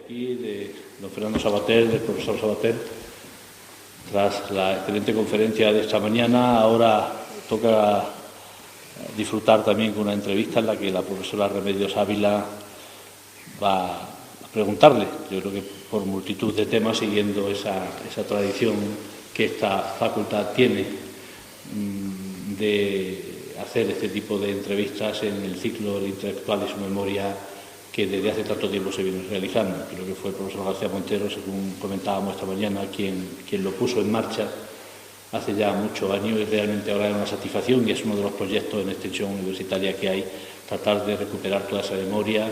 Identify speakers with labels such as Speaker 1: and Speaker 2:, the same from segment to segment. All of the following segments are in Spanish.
Speaker 1: aquí de don Fernando Savater, del profesor Savater. Tras la excelente conferencia de esta mañana, ahora toca disfrutar también con una entrevista en la que la profesora Remedios Ávila va a preguntarle, yo creo que por multitud de temas, siguiendo esa tradición que esta facultad tiene de hacer este tipo de entrevistas en el ciclo del intelectual y su memoria que desde hace tanto tiempo se viene realizando. Creo que fue el profesor García Montero, según comentábamos esta mañana, quien lo puso en marcha hace ya muchos años, y realmente ahora es una satisfacción y es uno de los proyectos en extensión universitaria que hay, tratar de recuperar toda esa memoria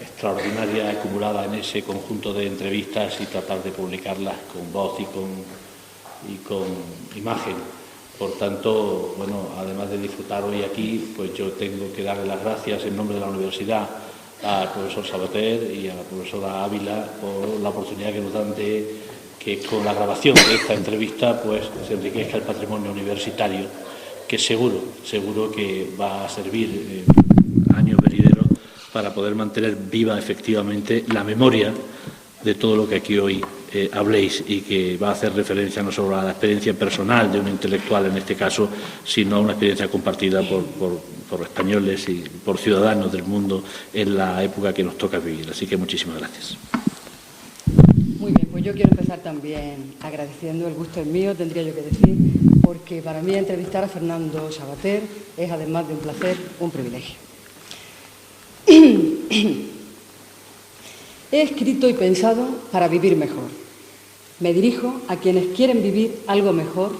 Speaker 1: extraordinaria acumulada en ese conjunto de entrevistas y tratar de publicarlas con voz y con imagen. Por tanto, bueno, además de disfrutar hoy aquí, pues yo tengo que darle las gracias en nombre de la universidad al profesor Savater y a la profesora Ávila por la oportunidad que nos dan de que con la grabación de esta entrevista pues se enriquezca el patrimonio universitario, que seguro que va a servir en años venideros para poder mantener viva efectivamente la memoria de todo lo que aquí hoy habléis, y que va a hacer referencia no solo a la experiencia personal de un intelectual en este caso, sino a una experiencia compartida por españoles y por ciudadanos del mundo en la época que nos toca vivir. Así que muchísimas gracias.
Speaker 2: Muy bien, pues yo quiero empezar también agradeciendo, el gusto es mío, tendría yo que decir, porque para mí entrevistar a Fernando Savater es, además de un placer, un privilegio. He escrito y pensado para vivir mejor. Me dirijo a quienes quieren vivir algo mejor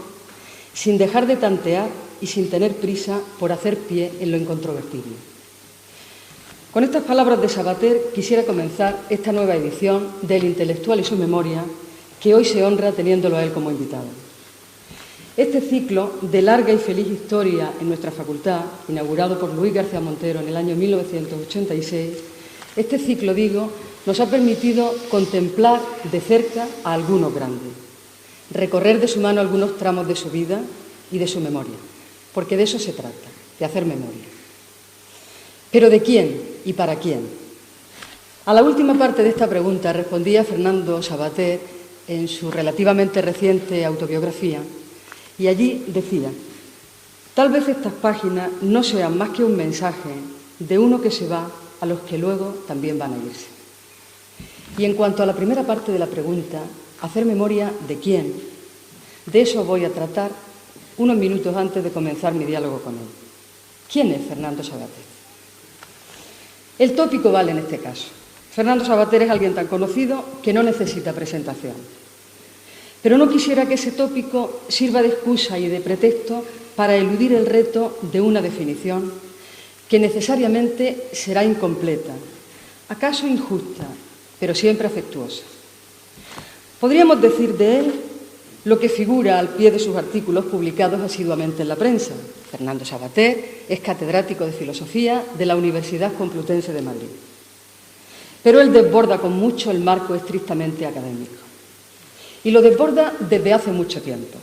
Speaker 2: sin dejar de tantear y sin tener prisa por hacer pie en lo incontrovertible. Con estas palabras de Savater quisiera comenzar esta nueva edición del Intelectual y su memoria, que hoy se honra teniéndolo a él como invitado. Este ciclo de larga y feliz historia en nuestra facultad, inaugurado por Luis García Montero en el año 1986, este ciclo, digo, nos ha permitido contemplar de cerca a algunos grandes, recorrer de su mano algunos tramos de su vida y de su memoria, porque de eso se trata, de hacer memoria. ¿Pero de quién y para quién? A la última parte de esta pregunta respondía Fernando Savater en su relativamente reciente autobiografía, y allí decía: tal vez estas páginas no sean más que un mensaje de uno que se va a los que luego también van a irse. Y en cuanto a la primera parte de la pregunta, hacer memoria de quién, de eso voy a tratar unos minutos antes de comenzar mi diálogo con él. ¿Quién es Fernando Savater? El tópico vale en este caso. Fernando Savater es alguien tan conocido que no necesita presentación. Pero no quisiera que ese tópico sirva de excusa y de pretexto para eludir el reto de una definición que necesariamente será incompleta, acaso injusta, pero siempre afectuosa. Podríamos decir de él lo que figura al pie de sus artículos publicados asiduamente en la prensa. Fernando Savater es catedrático de Filosofía de la Universidad Complutense de Madrid. Pero él desborda con mucho el marco estrictamente académico. Y lo desborda desde hace mucho tiempo,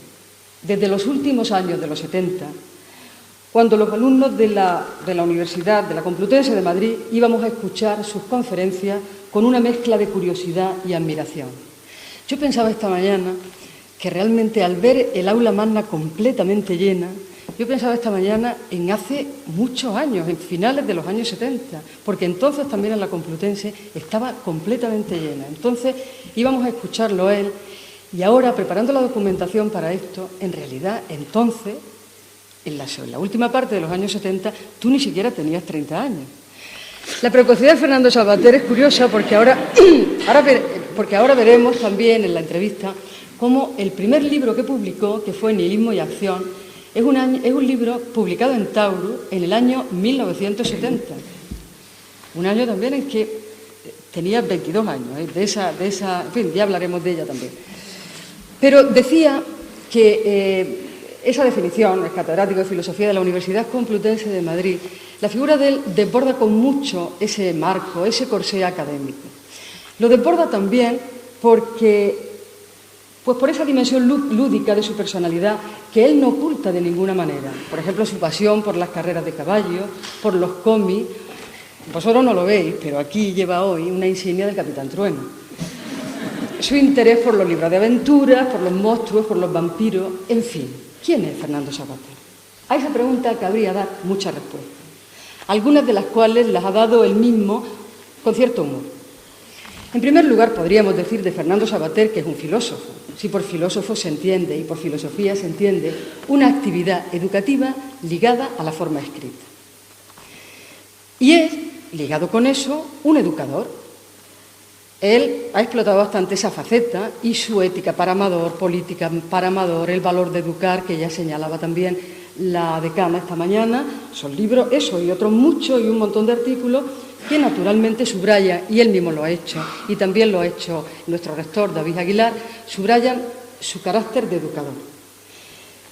Speaker 2: desde los últimos años de los 70, cuando los alumnos de la Universidad de la Complutense de Madrid íbamos a escuchar sus conferencias con una mezcla de curiosidad y admiración. Yo pensaba esta mañana que realmente al ver el aula magna completamente llena, yo pensaba esta mañana en hace muchos años, en finales de los años 70, porque entonces también en la Complutense estaba completamente llena. Entonces íbamos a escucharlo a él, y ahora, preparando la documentación para esto, en realidad entonces, en la última parte de los años 70, tú ni siquiera tenías 30 años. La precocidad de Fernando Savater es curiosa porque ahora veremos también en la entrevista cómo el primer libro que publicó, que fue Nihilismo y Acción, es un libro publicado en Taurus en el año 1970. Un año también en que tenía 22 años, en fin, ya hablaremos de ella también. Pero decía que esa definición, el catedrático de Filosofía de la Universidad Complutense de Madrid, la figura de él desborda con mucho ese marco, ese corsé académico. Lo desborda también porque, pues por esa dimensión lúdica de su personalidad que él no oculta de ninguna manera. Por ejemplo, su pasión por las carreras de caballo, por los cómics, Vosotros no lo veis, pero aquí lleva hoy una insignia del Capitán Trueno. Su interés por los libros de aventuras, por los monstruos, por los vampiros, en fin. ¿Quién es Fernando Savater? A esa pregunta cabría dar muchas respuestas, algunas de las cuales las ha dado él mismo con cierto humor. En primer lugar, podríamos decir de Fernando Savater que es un filósofo, si por filósofo se entiende, y por filosofía se entiende, una actividad educativa ligada a la forma escrita. Y es, ligado con eso, un educador. Él ha explotado bastante esa faceta y su ética para amador, política para amador, el valor de educar, que ya señalaba también la decana esta mañana, son libros, eso y otros muchos y un montón de artículos que naturalmente subraya, y él mismo lo ha hecho, y también lo ha hecho nuestro rector David Aguilar, subrayan su carácter de educador.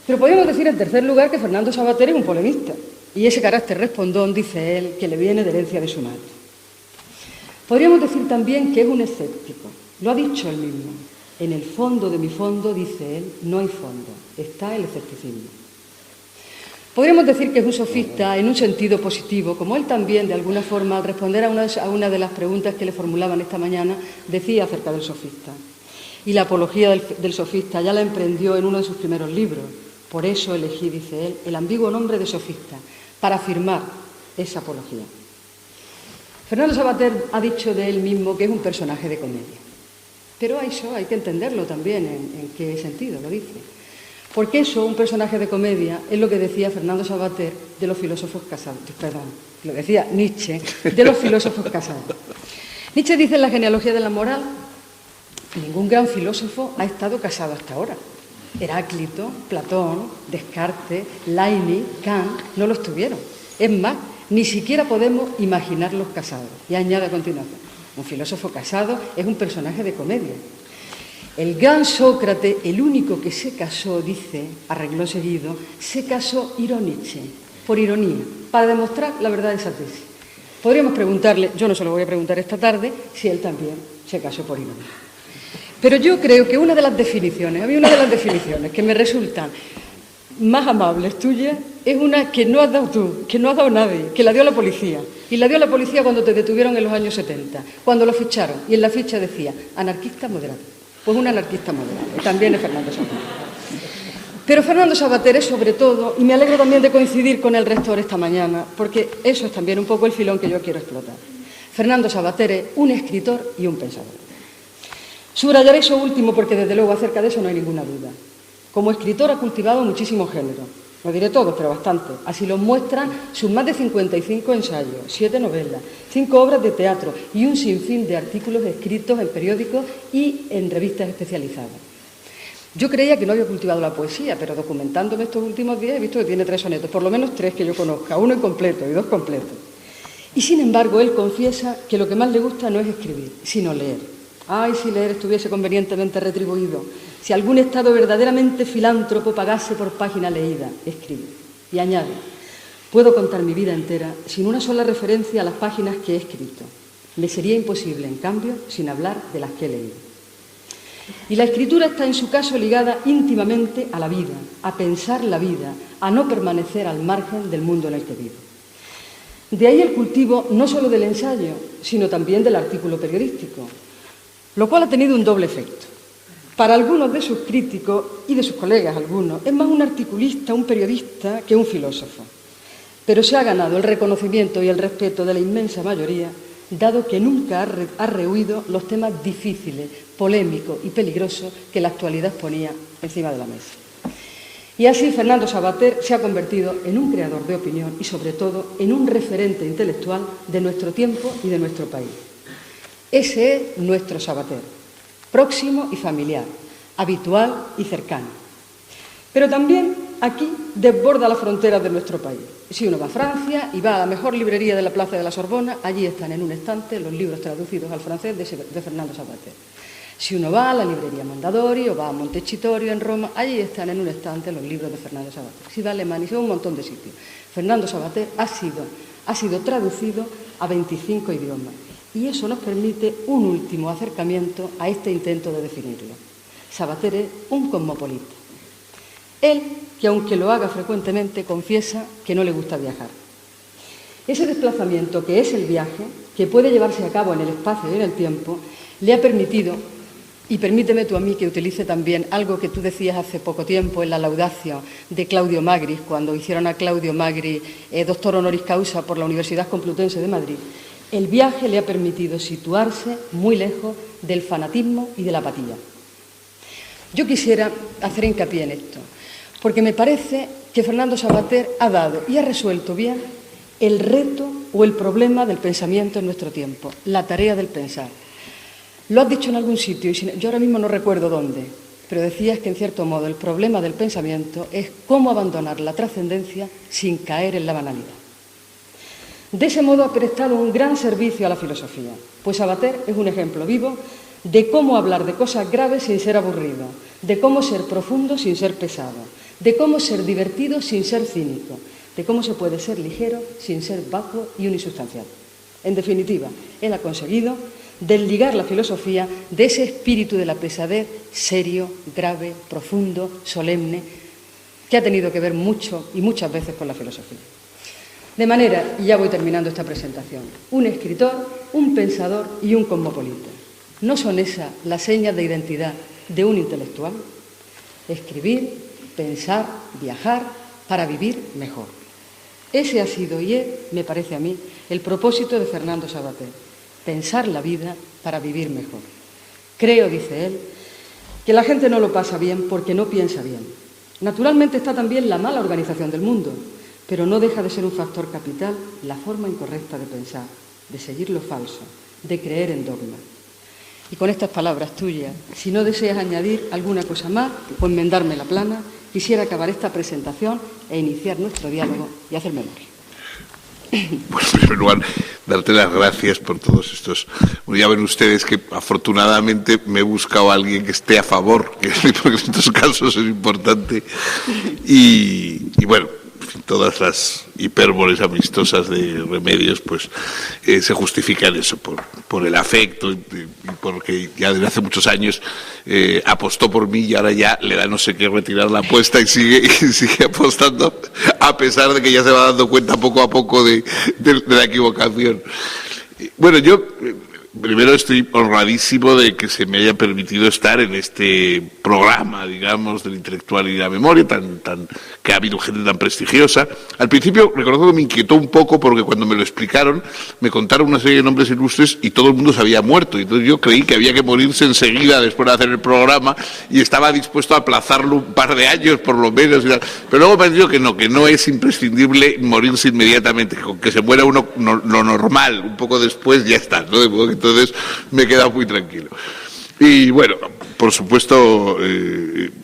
Speaker 2: Pero podríamos decir, en tercer lugar, que Fernando Savater es un polemista, y ese carácter respondón, dice él, que le viene de herencia de su madre. Podríamos decir también que es un escéptico, lo ha dicho él mismo. En el fondo de mi fondo, dice él, no hay fondo, está el escepticismo. Podríamos decir que es un sofista en un sentido positivo, como él también, de alguna forma, al responder a una de las preguntas que le formulaban esta mañana, decía acerca del sofista. Y la apología del sofista ya la emprendió en uno de sus primeros libros. Por eso elegí, dice él, el ambiguo nombre de sofista, para afirmar esa apología. Fernando Savater ha dicho de él mismo que es un personaje de comedia. Pero eso hay que entenderlo también, en qué sentido lo dice. Porque eso, un personaje de comedia, es lo que decía Fernando Savater de los filósofos casados. Perdón, lo decía Nietzsche de los filósofos casados. Nietzsche dice en la genealogía de la moral: ningún gran filósofo ha estado casado hasta ahora. Heráclito, Platón, Descartes, Leibniz, Kant no lo estuvieron. Es más, ni siquiera podemos imaginarlos casados. Y añade a continuación: un filósofo casado es un personaje de comedia. El gran Sócrates, el único que se casó, dice, arregló seguido, se casó irónice, por ironía, para demostrar la verdad de esa tesis. Podríamos preguntarle, yo no se lo voy a preguntar esta tarde, si él también se casó por ironía. Pero yo creo que una de las definiciones que me resultan más amables tuyas, es una que no has dado tú, que no ha dado nadie, que la dio la policía. Y la dio la policía cuando te detuvieron en los años 70, cuando lo ficharon, y en la ficha decía, anarquista moderado. Pues un anarquista moderado, también es Fernando Savater. Pero Fernando Savater es sobre todo, y me alegro también de coincidir con el rector esta mañana, porque eso es también un poco el filón que yo quiero explotar. Fernando Savater es un escritor y un pensador. Subrayaré eso último porque desde luego acerca de eso no hay ninguna duda. Como escritor ha cultivado muchísimos géneros, no diré todos, pero bastantes. Así lo muestran sus más de 55 ensayos, 7 novelas, 5 obras de teatro y un sinfín de artículos escritos en periódicos y en revistas especializadas. Yo creía que no había cultivado la poesía, pero documentándome estos últimos días he visto que tiene 3 sonetos, por lo menos 3 que yo conozca, 1 incompleto y 2 completos. Y sin embargo, él confiesa que lo que más le gusta no es escribir, sino leer. Ay, si leer estuviese convenientemente retribuido, si algún Estado verdaderamente filántropo pagase por página leída, escribe. Y añade, puedo contar mi vida entera sin una sola referencia a las páginas que he escrito. Me sería imposible, en cambio, sin hablar de las que he leído. Y la escritura está, en su caso, ligada íntimamente a la vida, a pensar la vida, a no permanecer al margen del mundo en el que vivo. De ahí el cultivo no solo del ensayo, sino también del artículo periodístico, lo cual ha tenido un doble efecto. Para algunos de sus críticos y de sus colegas algunos, es más un articulista, un periodista, que un filósofo. Pero se ha ganado el reconocimiento y el respeto de la inmensa mayoría, dado que nunca ha rehuido los temas difíciles, polémicos y peligrosos que la actualidad ponía encima de la mesa. Y así Fernando Savater se ha convertido en un creador de opinión y, sobre todo, en un referente intelectual de nuestro tiempo y de nuestro país. Ese es nuestro Savater, próximo y familiar, habitual y cercano. Pero también aquí desborda las fronteras de nuestro país. Si uno va a Francia y va a la mejor librería de la Plaza de la Sorbona, allí están en un estante los libros traducidos al francés de Fernando Savater. Si uno va a la librería Mondadori o va a Montecitorio en Roma, allí están en un estante los libros de Fernando Savater. Si va a Alemania, si va a un montón de sitios. Fernando Savater ha sido traducido a 25 idiomas. Y eso nos permite un último acercamiento a este intento de definirlo. Savater es un cosmopolita. Él, que aunque lo haga frecuentemente, confiesa que no le gusta viajar. Ese desplazamiento que es el viaje, que puede llevarse a cabo en el espacio y en el tiempo, le ha permitido, y permíteme tú a mí que utilice también algo que tú decías hace poco tiempo en la Laudatio de Claudio Magri, cuando hicieron a Claudio Magri doctor honoris causa por la Universidad Complutense de Madrid, el viaje le ha permitido situarse muy lejos del fanatismo y de la apatía. Yo quisiera hacer hincapié en esto, porque me parece que Fernando Savater ha dado y ha resuelto bien el reto o el problema del pensamiento en nuestro tiempo, la tarea del pensar. Lo has dicho en algún sitio, y yo ahora mismo no recuerdo dónde, pero decías que en cierto modo el problema del pensamiento es cómo abandonar la trascendencia sin caer en la banalidad. De ese modo ha prestado un gran servicio a la filosofía, pues Savater es un ejemplo vivo de cómo hablar de cosas graves sin ser aburrido, de cómo ser profundo sin ser pesado, de cómo ser divertido sin ser cínico, de cómo se puede ser ligero sin ser vacuo y unisustancial. En definitiva, él ha conseguido desligar la filosofía de ese espíritu de la pesadez serio, grave, profundo, solemne, que ha tenido que ver mucho y muchas veces con la filosofía. De manera, y ya voy terminando esta presentación, un escritor, un pensador y un cosmopolita. ¿No son esas las señas de identidad de un intelectual? Escribir, pensar, viajar para vivir mejor. Ese ha sido y es, me parece a mí, el propósito de Fernando Savater. Pensar la vida para vivir mejor. Creo, dice él, que la gente no lo pasa bien porque no piensa bien. Naturalmente está también la mala organización del mundo, pero no deja de ser un factor capital la forma incorrecta de pensar, de seguir lo falso, de creer en dogmas. Y con estas palabras tuyas, si no deseas añadir alguna cosa más o enmendarme la plana, quisiera acabar esta presentación e iniciar nuestro diálogo y hacer memoria.
Speaker 3: Bueno, en primer lugar, darte las gracias por todos estos. Bueno, ya ven ustedes que afortunadamente me he buscado a alguien que esté a favor, porque en estos casos es importante. Y bueno, todas las hipérboles amistosas de Remedios pues se justifican eso por el afecto y porque ya desde hace muchos años apostó por mí y ahora ya le da no sé qué retirar la apuesta y sigue apostando a pesar de que ya se va dando cuenta poco a poco de la equivocación. Bueno, yo primero estoy honradísimo de que se me haya permitido estar en este programa, digamos, del intelectual y la memoria, que ha habido gente tan prestigiosa. Al principio reconozco que me inquietó un poco porque cuando me lo explicaron, me contaron una serie de nombres ilustres y todo el mundo se había muerto. Y entonces yo creí que había que morirse enseguida después de hacer el programa y estaba dispuesto a aplazarlo un par de años por lo menos. Pero luego me ha dicho que no es imprescindible morirse inmediatamente, que con que se muera uno lo normal, un poco después ya está, ¿no? De modo que entonces me he quedado muy tranquilo. Y bueno, por supuesto,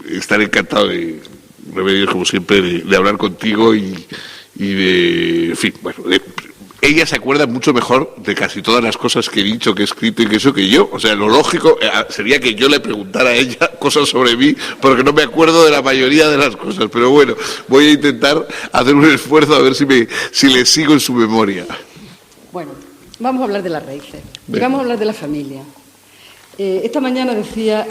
Speaker 3: estaré encantado de, Remedios, como siempre, de hablar contigo y de, en fin, bueno, ella se acuerda mucho mejor de casi todas las cosas que he dicho, que he escrito y que eso que yo. O sea, lo lógico sería que yo le preguntara a ella cosas sobre mí, porque no me acuerdo de la mayoría de las cosas. Pero bueno, voy a intentar hacer un esfuerzo a ver si le sigo en su memoria.
Speaker 2: Bueno, vamos a hablar de las raíces y vamos a hablar de la familia. Esta mañana decía,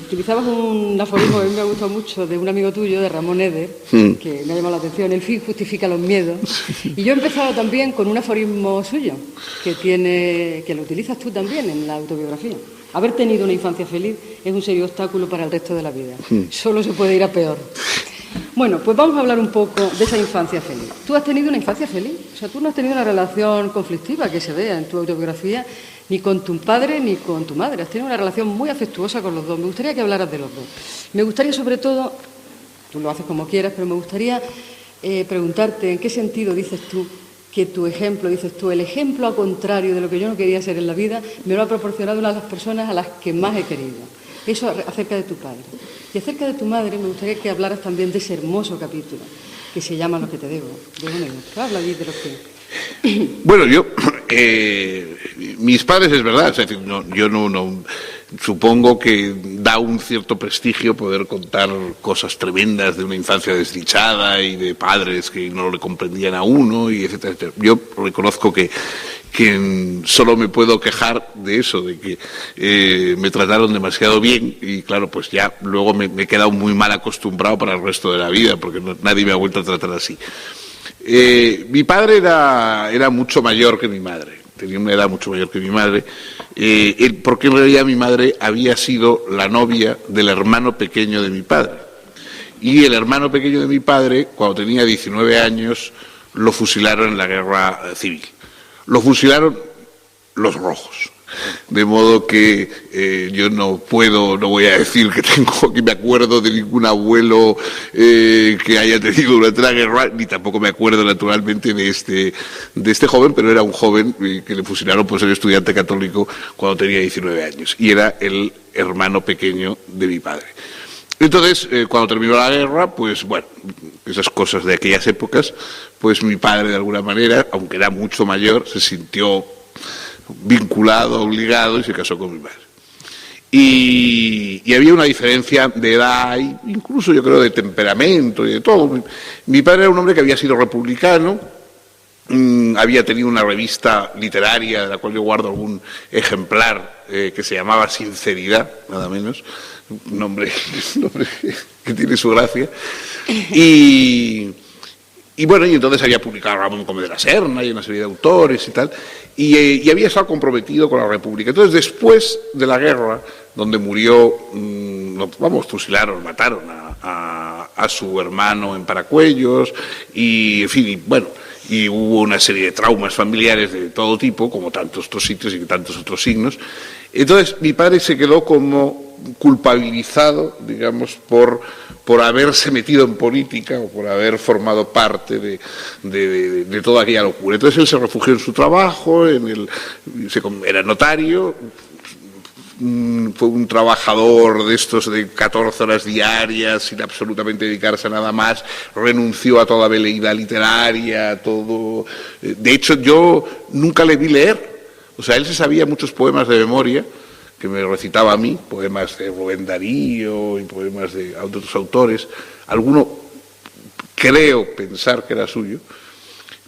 Speaker 2: utilizabas un aforismo que a mí me ha gustado mucho, de un amigo tuyo, de Ramón Eder, que me ha llamado la atención: el fin justifica los miedos. Y yo he empezado también con un aforismo suyo, que lo utilizas tú también en la autobiografía. Haber tenido una infancia feliz es un serio obstáculo para el resto de la vida. Solo se puede ir a peor. Bueno, pues vamos a hablar un poco de esa infancia feliz. ¿Tú has tenido una infancia feliz? O sea, tú no has tenido una relación conflictiva que se vea en tu autobiografía, ni con tu padre ni con tu madre. Has tenido una relación muy afectuosa con los dos. Me gustaría que hablaras de los dos. Me gustaría, sobre todo, tú lo haces como quieras, pero me gustaría preguntarte en qué sentido dices tú que tu ejemplo, el ejemplo a contrario de lo que yo no quería ser en la vida, me lo ha proporcionado una de las personas a las que más he querido. Eso acerca de tu padre. Y acerca de tu madre me gustaría que hablaras también de ese hermoso capítulo que se llama Lo que te debo, de uno y otro. Habla de lo que...
Speaker 3: Bueno, mis padres, es verdad, es decir, yo no supongo que da un cierto prestigio poder contar cosas tremendas de una infancia desdichada y de padres que no le comprendían a uno, y etcétera, etcétera. Yo reconozco que solo me puedo quejar de eso, de que me trataron demasiado bien y claro, pues ya luego me he quedado muy mal acostumbrado para el resto de la vida porque nadie me ha vuelto a tratar así. Mi padre era mucho mayor que mi madre, tenía una edad mucho mayor que mi madre, porque en realidad mi madre había sido la novia del hermano pequeño de mi padre. Y el hermano pequeño de mi padre, cuando tenía 19 años, lo fusilaron en la guerra civil. Lo fusilaron los rojos. De modo que yo no voy a decir que me acuerdo de ningún abuelo que haya tenido durante la guerra, ni tampoco me acuerdo naturalmente de este joven, pero era un joven que le fusilaron por ser estudiante católico cuando tenía 19 años, y era el hermano pequeño de mi padre. Entonces, cuando terminó la guerra, pues bueno, esas cosas de aquellas épocas, pues mi padre de alguna manera, aunque era mucho mayor, se sintió vinculado, obligado, y se casó con mi madre. Y había una diferencia de edad, incluso yo creo de temperamento y de todo. Mi padre era un hombre que había sido republicano, había tenido una revista literaria de la cual yo guardo algún ejemplar que se llamaba Sinceridad, nada menos, un nombre que tiene su gracia. Y bueno, y entonces había publicado Ramón Gómez de la Serna y una serie de autores y tal, y había estado comprometido con la República. Entonces, después de la guerra, donde murió, fusilaron, mataron a su hermano en Paracuellos, y en fin, y bueno, y hubo una serie de traumas familiares de todo tipo, como tantos otros sitios y tantos otros signos. Entonces, mi padre se quedó como culpabilizado, digamos, por haberse metido en política o por haber formado parte de toda aquella locura. Entonces él se refugió en su trabajo, era notario, fue un trabajador de estos de 14 horas diarias sin absolutamente dedicarse a nada más, renunció a toda veleidad literaria, a todo. De hecho, yo nunca le vi leer. O sea, él se sabía muchos poemas de memoria que me recitaba a mí, poemas de Rubén Darío y poemas de otros autores. Alguno creo pensar que era suyo,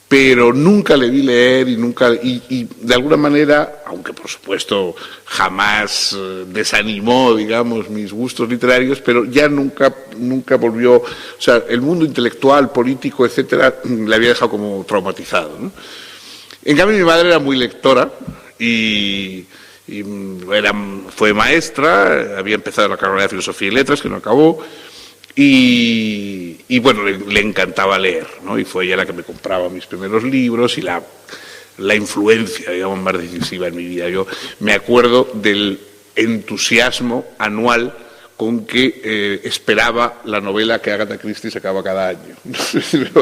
Speaker 3: pero nunca le vi leer y de alguna manera, aunque por supuesto jamás desanimó, digamos, mis gustos literarios, pero ya nunca volvió, o sea, el mundo intelectual, político, etcétera, le había dejado como traumatizado, ¿no? En cambio, mi madre era muy lectora y fue maestra, había empezado la carrera de Filosofía y Letras, que no acabó, y bueno, le encantaba leer, ¿no? Y fue ella la que me compraba mis primeros libros y la influencia, digamos, más decisiva en mi vida. Yo me acuerdo del entusiasmo anual con que esperaba la novela que Agatha Christie sacaba cada año.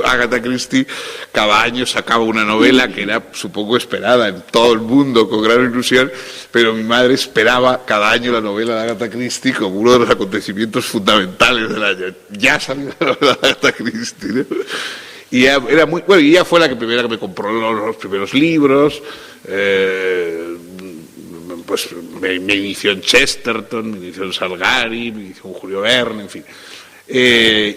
Speaker 3: Agatha Christie cada año sacaba una novela que era, supongo, esperada en todo el mundo con gran ilusión, pero mi madre esperaba cada año la novela de Agatha Christie como uno de los acontecimientos fundamentales del año. Ya salió la novela de Agatha Christie, ¿no? Y era muy bueno, y ella fue la primera que me compró los primeros libros. Pues me inició en Chesterton, me inició en Salgari, me inició en Julio Verne, en fin.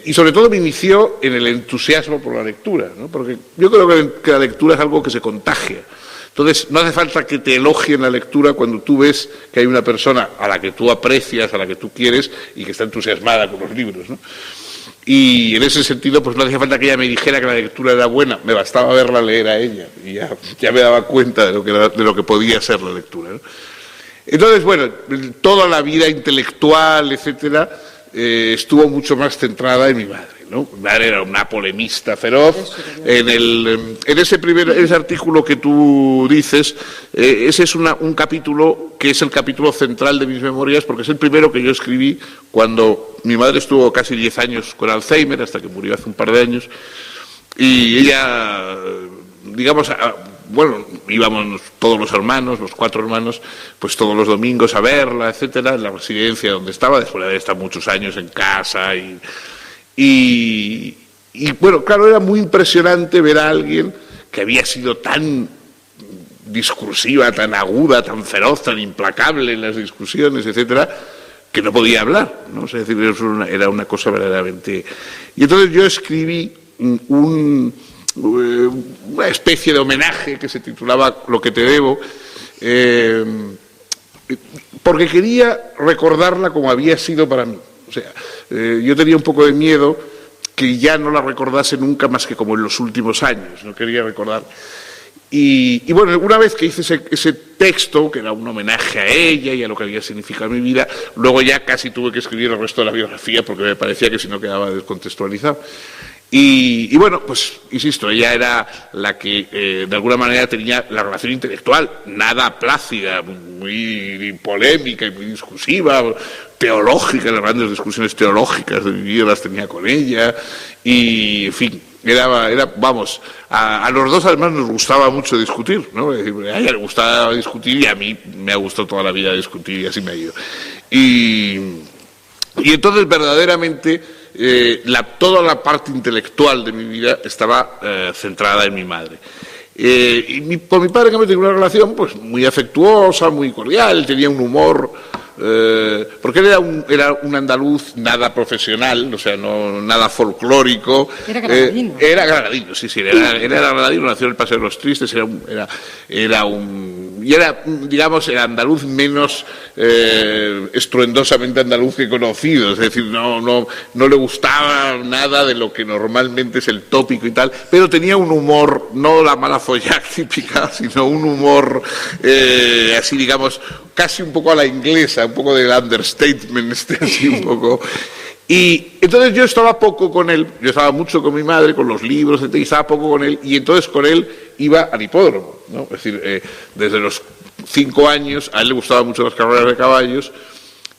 Speaker 3: Y sobre todo me inició en el entusiasmo por la lectura, ¿no? Porque yo creo que la lectura es algo que se contagia. Entonces, no hace falta que te elogien la lectura cuando tú ves que hay una persona a la que tú aprecias, a la que tú quieres y que está entusiasmada con los libros, ¿no? Y en ese sentido, pues no hacía falta que ella me dijera que la lectura era buena, me bastaba verla leer a ella y ya me daba cuenta de lo que podía ser la lectura, ¿no? Entonces, bueno, toda la vida intelectual, etcétera, estuvo mucho más centrada en mi madre, ¿no? Mi madre era una polemista feroz. En ese artículo que tú dices, ese es un capítulo que es el capítulo central de mis memorias, porque es el primero que yo escribí cuando mi madre estuvo casi 10 años con Alzheimer, hasta que murió hace un par de años, y ella, digamos, bueno, íbamos todos los hermanos, los 4 hermanos, pues todos los domingos a verla, etcétera, en la residencia donde estaba, después de haber estado muchos años en casa. Y bueno, claro, era muy impresionante ver a alguien que había sido tan discursiva, tan aguda, tan feroz, tan implacable en las discusiones, etcétera, que no podía hablar, ¿no? O sea, es decir, era una cosa verdaderamente. Y entonces yo escribí una especie de homenaje que se titulaba Lo que te debo, porque quería recordarla como había sido para mí. O sea, yo tenía un poco de miedo que ya no la recordase nunca más que como en los últimos años, no quería recordar. Y bueno, una vez que hice ese texto, que era un homenaje a ella y a lo que había significado en mi vida, luego ya casi tuve que escribir el resto de la biografía porque me parecía que si no quedaba descontextualizado. Y bueno, pues insisto, ella era la que de alguna manera tenía la relación intelectual, nada plácida, muy polémica y muy discursiva, teológica, las grandes discusiones teológicas de mi vida las tenía con ella, y en fin, vamos, a los dos además nos gustaba mucho discutir, ¿no? Es decir, a ella le gustaba discutir y a mí me ha gustado toda la vida discutir y así me ha ido. Y entonces verdaderamente toda la parte intelectual de mi vida estaba centrada en mi madre. Con mi padre, que me tenía una relación pues muy afectuosa, muy cordial, tenía un humor, porque él era un andaluz nada profesional, o sea, no nada folclórico.
Speaker 2: Era granadino.
Speaker 3: Era granadino, sí, era granadino, nació en el Paseo de los Tristes, era, digamos, el andaluz menos estruendosamente andaluz que he conocido, es decir, no le gustaba nada de lo que normalmente es el tópico y tal, pero tenía un humor, no la mala follac típica, sino un humor así, digamos, casi un poco a la inglesa, un poco del understatement, así un poco. Y entonces yo estaba poco con él, yo estaba mucho con mi madre, con los libros, etc., y estaba poco con él, y entonces con él iba al hipódromo, ¿no? Es decir, desde los 5 años a él le gustaban mucho las carreras de caballos,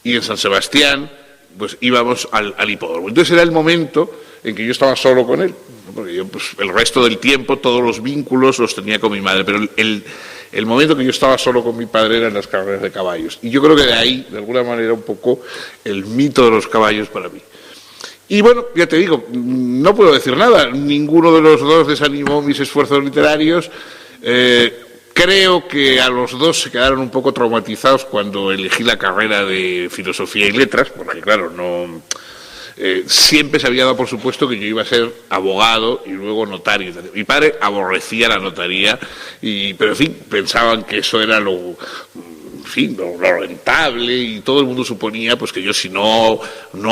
Speaker 3: y en San Sebastián pues íbamos al hipódromo. Entonces era el momento en que yo estaba solo con él, ¿no? Porque yo pues, el resto del tiempo todos los vínculos los tenía con mi madre, pero el momento que yo estaba solo con mi padre eran las carreras de caballos. Y yo creo que de ahí, de alguna manera, un poco el mito de los caballos para mí. Y bueno, ya te digo, no puedo decir nada. Ninguno de los dos desanimó mis esfuerzos literarios. Creo que a los dos se quedaron un poco traumatizados cuando elegí la carrera de Filosofía y Letras, porque claro, siempre se había dado por supuesto que yo iba a ser abogado y luego notario. Mi padre aborrecía la notaría, pero en fin, pensaban que eso era lo rentable, y todo el mundo suponía pues que yo, si no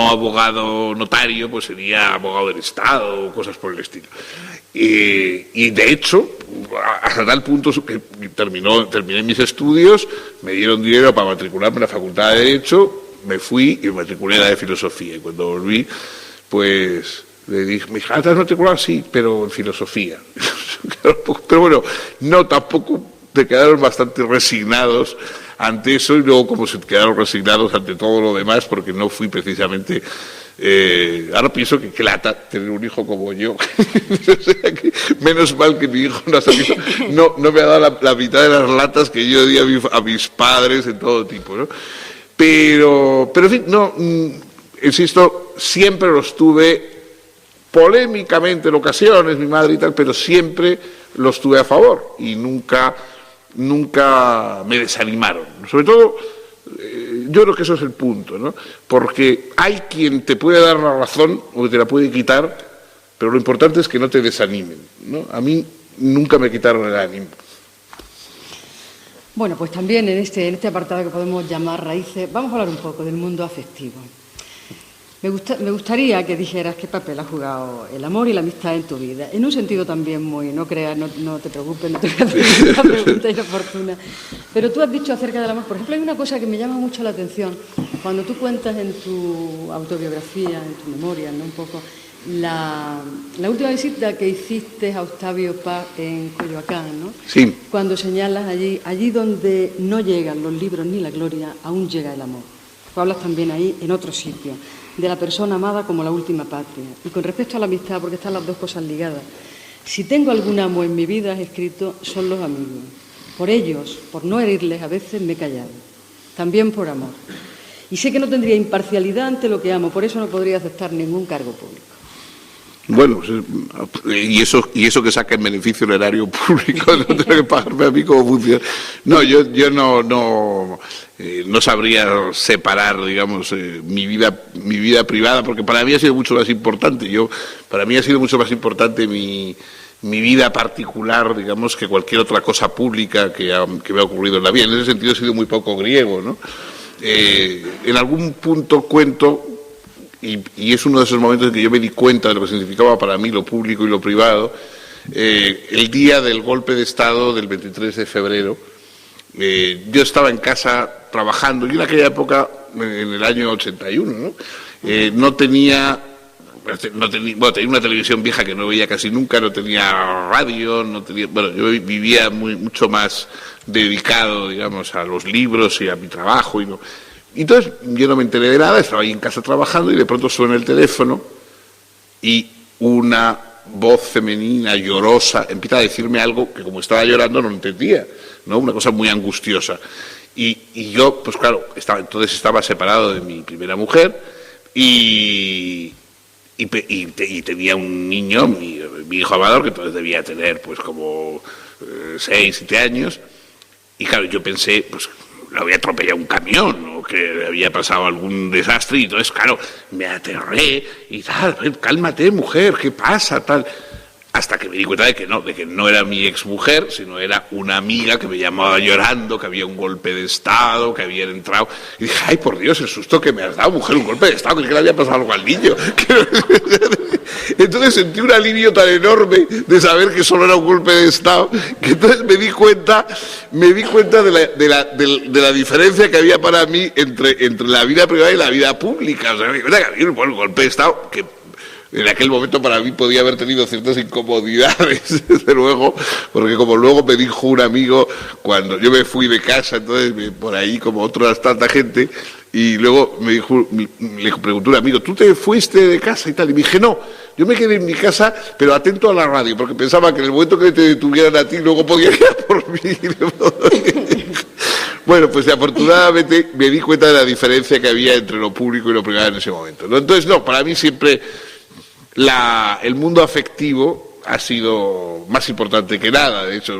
Speaker 3: abogado notario, pues sería abogado del Estado o cosas por el estilo. Y de hecho, hasta tal punto que terminé mis estudios, me dieron dinero para matricularme en la Facultad de Derecho, me fui y me matriculé en la de Filosofía, y cuando volví, pues le dije, ¿me te has matriculado? Sí, pero en Filosofía. Pero bueno, no, tampoco te quedaron bastante resignados ante eso, y luego como se quedaron resignados ante todo lo demás, porque no fui precisamente... ahora pienso que qué lata tener un hijo como yo. O sea, que menos mal que mi hijo no me ha dado la mitad de las latas que yo di a mis padres en todo tipo, ¿no? Pero en fin, no, insisto, siempre los tuve polémicamente en ocasiones, mi madre y tal, pero siempre los tuve a favor y nunca me desanimaron. Sobre todo, yo creo que eso es el punto, ¿no? Porque hay quien te puede dar la razón o te la puede quitar, pero lo importante es que no te desanimen, ¿no? A mí nunca me quitaron el ánimo.
Speaker 2: Bueno, pues también en este apartado que podemos llamar raíces, vamos a hablar un poco del mundo afectivo. Me gustaría que dijeras qué papel ha jugado el amor y la amistad en tu vida. En un sentido también muy, no creas, no te preocupes, no te voy a hacer una pregunta inoportuna. Pero tú has dicho acerca del amor, por ejemplo, hay una cosa que me llama mucho la atención. Cuando tú cuentas en tu autobiografía, en tu memoria, ¿no? Un poco, la última visita que hiciste a Octavio Paz en Coyoacán, ¿no?
Speaker 3: Sí.
Speaker 2: Cuando señalas allí donde no llegan los libros ni la gloria, aún llega el amor. Tú hablas también ahí, en otro sitio, de la persona amada como la última patria. Y con respecto a la amistad, porque están las dos cosas ligadas, si tengo algún amo en mi vida, has escrito, son los amigos. Por ellos, por no herirles, a veces me he callado. También por amor. Y sé que no tendría imparcialidad ante lo que amo, por eso no podría aceptar ningún cargo público.
Speaker 3: Bueno, y eso que saca en beneficio el erario público, no tengo que pagarme a mí cómo funciona. No, yo no sabría separar, digamos, mi vida privada, porque para mí ha sido mucho más importante. Para mí ha sido mucho más importante mi vida particular, digamos, que cualquier otra cosa pública que me ha ocurrido en la vida. En ese sentido he sido muy poco griego, ¿no? En algún punto cuento y es uno de esos momentos en que yo me di cuenta de lo que significaba para mí lo público y lo privado, el día del golpe de Estado del 23 de febrero. Yo estaba en casa trabajando, y en aquella época, en el año 81, ¿no? Tenía una televisión vieja que no veía casi nunca, no tenía radio, yo vivía mucho más dedicado, digamos, a los libros y a mi trabajo. Entonces yo no me enteré de nada, estaba ahí en casa trabajando y de pronto suena el teléfono y una voz femenina, llorosa, empieza a decirme algo que como estaba llorando no entendía, ¿no? Una cosa muy angustiosa. Y yo, pues claro, estaba separado de mi primera mujer y tenía un niño, mi hijo Amador, que entonces debía tener pues como 6, 7 años, y claro, yo pensé, pues lo había atropellado un camión o que había pasado algún desastre, y entonces, claro, me aterré y tal, cálmate, mujer, ¿qué pasa? Tal. Hasta que me di cuenta de que no era mi exmujer, sino era una amiga que me llamaba llorando, que había un golpe de Estado, que habían entrado. Y dije, ay, por Dios, el susto que me has dado, mujer, un golpe de Estado, que le había pasado algo al niño. Entonces sentí un alivio tan enorme de saber que solo era un golpe de Estado, que entonces me di cuenta de la diferencia que había para mí entre la vida privada y la vida pública. O sea, me di cuenta que había un golpe de Estado que en aquel momento para mí podía haber tenido ciertas incomodidades, desde luego, porque como luego me dijo un amigo, cuando yo me fui de casa, entonces por ahí como tanta gente, y luego le preguntó un amigo, ¿tú te fuiste de casa y tal? Y me dije, no, yo me quedé en mi casa, pero atento a la radio, porque pensaba que en el momento que te detuvieran a ti, luego podía ir a por mí. Bueno, pues afortunadamente me di cuenta de la diferencia que había entre lo público y lo privado en ese momento, ¿no? Entonces, no, para mí siempre el mundo afectivo ha sido más importante que nada. De hecho,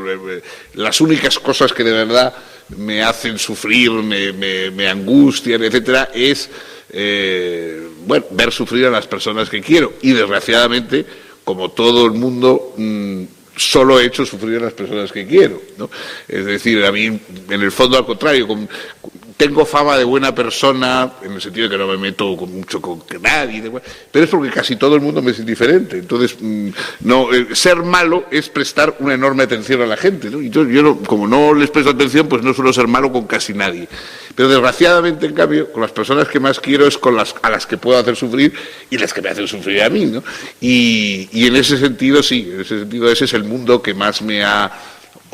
Speaker 3: las únicas cosas que de verdad me hacen sufrir, me angustian, etcétera, es ver sufrir a las personas que quiero. Y desgraciadamente, como todo el mundo, solo he hecho sufrir a las personas que quiero, ¿no? Es decir, a mí, en el fondo, al contrario, tengo fama de buena persona, en el sentido de que no me meto mucho con nadie, pero es porque casi todo el mundo me es indiferente. Entonces, ser malo es prestar una enorme atención a la gente, ¿no? Y yo como no les presto atención, pues no suelo ser malo con casi nadie. Pero desgraciadamente, en cambio, con las personas que más quiero es a las que puedo hacer sufrir y las que me hacen sufrir a mí, ¿no? Y en ese sentido, sí, ese es el mundo que más me ha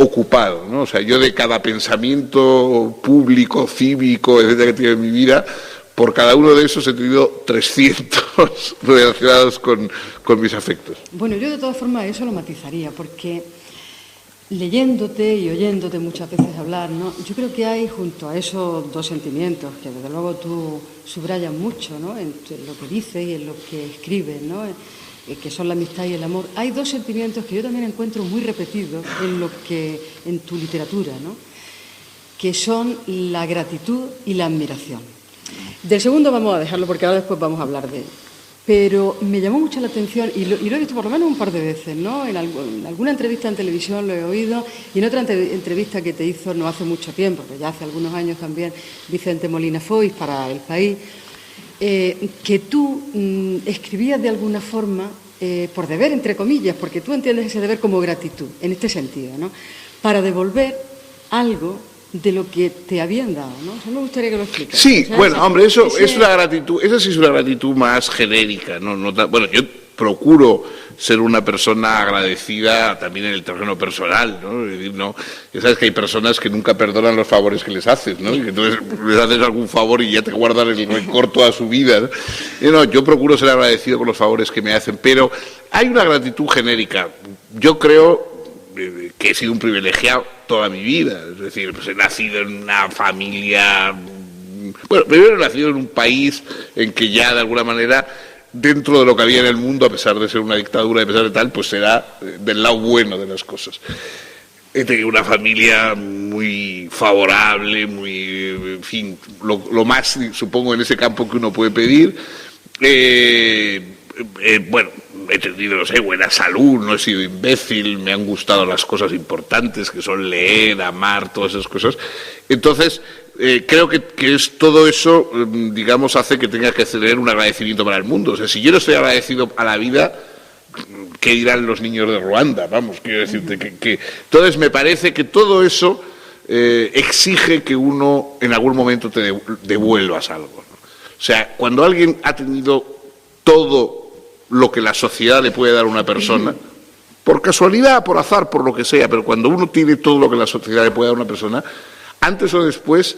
Speaker 3: ocupado, ¿no? O sea, yo de cada pensamiento público, cívico, etcétera, que tiene en mi vida, por cada uno de esos he tenido 300 relacionados con mis afectos.
Speaker 2: Bueno, yo de todas formas eso lo matizaría, porque leyéndote y oyéndote muchas veces hablar, ¿no? Yo creo que hay, junto a esos dos sentimientos, que desde luego tú subrayas mucho, ¿no? En lo que dices y en lo que escribes, ¿no? Que son la amistad y el amor, hay dos sentimientos que yo también encuentro muy repetidos en tu literatura, ¿no? Que son la gratitud y la admiración. Del segundo vamos a dejarlo porque ahora después vamos a hablar de él. Pero me llamó mucho la atención, y lo he visto por lo menos un par de veces, ¿no? En alguna entrevista en televisión lo he oído, y en otra entrevista que te hizo no hace mucho tiempo, pero ya hace algunos años también, Vicente Molina Foix para El País, que tú escribías de alguna forma, por deber, entre comillas, porque tú entiendes ese deber como gratitud, en este sentido, ¿no? Para devolver algo de lo que te habían dado, ¿no? Eso me gustaría que lo explicaras.
Speaker 3: Sí, bueno, hombre, eso es una gratitud, esa sí es una gratitud más genérica, ¿no? Bueno, yo procuro ser una persona agradecida también en el terreno personal, ¿no? Es decir, no, ya sabes que hay personas que nunca perdonan los favores que les haces, ¿no? Y que entonces les haces algún favor y ya te guardan el rencor toda su vida, ¿no? Y no, yo procuro ser agradecido con los favores que me hacen, pero hay una gratitud genérica. Yo creo que he sido un privilegiado toda mi vida, es decir, pues he nacido en una familia, bueno, primero he nacido en un país en que ya de alguna manera, dentro de lo que había en el mundo, a pesar de ser una dictadura, a pesar de tal, pues era del lado bueno de las cosas. He tenido una familia muy favorable, muy, en fin, lo más, supongo, en ese campo que uno puede pedir. Bueno, he tenido, no sé, buena salud, no he sido imbécil, me han gustado las cosas importantes que son leer, amar, todas esas cosas. Entonces, creo que es todo eso, digamos, hace que tenga que tener un agradecimiento para el mundo. O sea, si yo no estoy agradecido a la vida, ¿qué dirán los niños de Ruanda? Vamos, quiero decirte que entonces me parece que todo eso exige que uno en algún momento te devuelvas algo, ¿no? O sea, cuando alguien ha tenido todo lo que la sociedad le puede dar a una persona, por casualidad, por azar, por lo que sea, pero cuando uno tiene todo lo que la sociedad le puede dar a una persona, antes o después,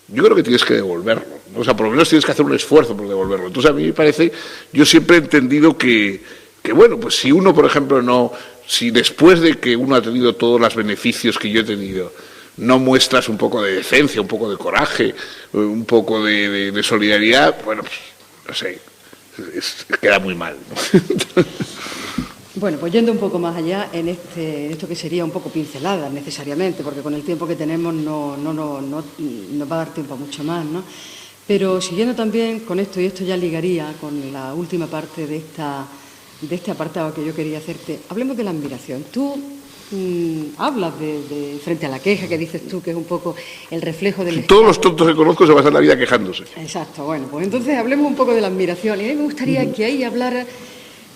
Speaker 3: yo creo que tienes que devolverlo, ¿no? O sea, por lo menos tienes que hacer un esfuerzo por devolverlo. Entonces, a mí me parece, yo siempre he entendido que bueno, pues si uno, por ejemplo, si después de que uno ha tenido todos los beneficios que yo he tenido, no muestras un poco de decencia, un poco de coraje, un poco de solidaridad, bueno, pues, no sé, queda muy mal, ¿no?
Speaker 2: Bueno, pues yendo un poco más allá en esto que sería un poco pincelada necesariamente, porque con el tiempo que tenemos no nos va a dar tiempo a mucho más, ¿no? Pero siguiendo también con esto, y esto ya ligaría con la última parte de este apartado que yo quería hacerte, hablemos de la admiración. Tú hablas de frente a la queja, que dices tú que es un poco el reflejo del
Speaker 3: Todos los tontos que conozco se pasan la vida quejándose.
Speaker 2: Exacto, bueno, pues entonces hablemos un poco de la admiración. Y a mí me gustaría que ahí hablara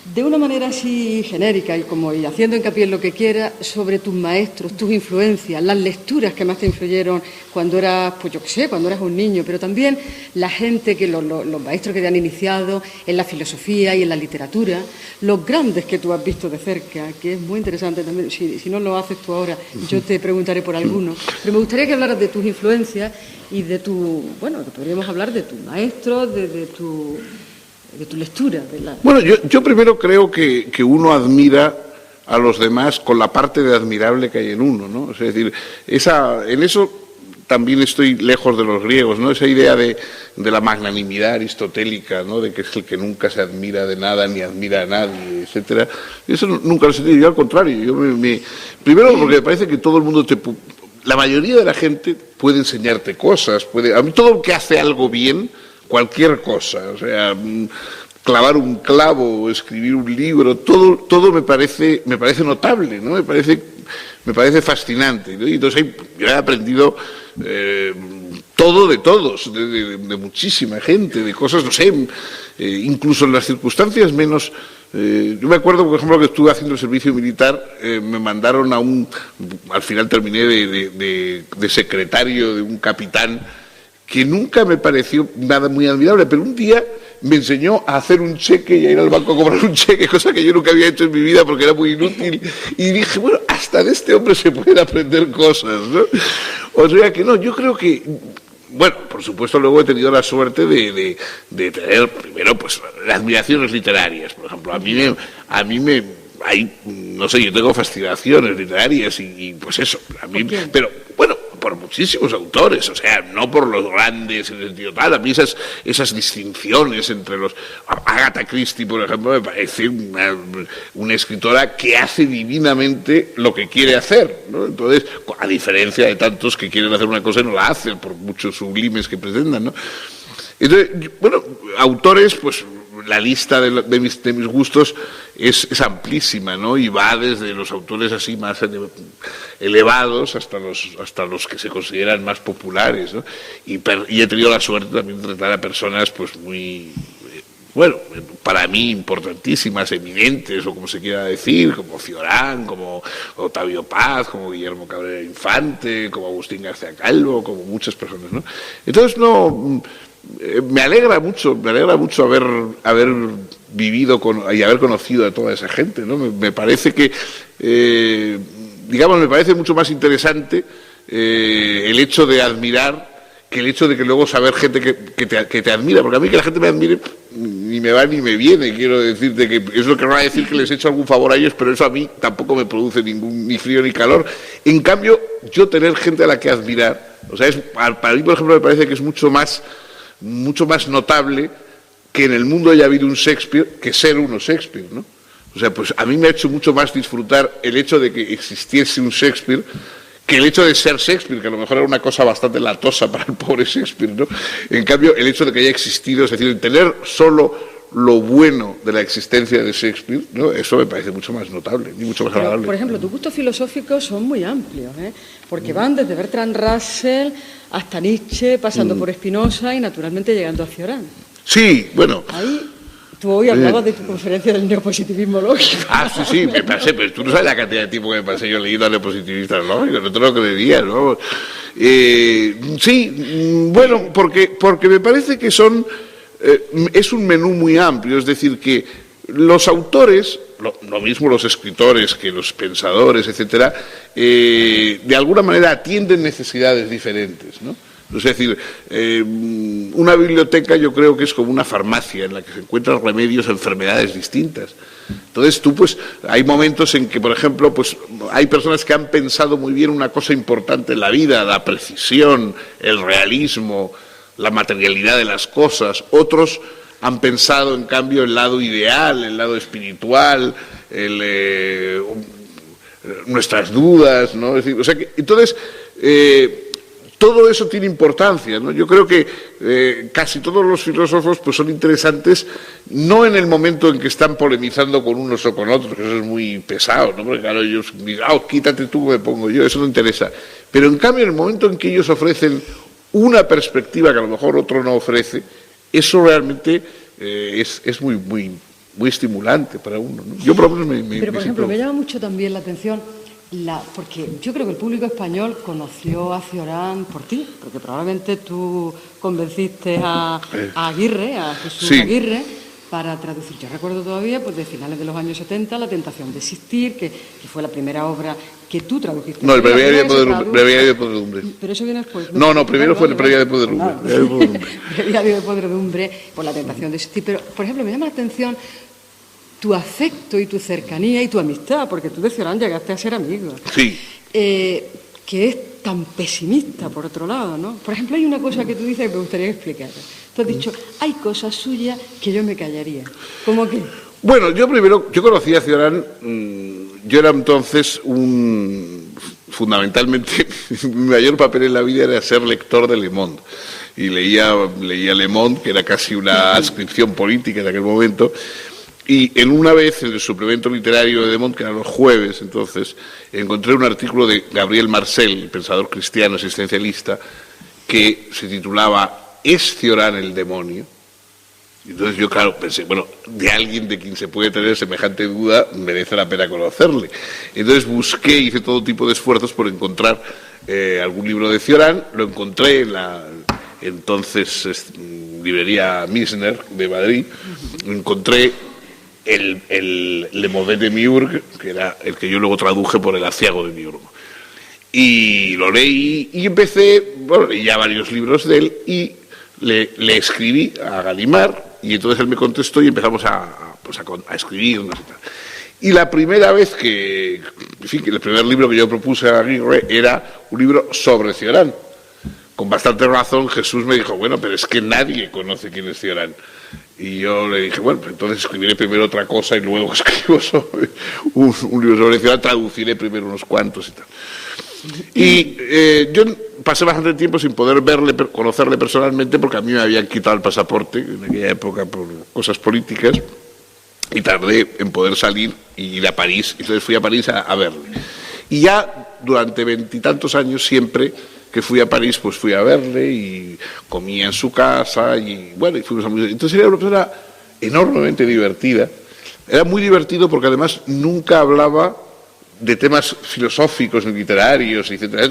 Speaker 2: de una manera así genérica y haciendo hincapié en lo que quiera sobre tus maestros, tus influencias, las lecturas que más te influyeron cuando eras, pues yo qué sé, cuando eras un niño, pero también la gente, los maestros que te han iniciado en la filosofía y en la literatura, los grandes que tú has visto de cerca, que es muy interesante también. Si no lo haces tú ahora, yo te preguntaré por algunos, pero me gustaría que hablaras de tus influencias y que podríamos hablar de tus maestros, de tu lectura.
Speaker 3: Bueno, yo primero creo que uno admira a los demás con la parte de admirable que hay en uno, ¿no? Es decir, en eso también estoy lejos de los griegos, ¿no? Esa idea de la magnanimidad aristotélica, ¿no? De que es el que nunca se admira de nada ni admira a nadie, etcétera. Eso nunca lo sentí, yo al contrario. Primero porque me parece que todo el mundo la mayoría de la gente puede enseñarte cosas, a mí todo el que hace algo bien, cualquier cosa, o sea, clavar un clavo, escribir un libro, todo me parece notable, ¿no? Me parece fascinante, ¿no? Y entonces yo he aprendido todo de todos, de muchísima gente, de cosas, no sé, incluso en las circunstancias menos. Yo me acuerdo, por ejemplo, que estuve haciendo el servicio militar, me mandaron al final terminé de secretario de un capitán que nunca me pareció nada muy admirable, pero un día me enseñó a hacer un cheque y a ir al banco a cobrar un cheque, cosa que yo nunca había hecho en mi vida porque era muy inútil, y dije, bueno, hasta de este hombre se pueden aprender cosas, ¿no? O sea que no, yo creo que, bueno, por supuesto luego he tenido la suerte de tener, primero, pues, admiraciones literarias, por ejemplo, a mí me no sé, yo tengo fascinaciones literarias y pues eso, a mí, pero bueno, por muchísimos autores, o sea, no por los grandes en el sentido tal, a mí esas distinciones entre Agatha Christie, por ejemplo, me parece una escritora que hace divinamente lo que quiere hacer, ¿no? Entonces, a diferencia de tantos que quieren hacer una cosa y no la hacen, por muchos sublimes que pretendan, ¿no? Entonces, bueno, autores, pues la lista de mis gustos es amplísima, ¿no? Y va desde los autores así más elevados hasta los que se consideran más populares, ¿no? Y he tenido la suerte también de tratar a personas pues muy, bueno, para mí importantísimas, eminentes, o como se quiera decir, como Cioran, como Octavio Paz, como Guillermo Cabrera Infante, como Agustín García Calvo, como muchas personas, ¿no? Entonces, me alegra mucho haber vivido y haber conocido a toda esa gente, ¿no? Me parece que, me parece mucho más interesante el hecho de admirar que el hecho de que luego saber gente que te admira, porque a mí que la gente me admire ni me va ni me viene, quiero decirte que es lo que no va a decir que les he hecho algún favor a ellos, pero eso a mí tampoco me produce ni frío ni calor. En cambio, yo tener gente a la que admirar, o sea, para mí, por ejemplo, me parece que es mucho más notable que en el mundo haya habido un Shakespeare que ser uno Shakespeare, ¿no? O sea, pues a mí me ha hecho mucho más disfrutar el hecho de que existiese un Shakespeare que el hecho de ser Shakespeare, que a lo mejor era una cosa bastante latosa para el pobre Shakespeare, ¿no? En cambio, el hecho de que haya existido, es decir, el tener solo lo bueno de la existencia de Shakespeare, ¿no? Eso me parece mucho más notable y mucho más agradable.
Speaker 2: Por ejemplo, tus gustos filosóficos son muy amplios, porque van desde Bertrand Russell hasta Nietzsche, pasando por Spinoza y naturalmente llegando a Cioran.
Speaker 3: Sí, bueno.
Speaker 2: Ahí tú hoy hablabas de tu conferencia del neopositivismo lógico.
Speaker 3: Sí, me pasé, pero tú no sabes la cantidad de tiempo que me pasé yo leyendo a neopositivistas lógicos, no te lo creerías, ¿no? Sí, bueno, porque me parece que es un menú muy amplio, es decir, que los autores, lo mismo los escritores que los pensadores, etcétera, de alguna manera atienden necesidades diferentes, ¿no? Es decir, una biblioteca yo creo que es como una farmacia en la que se encuentran remedios a enfermedades distintas. Entonces hay momentos en que, por ejemplo, hay personas que han pensado muy bien una cosa importante en la vida, la precisión, el realismo, la materialidad de las cosas. Otros han pensado, en cambio, el lado ideal, el lado espiritual, nuestras dudas, ¿no? Es decir, o sea que, entonces, todo eso tiene importancia, ¿no? Yo creo que casi todos los filósofos son interesantes, no en el momento en que están polemizando con unos o con otros, que eso es muy pesado, ¿no? Porque claro, ellos dicen, quítate tú, me pongo yo, eso no interesa. Pero en cambio, en el momento en que ellos ofrecen una perspectiva que a lo mejor otro no ofrece, eso realmente es muy estimulante para uno, ¿no? Yo por lo menos
Speaker 2: Pero, por ejemplo, me llama mucho también la atención, porque yo creo que el público español conoció a Cioran por ti, porque probablemente tú convenciste a Aguirre, a Jesús Aguirre, para traducir. Yo recuerdo todavía, de finales de los años 70, La tentación de existir, que fue la primera obra que tú tradujiste.
Speaker 3: No, el Breviario de Podredumbre.
Speaker 2: Pero eso viene después.
Speaker 3: No, primero fue el Breviario de Podredumbre.
Speaker 2: Breviario de Podredumbre, por La tentación de existir. Pero, por ejemplo, me llama la atención tu afecto y tu cercanía y tu amistad, porque tú de Cioran llegaste a ser amigo.
Speaker 3: Sí.
Speaker 2: Que es tan pesimista, por otro lado, ¿no? Por ejemplo, hay una cosa que tú dices que me gustaría explicar. Tú has dicho, hay cosas suyas que yo me callaría. ¿Cómo qué?
Speaker 3: Bueno, yo conocí a Cioran, yo era entonces fundamentalmente, mi mayor papel en la vida era ser lector de Le Monde. Y leía Le Monde, que era casi una adscripción política en aquel momento. Y una vez en el suplemento literario de Le Monde, que eran los jueves, entonces, encontré un artículo de Gabriel Marcel, pensador cristiano existencialista, que se titulaba ¿Es Cioran el demonio? Y entonces yo, claro, pensé, bueno, de alguien de quien se puede tener semejante duda, merece la pena conocerle. Entonces hice todo tipo de esfuerzos por encontrar algún libro de Cioran, lo encontré en la entonces librería Missner de Madrid, encontré el Le Mauvais de Miurgue, que era el que yo luego traduje por El aciago de Miurgue. Y lo leí y leí ya varios libros de él y le escribí a Gallimard y entonces él me contestó y empezamos a escribir. Y la primera vez que el primer libro que yo propuse a Aguirre era un libro sobre Cioran. Con bastante razón Jesús me dijo, bueno, pero es que nadie conoce quién es Cioran. Y yo le dije, bueno, pues entonces escribiré primero otra cosa y luego escribo sobre un libro sobre Cioran, traduciré primero unos cuantos y tal. Y yo pasé bastante tiempo sin poder conocerle personalmente porque a mí me habían quitado el pasaporte en aquella época por cosas políticas y tardé en poder salir y ir a París. Entonces fui a París a verle. Y ya durante 20 y tantos años siempre que fui a París, pues fui a verle y comía en su casa y bueno, y fuimos a museos. Entonces era una persona enormemente divertida. Era muy divertido porque además nunca hablaba de temas filosóficos, literarios, etcétera.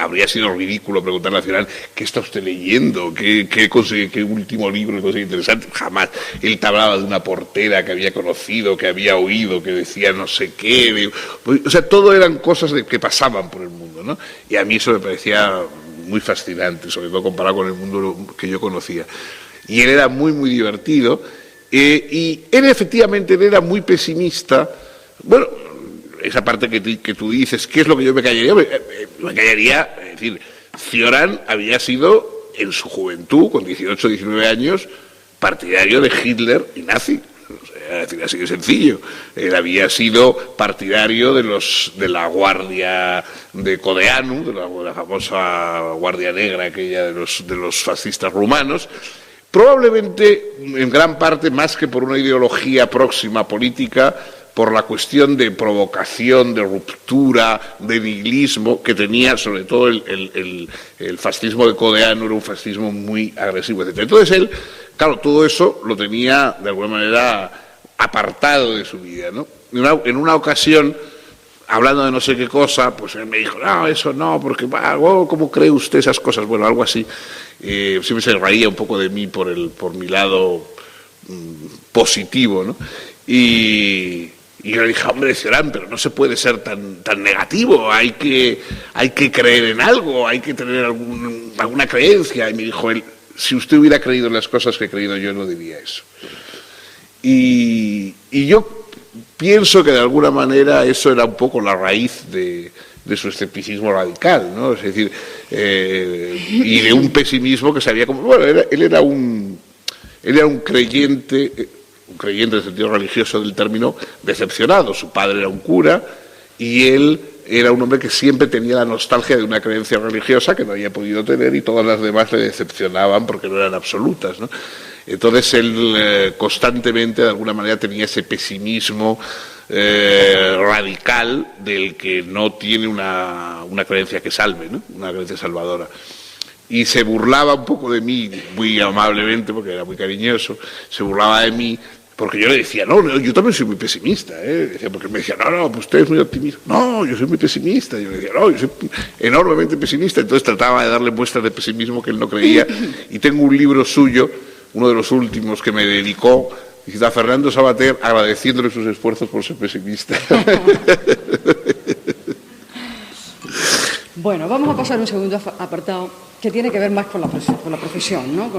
Speaker 3: Habría sido ridículo preguntarle a Cioran ¿qué está usted leyendo? ¿Qué último libro le consigue interesante? Jamás. Él te hablaba de una portera que había conocido, que había oído, que decía no sé qué. O sea, todo eran cosas que pasaban por el mundo, ¿no? Y a mí eso me parecía muy fascinante, sobre todo comparado con el mundo que yo conocía. Y él era muy, muy divertido. Y él efectivamente era muy pesimista. Bueno, esa parte que tú dices, ¿qué es lo que yo me callaría? Me callaría, es decir, Cioran había sido, en su juventud, con 18 o 19 años, partidario de Hitler y nazi. O sea, es decir, así de sencillo. Él había sido partidario de la guardia de Codeanu, de la famosa guardia negra aquella de los fascistas rumanos, probablemente en gran parte más que por una ideología próxima política, por la cuestión de provocación, de ruptura, de nihilismo que tenía sobre todo el fascismo de Codeano, era un fascismo muy agresivo, etc. Entonces él, claro, todo eso lo tenía de alguna manera apartado de su vida, ¿no? En una ocasión, hablando de no sé qué cosa, pues él me dijo, no, eso no, porque, ¿cómo cree usted esas cosas? Bueno, algo así. Siempre se reía un poco de mí por mi lado positivo, ¿no? Y yo le dije, hombre, Cioran, pero no se puede ser tan negativo, hay que creer en algo, hay que tener alguna creencia. Y me dijo él, si usted hubiera creído en las cosas que he creído yo, no diría eso. Y yo pienso que de alguna manera eso era un poco la raíz de su escepticismo radical, ¿no? Es decir, y de un pesimismo que sabía como... Bueno, él era un creyente en el sentido religioso del término, decepcionado. Su padre era un cura y él era un hombre que siempre tenía la nostalgia de una creencia religiosa que no había podido tener y todas las demás le decepcionaban porque no eran absolutas, ¿no? Entonces él constantemente, de alguna manera, tenía ese pesimismo radical del que no tiene una creencia que salve, ¿no? Una creencia salvadora. Y se burlaba un poco de mí, muy amablemente, porque era muy cariñoso, se burlaba de mí, porque yo le decía, no, yo también soy muy pesimista, ¿eh? Porque me decía, no, pues usted es muy optimista. No, yo soy muy pesimista. Yo le decía, no, yo soy enormemente pesimista. Entonces trataba de darle muestras de pesimismo que él no creía. Y tengo un libro suyo, uno de los últimos que me dedicó, a Fernando Savater, agradeciéndole sus esfuerzos por ser pesimista.
Speaker 2: Bueno, vamos a pasar a un segundo apartado que tiene que ver más con la profesión, ¿no?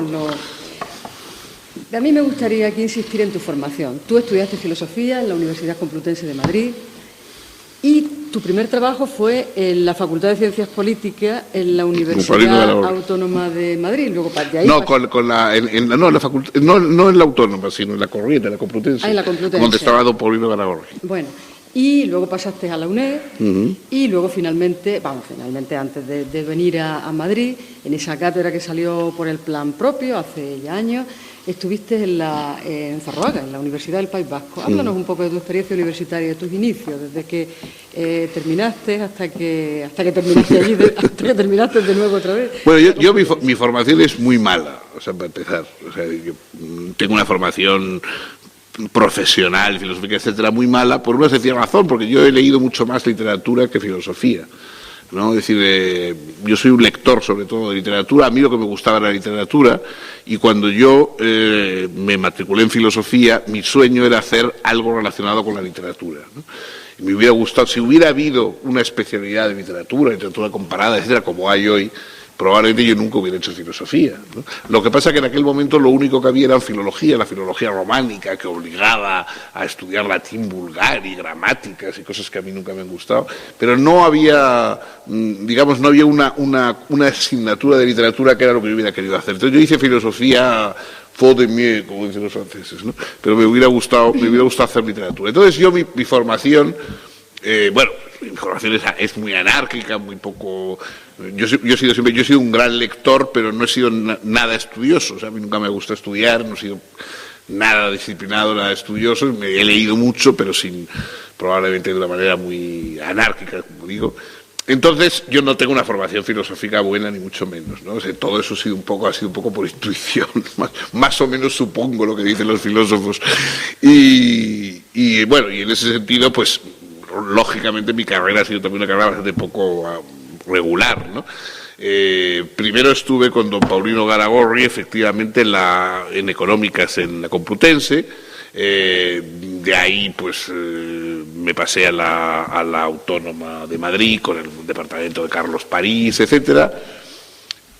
Speaker 2: A mí me gustaría aquí insistir en tu formación. Tú estudiaste filosofía en la Universidad Complutense de Madrid y tu primer trabajo fue en la Facultad de Ciencias Políticas en la Universidad Autónoma de Madrid. Luego, de ahí
Speaker 3: no, no en la Autónoma, sino en la Corriente, en la Complutense.
Speaker 2: Ah, en la Complutense.
Speaker 3: Donde estaba don Paulino Garagorri.
Speaker 2: Bueno, y luego pasaste a la UNED y luego finalmente antes de venir a Madrid, en esa cátedra que salió por el plan propio hace ya años, estuviste en Zarroaga, en la Universidad del País Vasco. Háblanos un poco de tu experiencia universitaria, de tus inicios, desde que terminaste hasta que terminaste allí, hasta que terminaste de nuevo otra vez.
Speaker 3: Bueno, yo mi formación es muy mala, o sea, para empezar. O sea, yo tengo una formación profesional, filosófica, etcétera, muy mala, por una sencilla razón, porque yo he leído mucho más literatura que filosofía, ¿no? Es decir, yo soy un lector sobre todo de literatura, a mí lo que me gustaba era la literatura, y cuando yo me matriculé en filosofía, mi sueño era hacer algo relacionado con la literatura, ¿no? Y me hubiera gustado, si hubiera habido una especialidad de literatura comparada, etcétera, como hay hoy, probablemente yo nunca hubiera hecho filosofía, ¿no? Lo que pasa es que en aquel momento lo único que había era filología, la filología románica, que obligaba a estudiar latín vulgar y gramáticas y cosas que a mí nunca me han gustado, pero no había, digamos, no había una asignatura de literatura que era lo que yo hubiera querido hacer. Entonces yo hice filosofía faute de mieux, como dicen los franceses, ¿no? Pero me hubiera gustado hacer literatura. Entonces yo mi formación, mi formación es muy anárquica, muy poco... Yo he sido un gran lector, pero no he sido nada estudioso. O sea, a mí nunca me gusta estudiar, no he sido nada disciplinado, nada estudioso. He leído mucho, pero probablemente de una manera muy anárquica, como digo. Entonces, yo no tengo una formación filosófica buena, ni mucho menos, ¿no? O sea, todo eso ha sido un poco por intuición, más o menos supongo lo que dicen los filósofos. Y en ese sentido, pues, lógicamente mi carrera ha sido también una carrera bastante poco regular, ¿no? Primero estuve con don Paulino Garagorri, efectivamente, en Económicas en la Complutense. De ahí, pues, me pasé a la Autónoma de Madrid con el departamento de Carlos París, etcétera.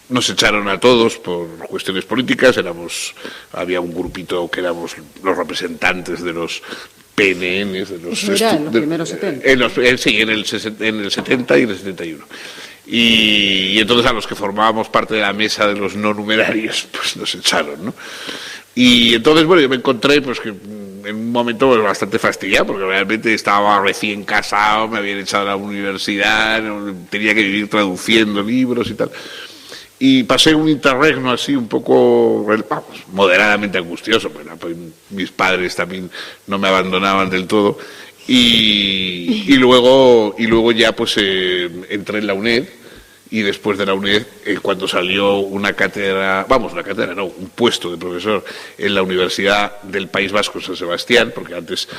Speaker 3: Nos echaron a todos por cuestiones políticas. Había un grupito que éramos los representantes de los PNNs, de los...
Speaker 2: Eso era en los primeros 70.
Speaker 3: Sí, en el 70 y en el 71. Y entonces a los que formábamos parte de la mesa de los no numerarios, pues nos echaron, ¿no? Y entonces, yo me encontré, pues, que en un momento bastante fastidiado, porque realmente estaba recién casado, me habían echado a la universidad, tenía que vivir traduciendo libros y tal. y pasé un interregno así un poco, vamos, moderadamente angustioso, pues mis padres también no me abandonaban del todo, y luego ya pues entré en la UNED, y después de la UNED, cuando salió una cátedra no, un puesto de profesor en la Universidad del País Vasco en San Sebastián, porque antes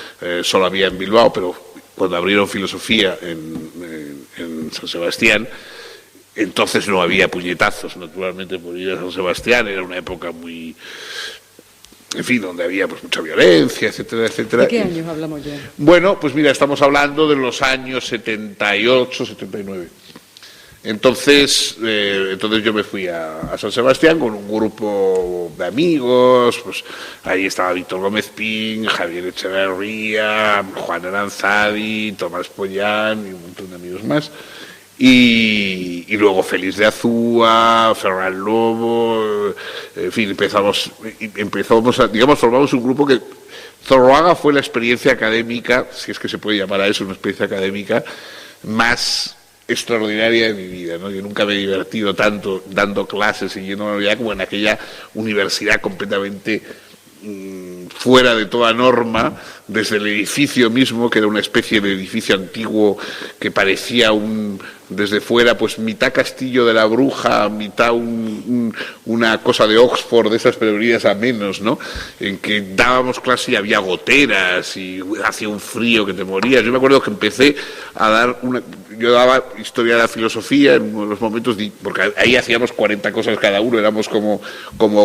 Speaker 3: solo había en Bilbao, pero cuando abrieron filosofía en San Sebastián, entonces no había puñetazos, naturalmente, por ir a San Sebastián, era una época muy, en fin, donde había pues mucha violencia, etcétera, etcétera.
Speaker 2: ¿De qué años hablamos ya?
Speaker 3: Bueno, pues mira, estamos hablando de los años 78, 79. Entonces yo me fui a San Sebastián con un grupo de amigos, pues ahí estaba Víctor Gómez Pin, Javier Echeverría, Juan Aranzadi, Tomás Pollán y un montón de amigos más. Y luego Félix de Azúa, Ferran Lobo, en fin, empezamos formamos un grupo que Zorroaga fue la experiencia académica, si es que se puede llamar a eso una experiencia académica, más extraordinaria de mi vida, ¿no? Yo nunca me he divertido tanto dando clases y yendo a la universidad como en aquella universidad completamente fuera de toda norma, desde el edificio mismo, que era una especie de edificio antiguo que parecía desde fuera, pues mitad castillo de la bruja, mitad una cosa de Oxford, de esas perevenidas a menos, ¿no? En que dábamos clase y había goteras y hacía un frío que te morías. Yo me acuerdo que empecé a dar yo daba historia de la filosofía en uno de los momentos, porque ahí hacíamos 40 cosas cada uno, éramos como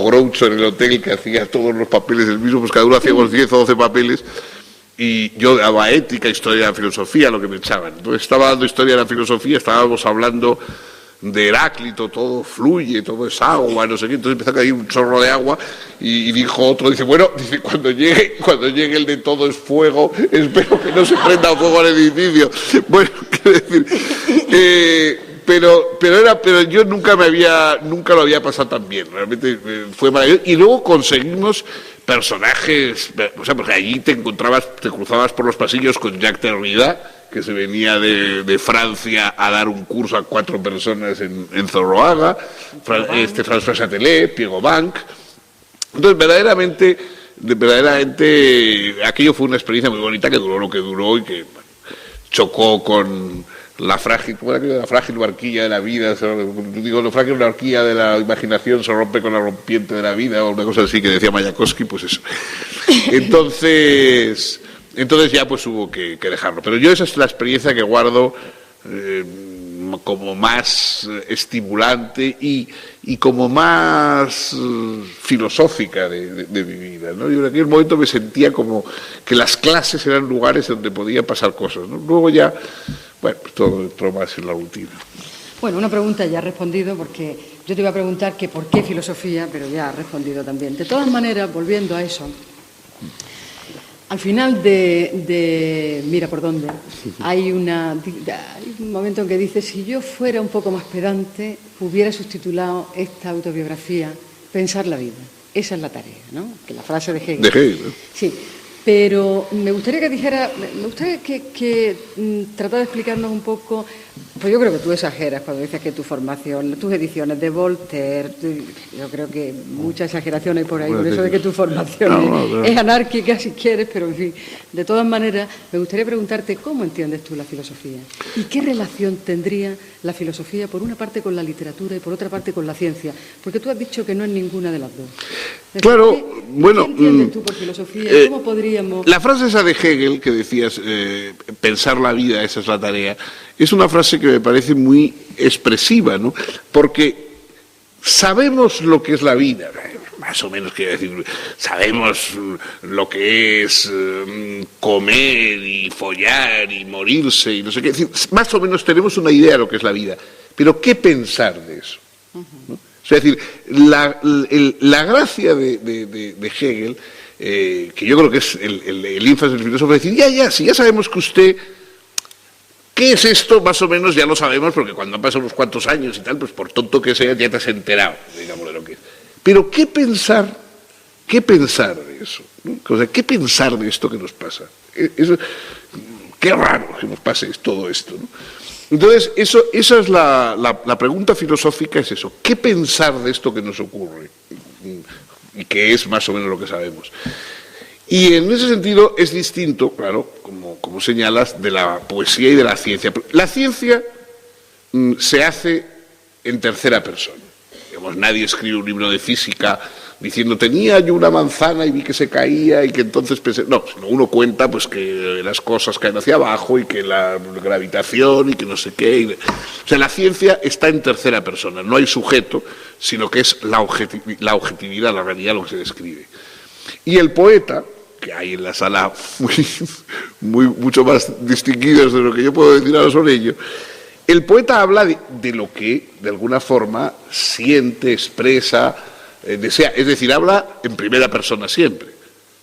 Speaker 3: Groucho en el hotel, que hacía todos los papeles del mismo, pues cada uno hacíamos 10 o 12 papeles, y yo daba ética, historia de la filosofía, lo que me echaban. Entonces estaba dando historia de la filosofía, estábamos hablando de Heráclito, todo fluye, todo es agua, no sé qué. Entonces empezó a caer un chorro de agua y dijo otro, dice, cuando llegue el de todo es fuego, espero que no se prenda fuego al edificio. Bueno, quiero decir, pero yo nunca lo había pasado tan bien, realmente fue maravilloso. Y luego conseguimos personajes, o sea, porque allí te cruzabas por los pasillos con Jacques Derrida, que se venía de Francia a dar un curso a 4 personas en Zorroaga, François Chatelet, Piero Bank. Entonces, verdaderamente, aquello fue una experiencia muy bonita que duró lo que duró y que chocó con la frágil barquilla de la vida, digo, la frágil barquilla de la imaginación se rompe con la rompiente de la vida, o una cosa así que decía Mayakovsky, pues eso. Entonces ya pues hubo que dejarlo. Pero yo esa es la experiencia que guardo como más estimulante y como más filosófica de mi vida, ¿no? Yo en aquel momento me sentía como que las clases eran lugares donde podían pasar cosas, ¿no? Luego ya, bueno, pues todo entró más en la rutina.
Speaker 2: Bueno, una pregunta ya has respondido, porque yo te iba a preguntar que por qué filosofía, pero ya has respondido también. De todas maneras, volviendo a eso, al final de Mira por dónde, hay un momento en que dice, si yo fuera un poco más pedante, hubiera subtitulado esta autobiografía Pensar la vida. Esa es la tarea, ¿no? Que la frase de Hegel.
Speaker 3: De Hegel, ¿no?
Speaker 2: Sí, pero me gustaría que tratara de explicarnos un poco, pues yo creo que tú exageras cuando dices que tu formación, tus ediciones de Voltaire, yo creo que mucha exageración hay por ahí, por eso de que tu formación es anárquica si quieres, pero en fin, de todas maneras, me gustaría preguntarte cómo entiendes tú la filosofía y qué relación tendría la filosofía por una parte con la literatura y por otra parte con la ciencia, porque tú has dicho que no es ninguna de las dos.
Speaker 3: Claro,
Speaker 2: ¿Qué entiendes tú por filosofía? ¿Cómo podríamos...?
Speaker 3: La frase esa de Hegel que decías, pensar la vida, esa es la tarea, es una frase que me parece muy expresiva, ¿no? Porque sabemos lo que es la vida, más o menos, quiero decir, sabemos lo que es comer y follar y morirse y no sé qué, es decir, más o menos tenemos una idea de lo que es la vida, pero ¿qué pensar de eso? ¿No? Es decir, la gracia de Hegel, que yo creo que es el énfasis del filósofo, es decir, si ya sabemos que usted, ¿qué es esto? Más o menos ya lo sabemos, porque cuando han pasado unos cuantos años y tal, pues por tonto que sea, ya te has enterado, digamos, de lo que es. Pero ¿qué pensar de eso? ¿No? O sea, ¿qué pensar de esto que nos pasa? Qué raro que nos pase todo esto, ¿no? Entonces, esa es la pregunta filosófica, es eso. ¿Qué pensar de esto que nos ocurre? Y que es más o menos lo que sabemos. Y en ese sentido es distinto, claro, como señalas, de la poesía y de la ciencia. La ciencia se hace en tercera persona. Digamos, nadie escribe un libro de física diciendo tenía yo una manzana y vi que se caía y que entonces pensé... No, sino uno cuenta pues que las cosas caen hacia abajo y que la gravitación y que no sé qué. O sea, la ciencia está en tercera persona, no hay sujeto, sino que es la objetividad, la realidad lo que se describe. Y el poeta, que hay en la sala mucho más distinguidos de lo que yo puedo decir ahora sobre ello, el poeta habla de lo que, de alguna forma, siente, expresa, desea. Es decir, habla en primera persona siempre.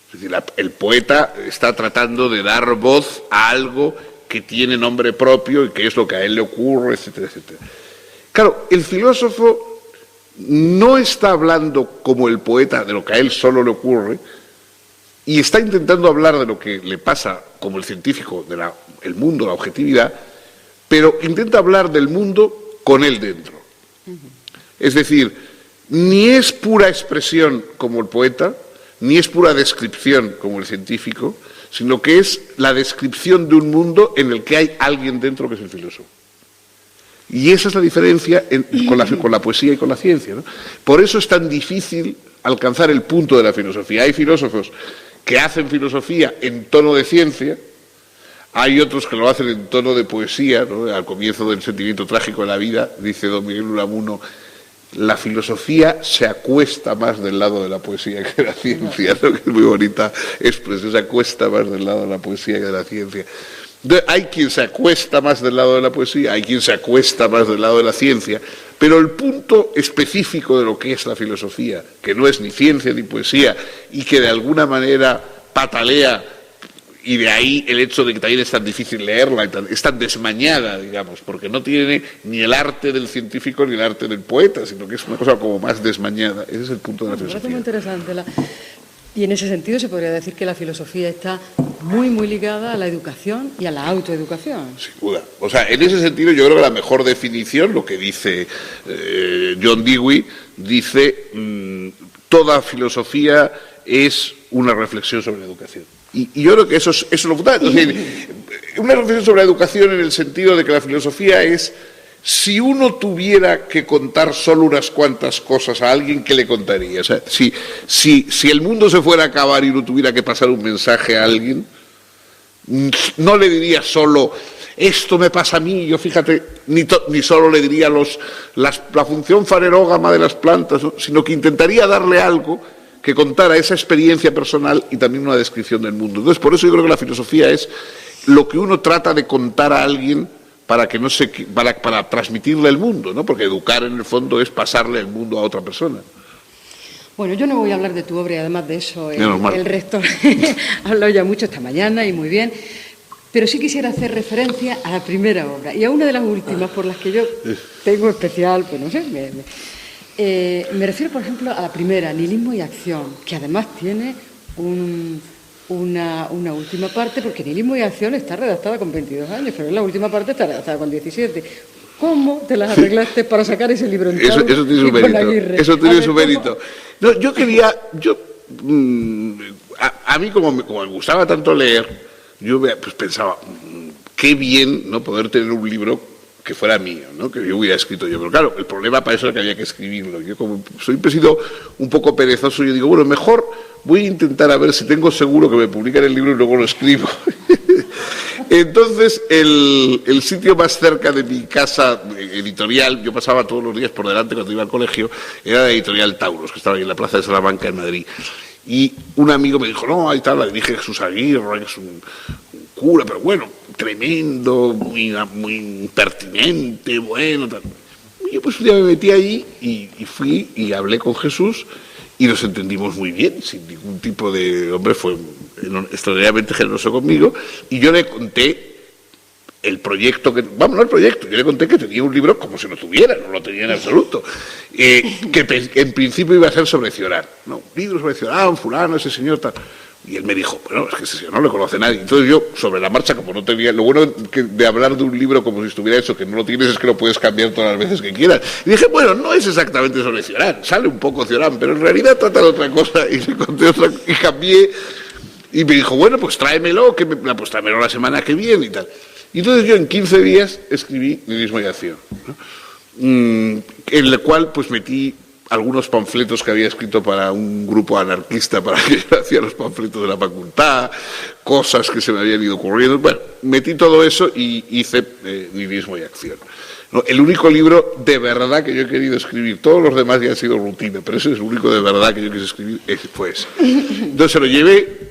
Speaker 3: Es decir, el poeta está tratando de dar voz a algo que tiene nombre propio y que es lo que a él le ocurre, etcétera, etcétera. Claro, el filósofo no está hablando como el poeta de lo que a él solo le ocurre, y está intentando hablar de lo que le pasa como el científico, del mundo, la objetividad, pero intenta hablar del mundo con él dentro. Es decir, ni es pura expresión como el poeta, ni es pura descripción como el científico, sino que es la descripción de un mundo en el que hay alguien dentro que es el filósofo. Y esa es la diferencia con la poesía y con la ciencia, ¿no? Por eso es tan difícil alcanzar el punto de la filosofía. Hay filósofos que hacen filosofía en tono de ciencia, hay otros que lo hacen en tono de poesía, ¿no? Al comienzo del sentimiento trágico de la vida, dice don Miguel Unamuno, la filosofía se acuesta más del lado de la poesía que de la ciencia, ¿no? Que es muy bonita expresión, se acuesta más del lado de la poesía que de la ciencia. Entonces, hay quien se acuesta más del lado de la poesía, hay quien se acuesta más del lado de la ciencia, pero el punto específico de lo que es la filosofía, que no es ni ciencia ni poesía, y que de alguna manera patalea, y de ahí el hecho de que también es tan difícil leerla, es tan desmañada, digamos, porque no tiene ni el arte del científico ni el arte del poeta, sino que es una cosa como más desmañada. Ese es el punto de la filosofía.
Speaker 2: Me parece muy interesante. Y en ese sentido se podría decir que la filosofía está muy, muy ligada a la educación y a la autoeducación.
Speaker 3: Sin duda. O sea, en ese sentido yo creo que la mejor definición, lo que dice John Dewey, dice toda filosofía es una reflexión sobre la educación. Y yo creo que eso es lo fundamental. Es decir, una reflexión sobre la educación en el sentido de que la filosofía es, si uno tuviera que contar solo unas cuantas cosas a alguien, ¿qué le contaría? O sea, si el mundo se fuera a acabar y uno tuviera que pasar un mensaje a alguien, no le diría solo, esto me pasa a mí, yo fíjate, ni solo le diría la función fanerógama de las plantas, ¿no? Sino que intentaría darle algo que contara esa experiencia personal y también una descripción del mundo. Entonces, por eso yo creo que la filosofía es lo que uno trata de contar a alguien para transmitirle el mundo, ¿no? Porque educar en el fondo es pasarle el mundo a otra persona.
Speaker 2: Bueno, yo no voy a hablar de tu obra y además de eso el rector ha hablado ya mucho esta mañana y muy bien, pero sí quisiera hacer referencia a la primera obra y a una de las últimas por las que yo tengo especial, pues no sé, me refiero, por ejemplo, a la primera, Nihilismo y Acción, que además tiene una última parte, porque Nihilismo y Acción está redactada con 22 años, pero la última parte está redactada con 17. ¿Cómo te las arreglaste para sacar ese libro entero?
Speaker 3: Eso tiene su mérito. Eso tiene su mérito. No, a mí como me gustaba tanto leer, yo pues pensaba, qué bien, ¿no?, poder tener un libro que fuera mío, ¿no?, que yo hubiera escrito yo. Pero claro, el problema para eso era que había que escribirlo. Yo como siempre he sido un poco perezoso, yo digo, bueno, mejor voy a intentar a ver si tengo seguro que me publican el libro y luego lo escribo. Entonces, el sitio más cerca de mi casa editorial, yo pasaba todos los días por delante cuando iba al colegio, era la editorial Tauros, que estaba ahí en la Plaza de Salamanca, en Madrid. Y un amigo me dijo, no, ahí está, la dirige Jesús Aguirre, es un cura, pero bueno, tremendo, muy impertinente, bueno, tal. Y yo pues un día me metí ahí y fui y hablé con Jesús y nos entendimos muy bien, sin ningún tipo de... Hombre, fue extraordinariamente generoso conmigo, y yo le conté el proyecto que... Vamos, no el proyecto, yo le conté que tenía un libro como si lo tuviera, no lo tenía en absoluto, que en principio iba a ser sobre Cioran, ¿no? Un libro sobre Cioran, fulano, ese señor, tal. Y él me dijo, bueno, es que ese señor no le conoce nadie. Entonces yo, sobre la marcha, como no tenía... Lo bueno de hablar de un libro como si estuviera hecho, que no lo tienes, es que lo puedes cambiar todas las veces que quieras. Y dije, bueno, no es exactamente sobre Cioran, sale un poco Cioran, pero en realidad trata de otra cosa. Y le conté otra, y cambié. Y me dijo, bueno, pues tráemelo, pues tráemelo la semana que viene y tal. Y entonces yo en 15 días escribí Nihilismo y Acción, ¿no? En el cual pues metí algunos panfletos que había escrito para un grupo anarquista para que yo hacía los panfletos de la facultad, cosas que se me habían ido ocurriendo. Bueno, metí todo eso y hice Nihilismo y Acción, ¿no? El único libro de verdad que yo he querido escribir, todos los demás ya han sido rutina, pero ese es el único de verdad que yo quise escribir, fue ese. Entonces se lo llevé.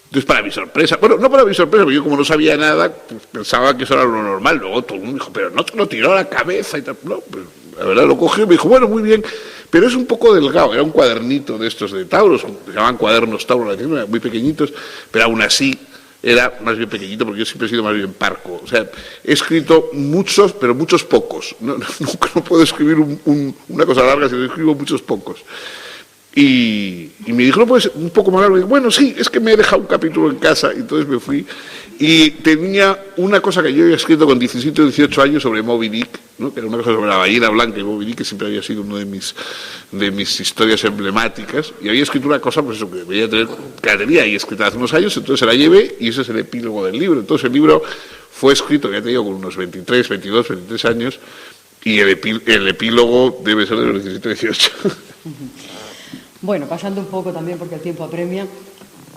Speaker 3: Entonces, para mi sorpresa, bueno, no para mi sorpresa, porque yo como no sabía nada, pues pensaba que eso era lo normal. Luego todo el mundo me dijo, pero no te lo tiró a la cabeza y tal. No, pues la verdad lo cogió y me dijo, bueno, muy bien, pero es un poco delgado. Era un cuadernito de estos de Tauros, se llamaban cuadernos Tauros, muy pequeñitos, pero aún así era más bien pequeñito, porque yo siempre he sido más bien parco. O sea, he escrito muchos, pero muchos pocos. Nunca no puedo escribir una cosa larga, sino escribo muchos pocos. Y me dijo, no puede ser un poco más largo. Y digo, bueno, sí, es que me he dejado un capítulo en casa. Y entonces me fui y tenía una cosa que yo había escrito con 17 o 18 años sobre Moby Dick, ¿no? Que era una cosa sobre la ballena blanca y Moby Dick, que siempre había sido una de mis historias emblemáticas. Y había escrito una cosa, pues eso, que debería tener, que la tenía ahí escrita hace unos años, entonces se la llevé y ese es el epílogo del libro. Entonces el libro fue escrito, ya te digo, con unos 23, 22, 23 años y el epílogo debe ser de los 17, 18.
Speaker 2: Bueno, pasando un poco también, porque el tiempo apremia,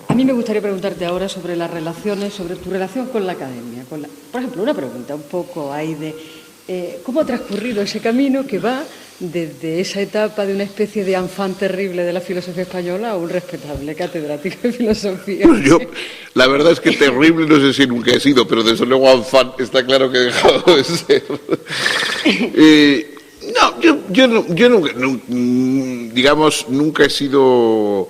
Speaker 2: a mí me gustaría preguntarte ahora sobre las relaciones, sobre tu relación con la academia. Por ejemplo, una pregunta un poco ahí de cómo ha transcurrido ese camino que va desde esa etapa de una especie de enfant terrible de la filosofía española a un respetable catedrático de filosofía.
Speaker 3: Pues yo, la verdad es que terrible no sé si nunca he sido, pero desde luego enfant está claro que he dejado de ser. No, yo nunca he sido,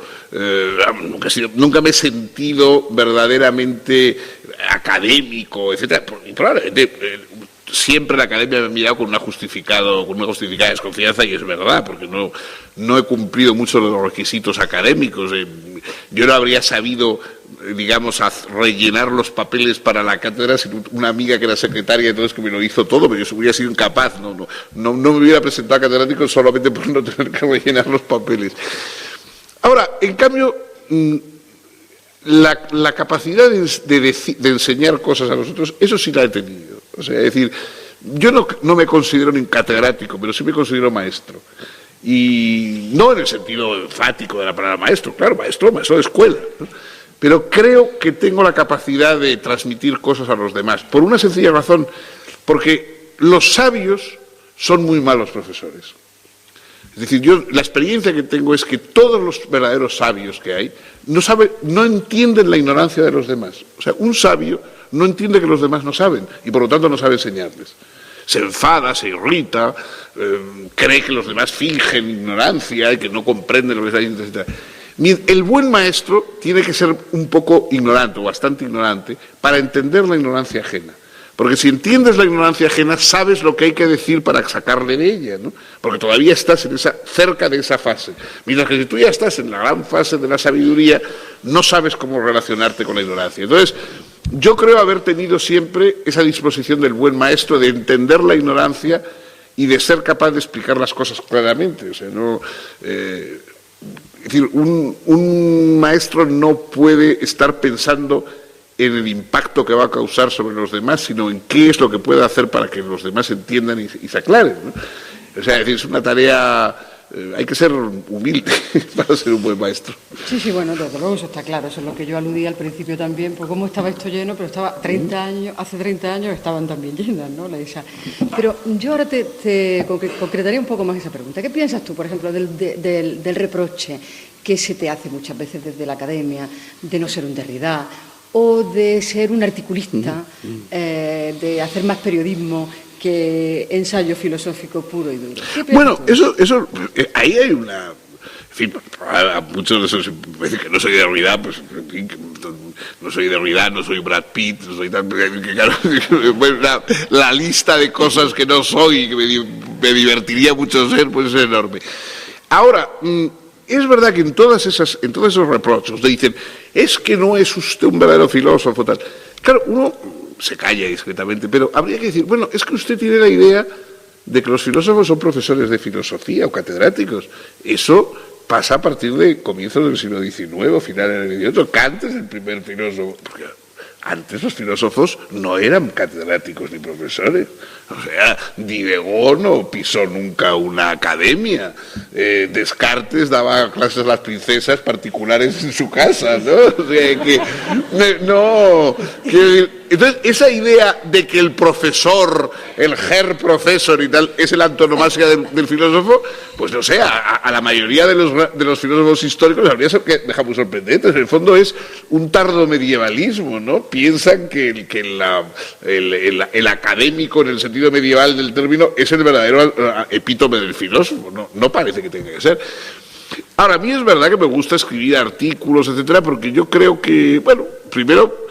Speaker 3: nunca me he sentido verdaderamente académico, etcétera. Y probablemente siempre la academia me ha mirado con una justificada desconfianza, y es verdad, porque no he cumplido muchos de los requisitos académicos. Yo no habría sabido, digamos, rellenar los papeles para la cátedra sin una amiga que era secretaria, entonces que me lo hizo todo, pero yo hubiera sido incapaz, no me hubiera presentado a catedrático solamente por no tener que rellenar los papeles. Ahora, en cambio, la capacidad de enseñar cosas a los otros, eso sí la he tenido. O sea, es decir, yo no me considero ni catedrático, pero sí me considero maestro. Y no en el sentido enfático de la palabra maestro, claro, maestro de escuela, ¿no? Pero creo que tengo la capacidad de transmitir cosas a los demás, por una sencilla razón, porque los sabios son muy malos profesores. Es decir, la experiencia que tengo es que todos los verdaderos sabios que hay no entienden la ignorancia de los demás. O sea, un sabio no entiende que los demás no saben y por lo tanto no sabe enseñarles. Se enfada, se irrita, cree que los demás fingen ignorancia y que no comprenden lo que está diciendo, etc. El buen maestro tiene que ser un poco ignorante o bastante ignorante para entender la ignorancia ajena. Porque si entiendes la ignorancia ajena, sabes lo que hay que decir para sacarle de ella, ¿no? Porque todavía estás cerca de esa fase. Mientras que si tú ya estás en la gran fase de la sabiduría, no sabes cómo relacionarte con la ignorancia. Entonces, yo creo haber tenido siempre esa disposición del buen maestro de entender la ignorancia y de ser capaz de explicar las cosas claramente. O sea, es decir, un maestro no puede estar pensando en el impacto que va a causar sobre los demás, sino en qué es lo que puede hacer para que los demás entiendan y se aclaren, ¿no? O sea, es decir, es una tarea, hay que ser humilde para ser un buen maestro.
Speaker 2: Sí, bueno, desde luego eso está claro, eso es lo que yo aludí al principio también, por cómo estaba esto lleno, pero hace 30 años estaban también llenas, ¿no? Pero yo ahora te concretaría un poco más esa pregunta. ¿Qué piensas tú, por ejemplo, del reproche que se te hace muchas veces desde la academia de no ser un Derrida, o de ser un articulista, de hacer más periodismo que ensayo filosófico puro y duro?
Speaker 3: Bueno, eso ahí hay una... En fin, a muchos de esos me dicen que no soy Derrida, pues en fin, no soy Derrida, no soy Brad Pitt, no soy tan... Claro, la lista de cosas que no soy, que me divertiría mucho ser, pues es enorme. Ahora, es verdad que en todos esos reproches le dicen, es que no es usted un verdadero filósofo, tal. Claro, uno se calla discretamente, pero habría que decir, bueno, es que usted tiene la idea de que los filósofos son profesores de filosofía o catedráticos. Eso pasa a partir de comienzos del siglo XIX o finales del XVIII. Kant es el primer filósofo. Porque antes los filósofos no eran catedráticos ni profesores. O sea, Diderot no pisó nunca una academia. Descartes daba clases a las princesas particulares en su casa, ¿no? O sea, que no. Entonces, esa idea de que el profesor, el Herr Professor y tal, es la antonomasia del filósofo, pues no sé, a la mayoría de los filósofos históricos habría que deja muy sorprendentes. En el fondo es un tardo medievalismo, ¿no? Piensan que el académico, en el sentido medieval del término, es el verdadero epítome del filósofo. No parece que tenga que ser. Ahora, a mí es verdad que me gusta escribir artículos, etcétera, porque yo creo que, bueno, primero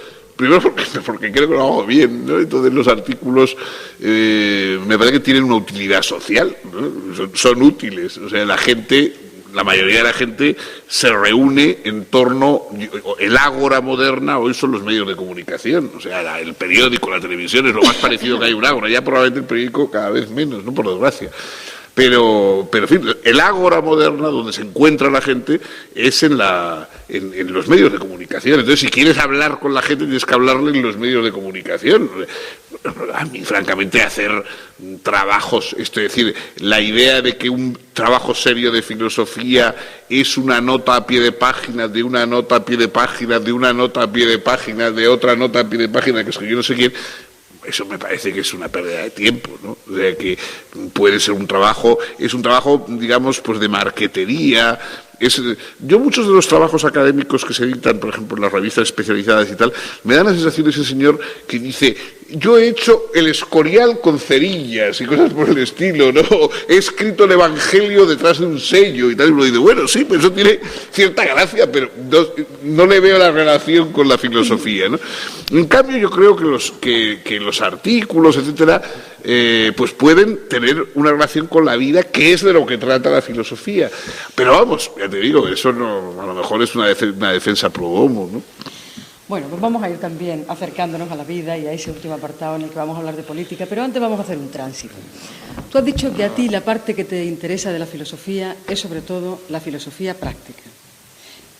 Speaker 3: porque creo que lo hago bien, ¿no? Entonces los artículos me parece que tienen una utilidad social, ¿no? Son útiles, o sea, la mayoría de la gente se reúne en torno, el ágora moderna hoy son los medios de comunicación, o sea, el periódico, la televisión es lo más parecido que hay un ágora, ya probablemente el periódico cada vez menos, ¿no? Por desgracia. Pero en fin, el ágora moderna donde se encuentra la gente es en los medios de comunicación. Entonces, si quieres hablar con la gente, tienes que hablarle en los medios de comunicación. A mí, francamente, hacer trabajos, es decir, la idea de que un trabajo serio de filosofía es una nota a pie de página, de una nota a pie de página, de una nota a pie de página, de otra nota a pie de página, que escribió no sé quién, eso me parece que es una pérdida de tiempo, ¿no? O sea, que puede ser un trabajo, digamos, pues de marquetería. Yo muchos de los trabajos académicos que se editan, por ejemplo, en las revistas especializadas y tal, me dan la sensación de ese señor que dice, yo he hecho el Escorial con cerillas y cosas por el estilo, ¿no? He escrito el Evangelio detrás de un sello y tal, y uno dice, bueno, sí, pero eso tiene cierta gracia, pero no le veo la relación con la filosofía, ¿no? En cambio, yo creo que los artículos, etcétera, pues pueden tener una relación con la vida, que es de lo que trata la filosofía. Pero vamos, ya te digo, eso no, a lo mejor es una defensa pro domo, ¿no?
Speaker 2: Bueno, pues vamos a ir también acercándonos a la vida y a ese último apartado en el que vamos a hablar de política, pero antes vamos a hacer un tránsito. Tú has dicho que a ti la parte que te interesa de la filosofía es sobre todo la filosofía práctica.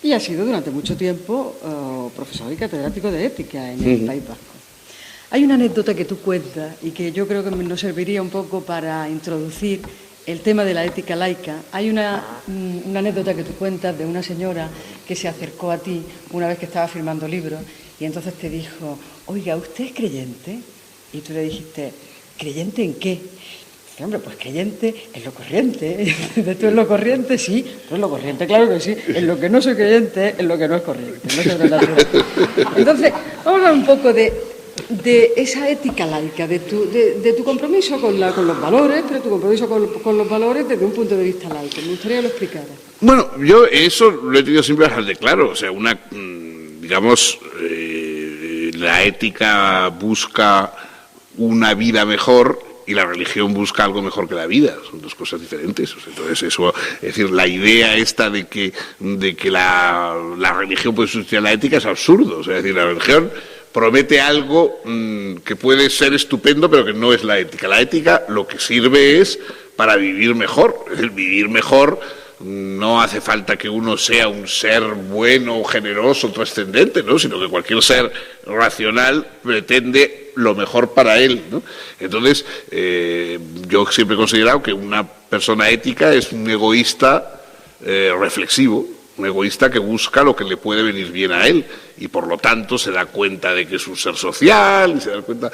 Speaker 2: Y has sido durante mucho tiempo profesor y catedrático de ética en el País Vasco. Hay una anécdota que tú cuentas y que yo creo que nos serviría un poco para introducir el tema de la ética laica. Hay una anécdota que tú cuentas de una señora que se acercó a ti una vez que estaba firmando libros y entonces te dijo, oiga, ¿usted es creyente? Y tú le dijiste, ¿creyente en qué? Dice, hombre, pues creyente en lo corriente. ¿Tú en lo corriente? Sí, tú en lo corriente, claro que sí. En lo que no soy creyente, en lo que no es corriente. No sobrenatural. Entonces, vamos a hablar un poco de esa ética laica, de tu compromiso con los valores, pero tu compromiso con los valores desde un punto de vista laico. Me gustaría que lo explicara.
Speaker 3: Bueno, yo eso lo he tenido siempre bastante claro. O sea, digamos, la ética busca una vida mejor y la religión busca algo mejor que la vida. Son dos cosas diferentes. Entonces, eso, es decir, la idea esta de que la religión puede sustituir a la ética es absurdo. O sea, es decir, la religión promete algo que puede ser estupendo, pero que no es la ética. La ética lo que sirve es para vivir mejor. Es decir, vivir mejor no hace falta que uno sea un ser bueno, generoso, trascendente, ¿no? Sino que cualquier ser racional pretende lo mejor para él, ¿no? Entonces, yo siempre he considerado que una persona ética es un egoísta reflexivo, un egoísta que busca lo que le puede venir bien a él y por lo tanto se da cuenta de que es un ser social y se da cuenta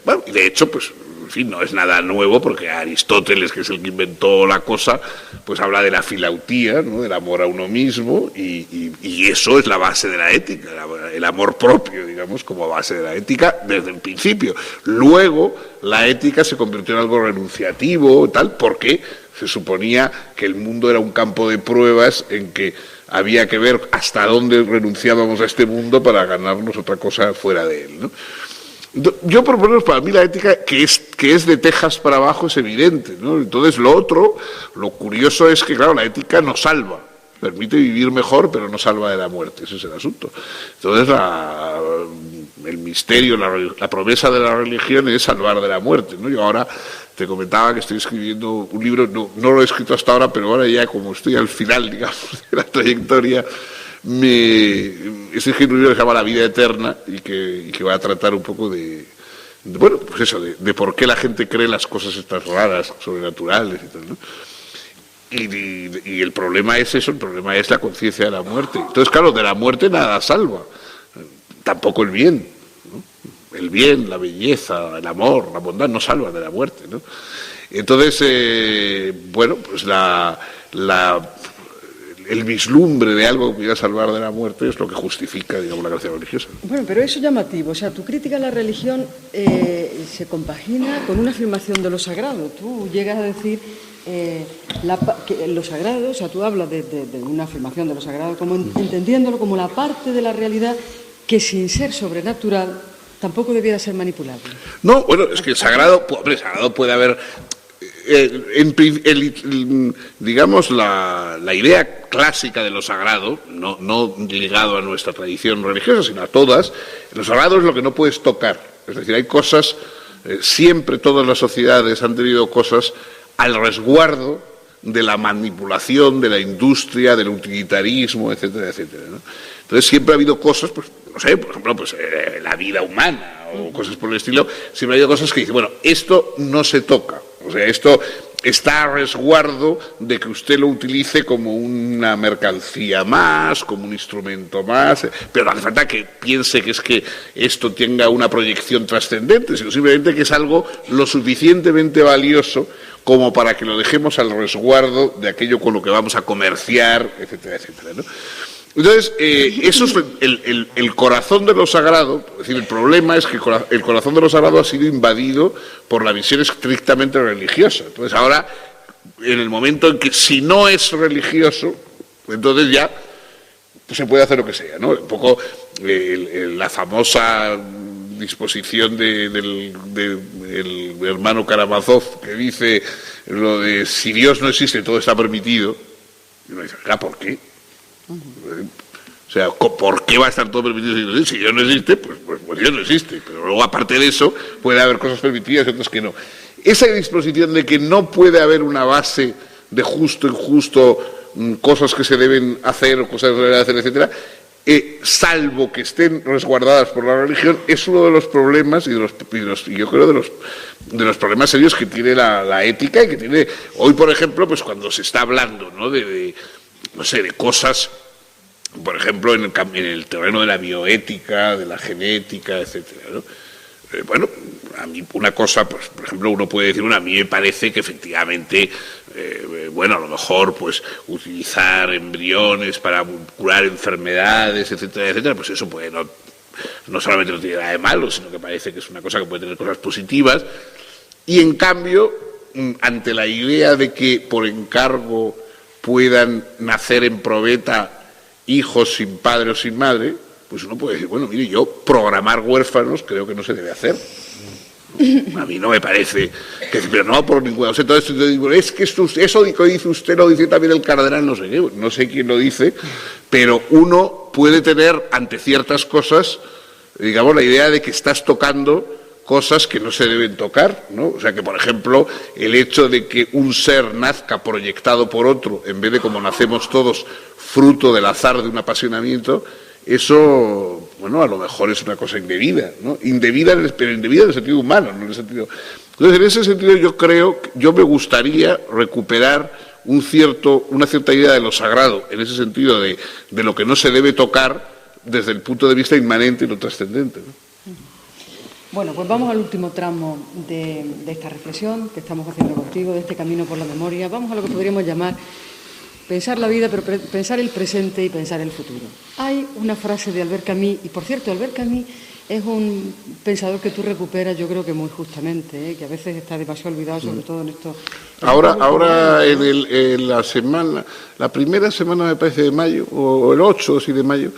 Speaker 3: bueno, y de hecho pues en fin no es nada nuevo porque Aristóteles, que es el que inventó la cosa, pues habla de la filautía, ¿no? Del amor a uno mismo y eso es la base de la ética, el amor propio, digamos, como base de la ética desde el principio. Luego la ética se convirtió en algo renunciativo tal porque se suponía que el mundo era un campo de pruebas en que había que ver hasta dónde renunciábamos a este mundo para ganarnos otra cosa fuera de él, ¿no? Yo, por lo menos, para mí la ética que es de Texas para abajo es evidente, ¿no? Entonces, lo curioso es que, claro, la ética nos salva. permite vivir mejor, pero no salva de la muerte. Ese es el asunto. Entonces, el misterio, la promesa de la religión es salvar de la muerte, ¿no? Yo ahora te comentaba que estoy escribiendo un libro, no lo he escrito hasta ahora, pero ahora ya como estoy al final, digamos, de la trayectoria, estoy escribiendo un libro que se llama La vida eterna y que va a tratar un poco bueno, pues eso, de por qué la gente cree las cosas estas raras, sobrenaturales y tal, ¿no? Y el problema es eso, el problema es la conciencia de la muerte. Entonces, claro, de la muerte nada salva, tampoco el bien, ¿no? El bien, la belleza, el amor, la bondad no salvan de la muerte, ¿no? Entonces, bueno, pues el vislumbre de algo que pudiera salvar de la muerte es lo que justifica, digamos, la gracia religiosa.
Speaker 2: Bueno, pero eso es llamativo. O sea, tu crítica a la religión se compagina con una afirmación de lo sagrado. Tú llegas a decir que lo sagrado, o sea, tú hablas de una afirmación de lo sagrado, como entendiéndolo como la parte de la realidad que, sin ser sobrenatural, tampoco debiera ser manipulable.
Speaker 3: No, bueno, es que el sagrado puede haber... digamos, la idea clásica de lo sagrado, no ligado a nuestra tradición religiosa, sino a todas, lo sagrado es lo que no puedes tocar. Es decir, hay cosas, siempre todas las sociedades han tenido cosas al resguardo de la manipulación, de la industria, del utilitarismo, etcétera, etcétera, ¿no? Entonces siempre ha habido cosas, pues, no sé, por ejemplo, pues la vida humana o cosas por el estilo, siempre ha habido cosas que dicen, bueno, esto no se toca, o sea, esto está a resguardo de que usted lo utilice como una mercancía más, como un instrumento más, pero no hace falta que piense que es que esto tenga una proyección trascendente, sino simplemente que es algo lo suficientemente valioso como para que lo dejemos al resguardo de aquello con lo que vamos a comerciar, etcétera, etcétera, ¿no? Entonces, eso es el corazón de lo sagrado. Es decir, el problema es que el corazón de lo sagrado ha sido invadido por la visión estrictamente religiosa. Entonces, ahora, en el momento en que si no es religioso, entonces ya se puede hacer lo que sea, ¿no? Un poco la famosa disposición del hermano Karamazov, que dice lo de si Dios no existe, todo está permitido. Y uno dice, ¿por qué? O sea, ¿por qué va a estar todo permitido? Si Dios no existe, pues Dios no existe. Pero luego, aparte de eso, puede haber cosas permitidas y otras que no. Esa disposición de que no puede haber una base de justo, injusto, cosas que se deben hacer o cosas que se deben hacer, etcétera, salvo que estén resguardadas por la religión, es uno de los problemas y yo creo de los problemas serios que tiene la ética y que tiene hoy, por ejemplo, pues cuando se está hablando, ¿no? No sé, de cosas, por ejemplo, en el terreno de la bioética, de la genética, etcétera, ¿no? Bueno, a mí una cosa, pues, por ejemplo, uno puede decir, a mí me parece que efectivamente, bueno, a lo mejor, pues, utilizar embriones para curar enfermedades, etcétera, etcétera, pues eso puede no solamente no tiene nada de malo, sino que parece que es una cosa que puede tener cosas positivas. Y en cambio, ante la idea de que por encargo puedan nacer en probeta hijos sin padre o sin madre, pues uno puede decir, bueno, mire, yo programar huérfanos creo que no se debe hacer. A mí no me parece, pero no por ninguna. O sea, entonces yo digo, es que eso que dice usted lo dice también el cardenal, no sé qué, no sé quién lo dice, pero uno puede tener ante ciertas cosas, digamos, la idea de que estás tocando cosas que no se deben tocar, ¿no? O sea, que, por ejemplo, el hecho de que un ser nazca proyectado por otro, en vez de como nacemos todos, fruto del azar de un apasionamiento, eso, bueno, a lo mejor es una cosa indebida, ¿no? Pero indebida en el sentido humano, no en el sentido... Entonces, en ese sentido yo me gustaría recuperar una cierta idea de lo sagrado, en ese sentido de lo que no se debe tocar desde el punto de vista inmanente y no trascendente, ¿no?
Speaker 2: Bueno, pues vamos al último tramo de esta reflexión que estamos haciendo contigo, de este camino por la memoria. Vamos a lo que podríamos llamar pensar la vida, pero pensar el presente y pensar el futuro. Hay una frase de Albert Camus, y por cierto, Albert Camus es un pensador que tú recuperas, yo creo que muy justamente, que a veces está demasiado olvidado, sobre todo en esto.
Speaker 3: Ahora en la semana, la primera semana me parece de mayo, o el 8 o 7 de mayo,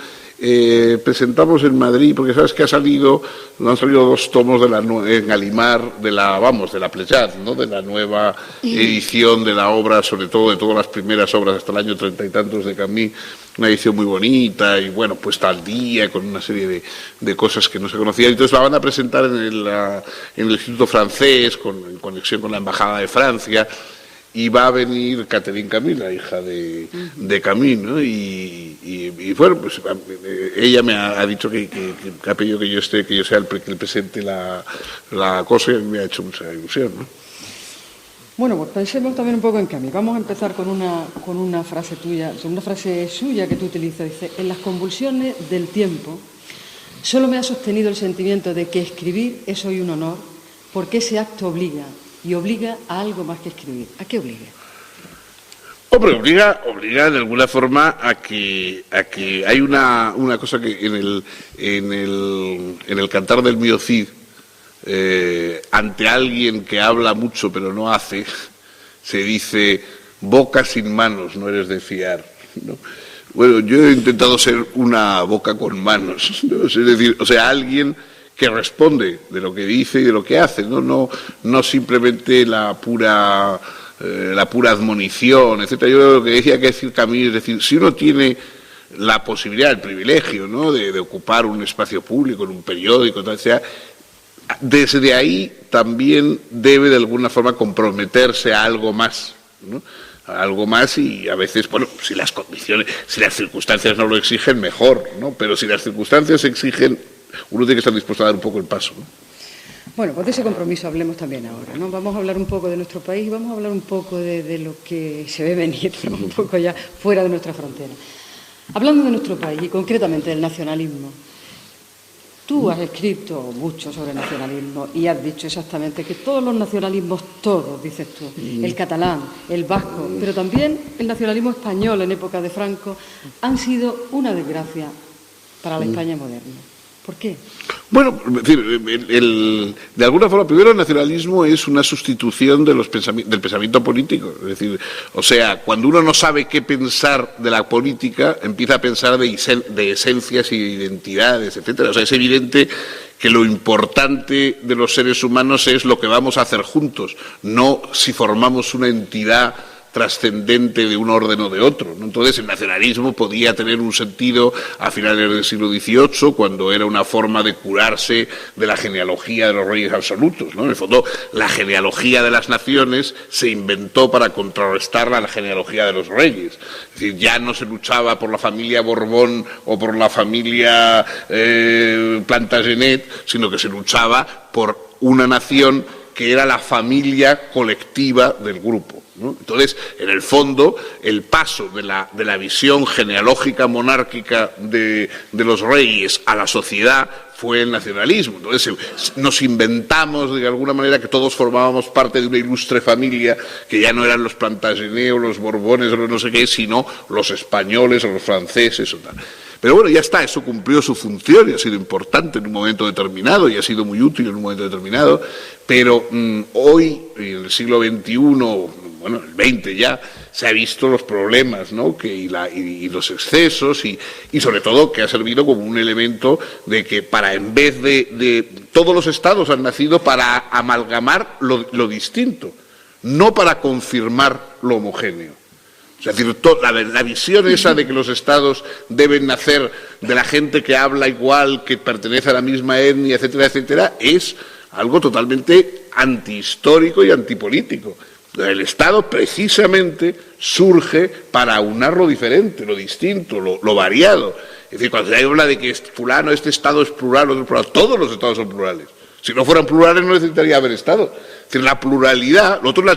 Speaker 3: presentamos en Madrid, porque sabes que han salido 2 tomos en Gallimard de la Pléiade, ¿no? De la nueva edición de la obra, sobre todo de todas las primeras obras hasta el año 30 y tantos de Camus, una edición muy bonita y bueno, puesta al día con una serie de cosas que no se conocían. Entonces la van a presentar en el Instituto Francés, en conexión con la Embajada de Francia. Y va a venir Catherine Camus, la hija de Camus, ¿no? Y bueno, pues ella me ha dicho que ha pedido que yo sea el que presente la cosa, y me ha hecho mucha ilusión, ¿no?
Speaker 2: Bueno, pues pensemos también un poco en Camus. Vamos a empezar con una frase tuya, una frase suya que tú utilizas. Dice: en las convulsiones del tiempo solo me ha sostenido el sentimiento de que escribir es hoy un honor, porque ese acto obliga. Y obliga a algo más que escribir. ¿A qué obliga?
Speaker 3: Hombre, obliga de alguna forma a que hay una cosa que en el Cantar del Mío Cid, ante alguien que habla mucho pero no hace, se dice: boca sin manos, no eres de fiar, ¿no? Bueno, yo he intentado ser una boca con manos, ¿no? Es decir, o sea, alguien que responde de lo que dice y de lo que hace, no simplemente la pura admonición, etcétera. Yo lo que decía que decir Camus, es decir, si uno tiene la posibilidad, el privilegio, ¿no?, de ocupar un espacio público en un periódico, tal, sea, desde ahí también debe de alguna forma comprometerse a algo más, ¿no? A algo más, y a veces, bueno, si las condiciones, si las circunstancias no lo exigen, mejor, ¿no? Pero si las circunstancias exigen, uno tiene que estar dispuesto a dar un poco el paso, ¿no?
Speaker 2: Bueno, pues de ese compromiso hablemos también ahora, ¿no? Vamos a hablar un poco de nuestro país y vamos a hablar un poco de lo que se ve venir, ¿no? Un poco ya fuera de nuestra frontera. Hablando de nuestro país y concretamente del nacionalismo, tú has escrito mucho sobre nacionalismo y has dicho exactamente que todos los nacionalismos, todos, dices tú, el catalán, el vasco, pero también el nacionalismo español en época de Franco, han sido una desgracia para la España moderna. ¿Por qué?
Speaker 3: Bueno, es decir, de alguna forma, primero, el nacionalismo es una sustitución del pensamiento político. Es decir, o sea, cuando uno no sabe qué pensar de la política, empieza a pensar de esencias y de identidades, etcétera. O sea, es evidente que lo importante de los seres humanos es lo que vamos a hacer juntos, no si formamos una entidad trascendente de un orden o de otro, ¿no? Entonces el nacionalismo podía tener un sentido a finales del siglo XVIII, cuando era una forma de curarse de la genealogía de los reyes absolutos, ¿no? En el fondo, la genealogía de las naciones se inventó para contrarrestarla a la genealogía de los reyes. Es decir, ya no se luchaba por la familia Borbón o por la familia Plantagenet, sino que se luchaba por una nación que era la familia colectiva del grupo, ¿no? Entonces, en el fondo, el paso de la visión genealógica monárquica de los reyes a la sociedad fue el nacionalismo. Entonces, nos inventamos de alguna manera que todos formábamos parte de una ilustre familia, que ya no eran los Plantagenet o los Borbones o los no sé qué, sino los españoles o los franceses o tal. Pero bueno, ya está, eso cumplió su función y ha sido importante en un momento determinado y ha sido muy útil en un momento determinado, pero hoy, en el siglo XXI, bueno, el XX ya, se ha visto los problemas, ¿no? y los excesos y sobre todo que ha servido como un elemento de que en vez de todos los estados han nacido para amalgamar lo distinto, no para confirmar lo homogéneo. Es decir, la visión esa de que los estados deben nacer de la gente que habla igual, que pertenece a la misma etnia, etcétera, etcétera, es algo totalmente antihistórico y antipolítico. El Estado precisamente surge para aunar lo diferente, lo distinto, lo variado. Es decir, cuando se habla de que fulano, este Estado es plural, otro es plural, todos los Estados son plurales. Si no fueran plurales no necesitaría haber Estado. Es decir, la pluralidad, lo otro es la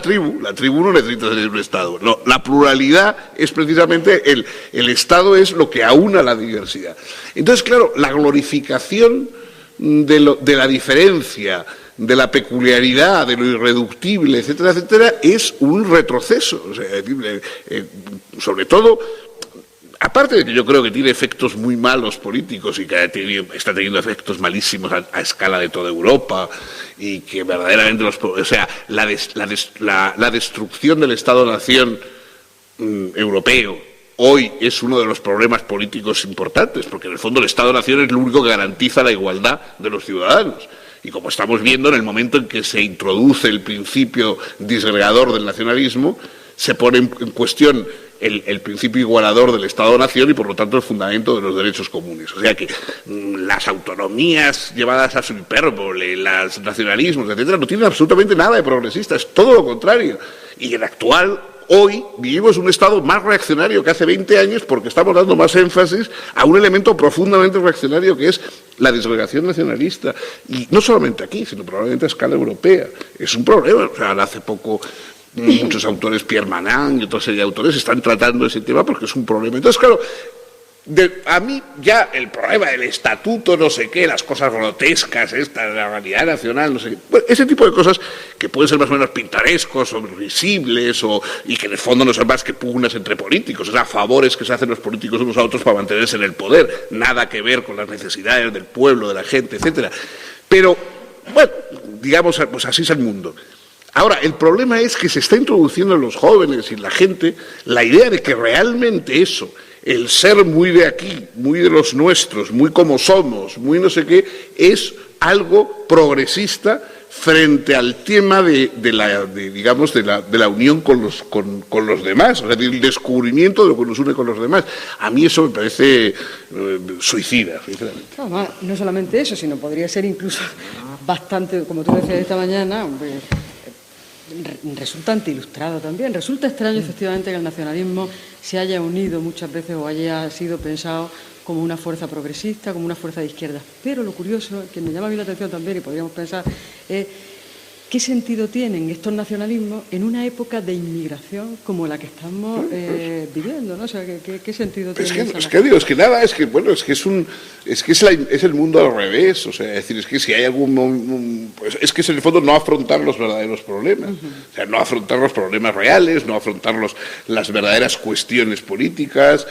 Speaker 3: tribu no necesita ser un Estado. No, la pluralidad es precisamente el Estado es lo que aúna la diversidad. Entonces, claro, la glorificación de la diferencia, de la peculiaridad, de lo irreductible, etcétera, etcétera, es un retroceso. O sea, sobre todo aparte de que yo creo que tiene efectos muy malos políticos y que está teniendo efectos malísimos a escala de toda Europa y que verdaderamente la destrucción del Estado-nación europeo hoy es uno de los problemas políticos importantes, porque en el fondo el Estado-nación es lo único que garantiza la igualdad de los ciudadanos. Y como estamos viendo, en el momento en que se introduce el principio disgregador del nacionalismo, se pone en cuestión el principio igualador del Estado-nación y, por lo tanto, el fundamento de los derechos comunes. O sea que las autonomías llevadas a su hipérbole, los nacionalismos, etcétera, no tienen absolutamente nada de progresista, es todo lo contrario. Y en hoy vivimos un Estado más reaccionario que hace 20 años porque estamos dando más énfasis a un elemento profundamente reaccionario que es la disgregación nacionalista. Y no solamente aquí, sino probablemente a escala europea. Es un problema. O sea, hace poco muchos autores, Pierre Manant y otra serie de autores, están tratando ese tema porque es un problema. Entonces, claro, a mí ya el problema del estatuto, no sé qué, las cosas grotescas, la realidad nacional, no sé qué, bueno, ese tipo de cosas que pueden ser más o menos pintorescos o visibles y que en el fondo no son más que pugnas entre políticos, o sea, favores que se hacen los políticos unos a otros para mantenerse en el poder, nada que ver con las necesidades del pueblo, de la gente, etcétera. Pero, bueno, digamos, pues así es el mundo. Ahora, el problema es que se está introduciendo en los jóvenes y en la gente la idea de que realmente eso, el ser muy de aquí, muy de los nuestros, muy como somos, muy no sé qué, es algo progresista frente al tema de la unión con los demás, o sea, el descubrimiento de lo que nos une con los demás. A mí eso me parece suicida, sinceramente.
Speaker 2: No solamente eso, sino podría ser incluso bastante, como tú decías esta mañana, resulta antiilustrado también. Resulta extraño, efectivamente, que el nacionalismo se haya unido muchas veces o haya sido pensado como una fuerza progresista, como una fuerza de izquierda. Pero lo curioso, que me llama a mí la atención también y podríamos pensar, es qué sentido tienen estos nacionalismos en una época de inmigración como la que estamos viviendo, ¿no? O sea, ¿qué sentido tiene?
Speaker 3: Es el mundo al revés, o sea, es decir, es que si hay pues es que es en el fondo no afrontar los verdaderos problemas, o sea, no afrontar los problemas reales, no afrontar las verdaderas cuestiones políticas,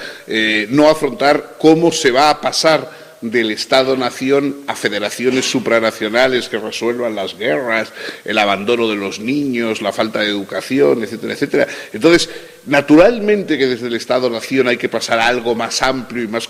Speaker 3: no afrontar cómo se va a pasar del Estado-nación a federaciones supranacionales que resuelvan las guerras, el abandono de los niños, la falta de educación, etcétera, etcétera. Entonces, naturalmente que desde el Estado-nación hay que pasar a algo más amplio y más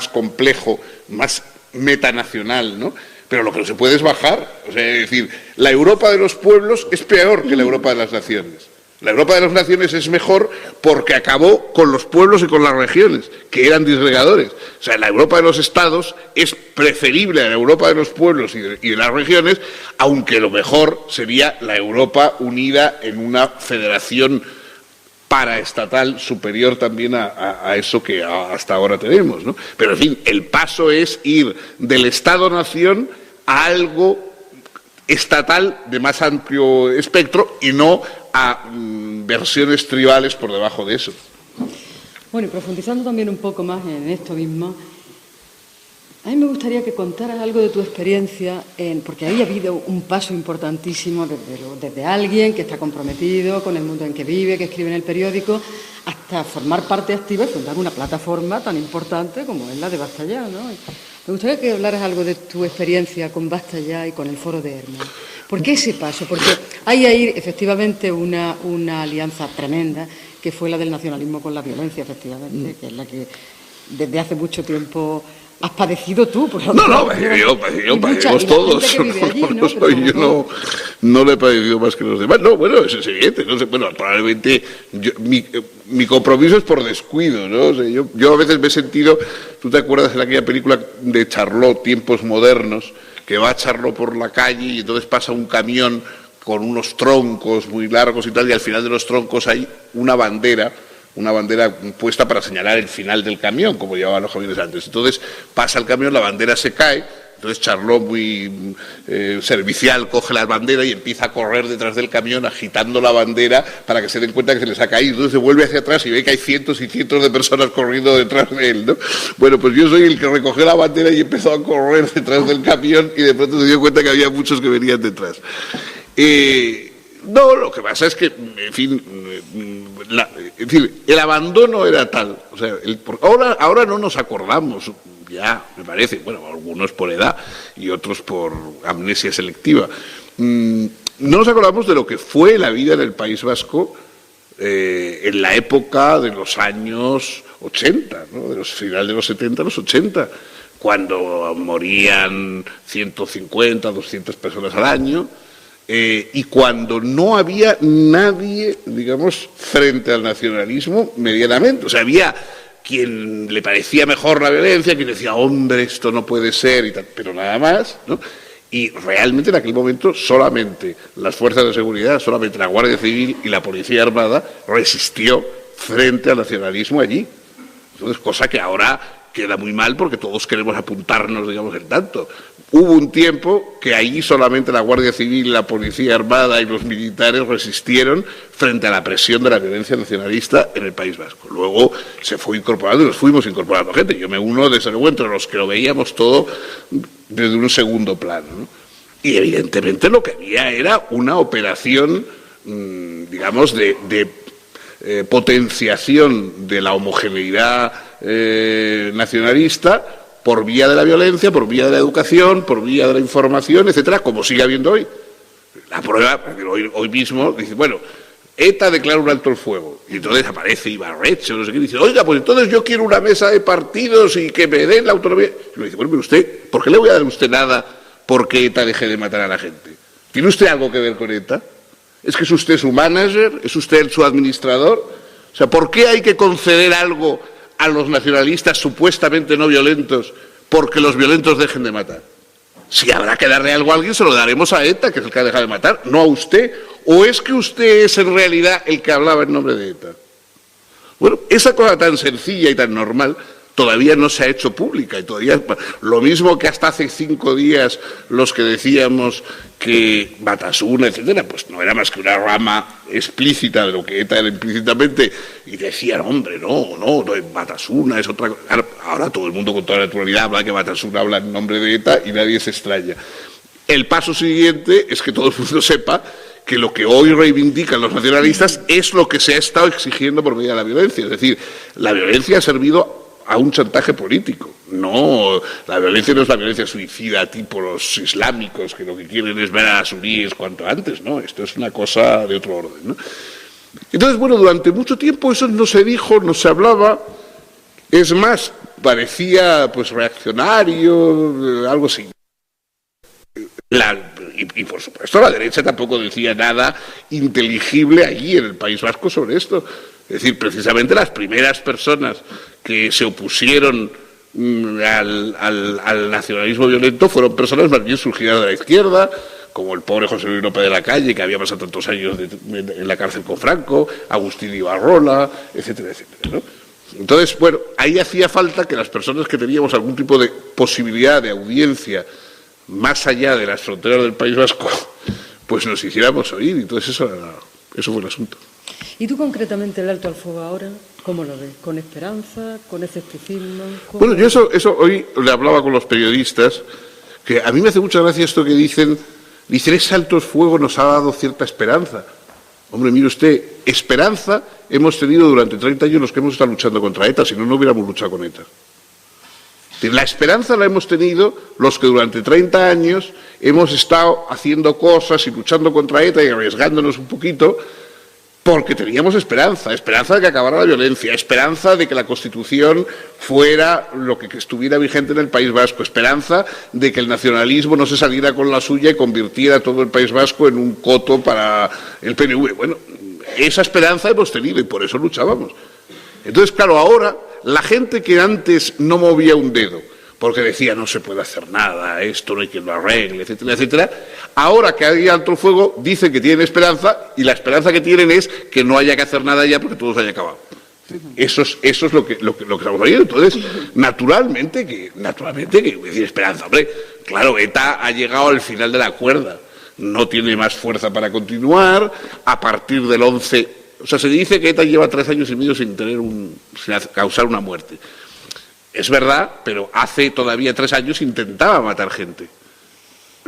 Speaker 3: complejo, más metanacional, ¿no? Pero lo que no se puede es bajar. O sea, es decir, la Europa de los pueblos es peor que la Europa de las naciones. La Europa de las naciones es mejor porque acabó con los pueblos y con las regiones, que eran disgregadores. O sea, la Europa de los estados es preferible a la Europa de los pueblos y de las regiones, aunque lo mejor sería la Europa unida en una federación paraestatal superior también a eso que hasta ahora tenemos, ¿no? Pero, en fin, el paso es ir del Estado-nación a algo estatal de más amplio espectro y no a versiones tribales por debajo de eso.
Speaker 2: Bueno, y profundizando también un poco más en esto mismo, a mí me gustaría que contaras algo de tu experiencia, porque ahí ha habido un paso importantísimo desde alguien que está comprometido con el mundo en que vive, que escribe en el periódico, hasta formar parte activa y fundar una plataforma tan importante como es la de Basta Ya, ¿no? Me gustaría que hablaras algo de tu experiencia con Basta Ya y con el Foro de Hermann. ¿Por qué ese paso? Porque hay ahí efectivamente una alianza tremenda que fue la del nacionalismo con la violencia, efectivamente, que es la que desde hace mucho tiempo has padecido tú.
Speaker 3: Padecimos todos. Yo no le he padecido más que los demás. No, bueno, eso es evidente. No sé, bueno, probablemente mi compromiso es por descuido, ¿no? O sea, yo a veces me he sentido, ¿tú te acuerdas de aquella película de Charlot, Tiempos Modernos, que va Charlot por la calle y entonces pasa un camión con unos troncos muy largos y tal, y al final de los troncos hay una bandera puesta para señalar el final del camión, como llevaban los camiones antes. Entonces pasa el camión, la bandera se cae, entonces Charlot, muy servicial, coge la bandera y empieza a correr detrás del camión agitando la bandera para que se den cuenta que se les ha caído. Entonces se vuelve hacia atrás y ve que hay cientos y cientos de personas corriendo detrás de él, ¿no? Bueno, pues yo soy el que recogió la bandera y empezó a correr detrás del camión y de pronto se dio cuenta que había muchos que venían detrás. No, lo que pasa es que, en fin, es decir, el abandono era tal. O sea, ahora no nos acordamos, ya me parece, bueno, algunos por edad y otros por amnesia selectiva. No nos acordamos de lo que fue la vida en el País Vasco en la época de los años 80, ¿no? De los finales de los 70 a los 80, cuando morían 150, 200 personas al año. Y cuando no había nadie, digamos, frente al nacionalismo medianamente. O sea, había quien le parecía mejor la violencia, quien decía, hombre, esto no puede ser, y tal, pero nada más, ¿no? Y realmente en aquel momento solamente las fuerzas de seguridad, solamente la Guardia Civil y la Policía Armada resistió frente al nacionalismo allí. Entonces, cosa que ahora queda muy mal porque todos queremos apuntarnos, digamos, el tanto. Hubo un tiempo que allí solamente la Guardia Civil, la Policía Armada y los militares resistieron frente a la presión de la violencia nacionalista en el País Vasco. Luego se fue incorporando y nos fuimos incorporando gente. Yo me uno, desde luego, entre los que lo veíamos todo desde un segundo plano, ¿no? Y evidentemente lo que había era una operación, digamos, de potenciación de la homogeneidad nacionalista por vía de la violencia, por vía de la educación, por vía de la información, etcétera, como sigue habiendo hoy. La prueba, hoy mismo, dice, bueno, ETA declara un alto el fuego, y entonces aparece Ibarretxe, no sé qué, y dice, oiga, pues entonces yo quiero una mesa de partidos y que me den la autonomía. Y le dice, bueno, pero usted, ¿por qué le voy a dar a usted nada porque ETA deje de matar a la gente? ¿Tiene usted algo que ver con ETA? ¿Es que es usted su manager? ¿Es usted su administrador? O sea, ¿por qué hay que conceder algo a los nacionalistas supuestamente no violentos porque los violentos dejen de matar? Si habrá que darle algo a alguien, se lo daremos a ETA, que es el que ha dejado de matar, no a usted. ¿O es que usted es en realidad el que hablaba en nombre de ETA? Bueno, esa cosa tan sencilla y tan normal todavía no se ha hecho pública, y todavía lo mismo que hasta hace 5 días los que decíamos que Batasuna, etcétera, pues no era más que una rama explícita de lo que ETA era implícitamente, y decían, hombre, no, Batasuna es otra cosa. Ahora todo el mundo con toda naturalidad habla que Batasuna habla en nombre de ETA y nadie se extraña. El paso siguiente es que todo el mundo sepa que lo que hoy reivindican los nacionalistas es lo que se ha estado exigiendo por medio de la violencia. Es decir, la violencia ha servido a un chantaje político. No, la violencia no es la violencia suicida tipo los islámicos, que lo que quieren es ver a suníes cuanto antes, ¿no? Esto es una cosa de otro orden, ¿no? Entonces, bueno, durante mucho tiempo eso no se dijo, no se hablaba. Es más, parecía pues reaccionario, algo así. Y por supuesto la derecha tampoco decía nada inteligible allí en el País Vasco sobre esto. Es decir, precisamente las primeras personas que se opusieron al nacionalismo violento fueron personas más bien surgidas de la izquierda, como el pobre José Luis López de la Calle, que había pasado tantos años en la cárcel con Franco, Agustín Ibarrola, etcétera, etcétera, ¿no? Entonces, bueno, ahí hacía falta que las personas que teníamos algún tipo de posibilidad de audiencia más allá de las fronteras del País Vasco, pues nos hiciéramos oír. Entonces eso fue el asunto.
Speaker 2: ¿Y tú concretamente el alto al fuego ahora, cómo lo ves? ¿Con esperanza? ¿Con escepticismo?
Speaker 3: Bueno, yo eso hoy le hablaba con los periodistas, que a mí me hace mucha gracia esto que dicen ese alto el fuego nos ha dado cierta esperanza. Hombre, mire usted, esperanza hemos tenido durante 30 años los que hemos estado luchando contra ETA, si no, no hubiéramos luchado con ETA. La esperanza la hemos tenido los que durante 30 años hemos estado haciendo cosas y luchando contra ETA y arriesgándonos un poquito porque teníamos esperanza de que acabara la violencia, esperanza de que la Constitución fuera lo que estuviera vigente en el País Vasco, esperanza de que el nacionalismo no se saliera con la suya y convirtiera todo el País Vasco en un coto para el PNV. Bueno, esa esperanza hemos tenido y por eso luchábamos. Entonces, claro, ahora la gente que antes no movía un dedo, porque decía no se puede hacer nada, esto no hay quien lo arregle, etcétera, etcétera, ahora que hay alto fuego dicen que tienen esperanza y la esperanza que tienen es que no haya que hacer nada ya porque todo se haya acabado. Eso es lo que estamos oyendo. Entonces, naturalmente que decir esperanza, hombre, claro, ETA ha llegado al final de la cuerda, no tiene más fuerza para continuar, a partir del 11... O sea, se dice que ETA lleva 3 años y medio sin causar una muerte. Es verdad, pero hace todavía 3 años intentaba matar gente.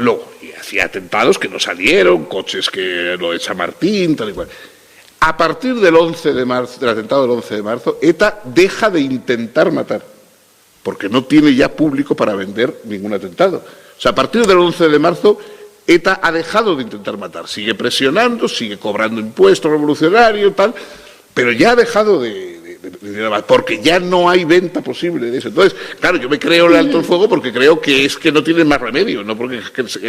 Speaker 3: Luego, y hacía atentados que no salieron, coches que lo de Chamartín, tal y cual. A partir del 11 de marzo, del atentado del 11 de marzo, ETA deja de intentar matar, porque no tiene ya público para vender ningún atentado. O sea, a partir del 11 de marzo, ETA ha dejado de intentar matar. Sigue presionando, sigue cobrando impuestos revolucionarios, tal, pero ya ha dejado de porque ya no hay venta posible de eso. Entonces, claro, yo me creo el alto el fuego porque creo que es que no tienen más remedio, no porque